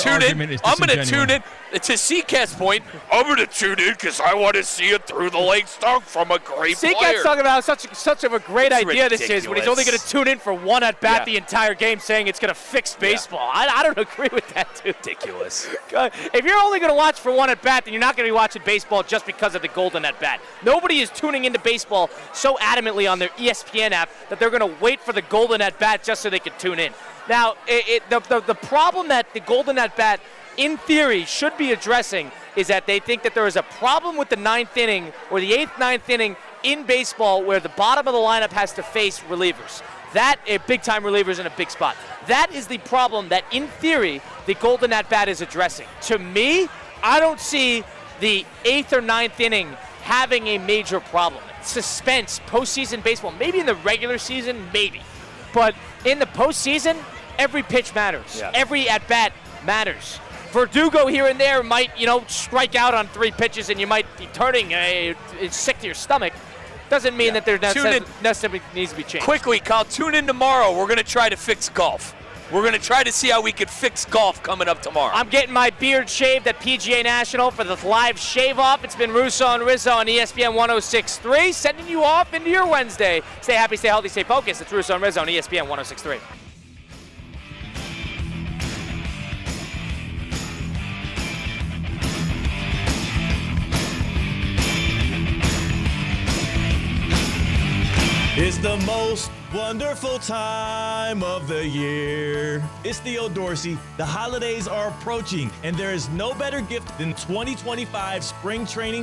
[SPEAKER 5] tune in. To CCAT's point, I'm going to tune in because I want to see it through the legs dunk from a great player.
[SPEAKER 4] CCAT's talking about such of a great idea this is when he's only going to tune in for 1 at bat the entire game, saying it's going to fix baseball. I don't agree with that, too.
[SPEAKER 5] Ridiculous.
[SPEAKER 4] If you're only going to watch for 1 at bat, then you're not going to be watching baseball just because of the golden at bat. Nobody is tuning into baseball so adamantly on their ESPN app that they're going to wait for the golden at bat just so they can tune in. Now, the problem that the golden at bat, in theory, should be addressing is that they think that there is a problem with the 9th inning or the 8th, 9th inning in baseball where the bottom of the lineup has to face relievers. Big-time relievers in a big spot. That is the problem that, in theory, the golden at bat is addressing. To me, I don't see the 8th or 9th inning having a major problem. Suspense, postseason baseball, maybe in the regular season, maybe. But in the postseason, Every pitch matters.
[SPEAKER 5] Yeah.
[SPEAKER 4] Every at-bat matters. Verdugo here and there might, strike out on 3 pitches and you might be turning sick to your stomach. Doesn't mean that there necessarily needs to be changed.
[SPEAKER 5] Quickly, Kyle, tune in tomorrow. We're going to try to fix golf. We're going to try to see how we can fix golf coming up tomorrow.
[SPEAKER 4] I'm getting my beard shaved at PGA National for the live shave-off. It's been Russo and Rizzo on ESPN 106.3, sending you off into your Wednesday. Stay happy, stay healthy, stay focused. It's Russo and Rizzo on ESPN 106.3.
[SPEAKER 9] It's the most wonderful time of the year. It's Theo Dorsey. The holidays are approaching, and there is no better gift than 2025 spring training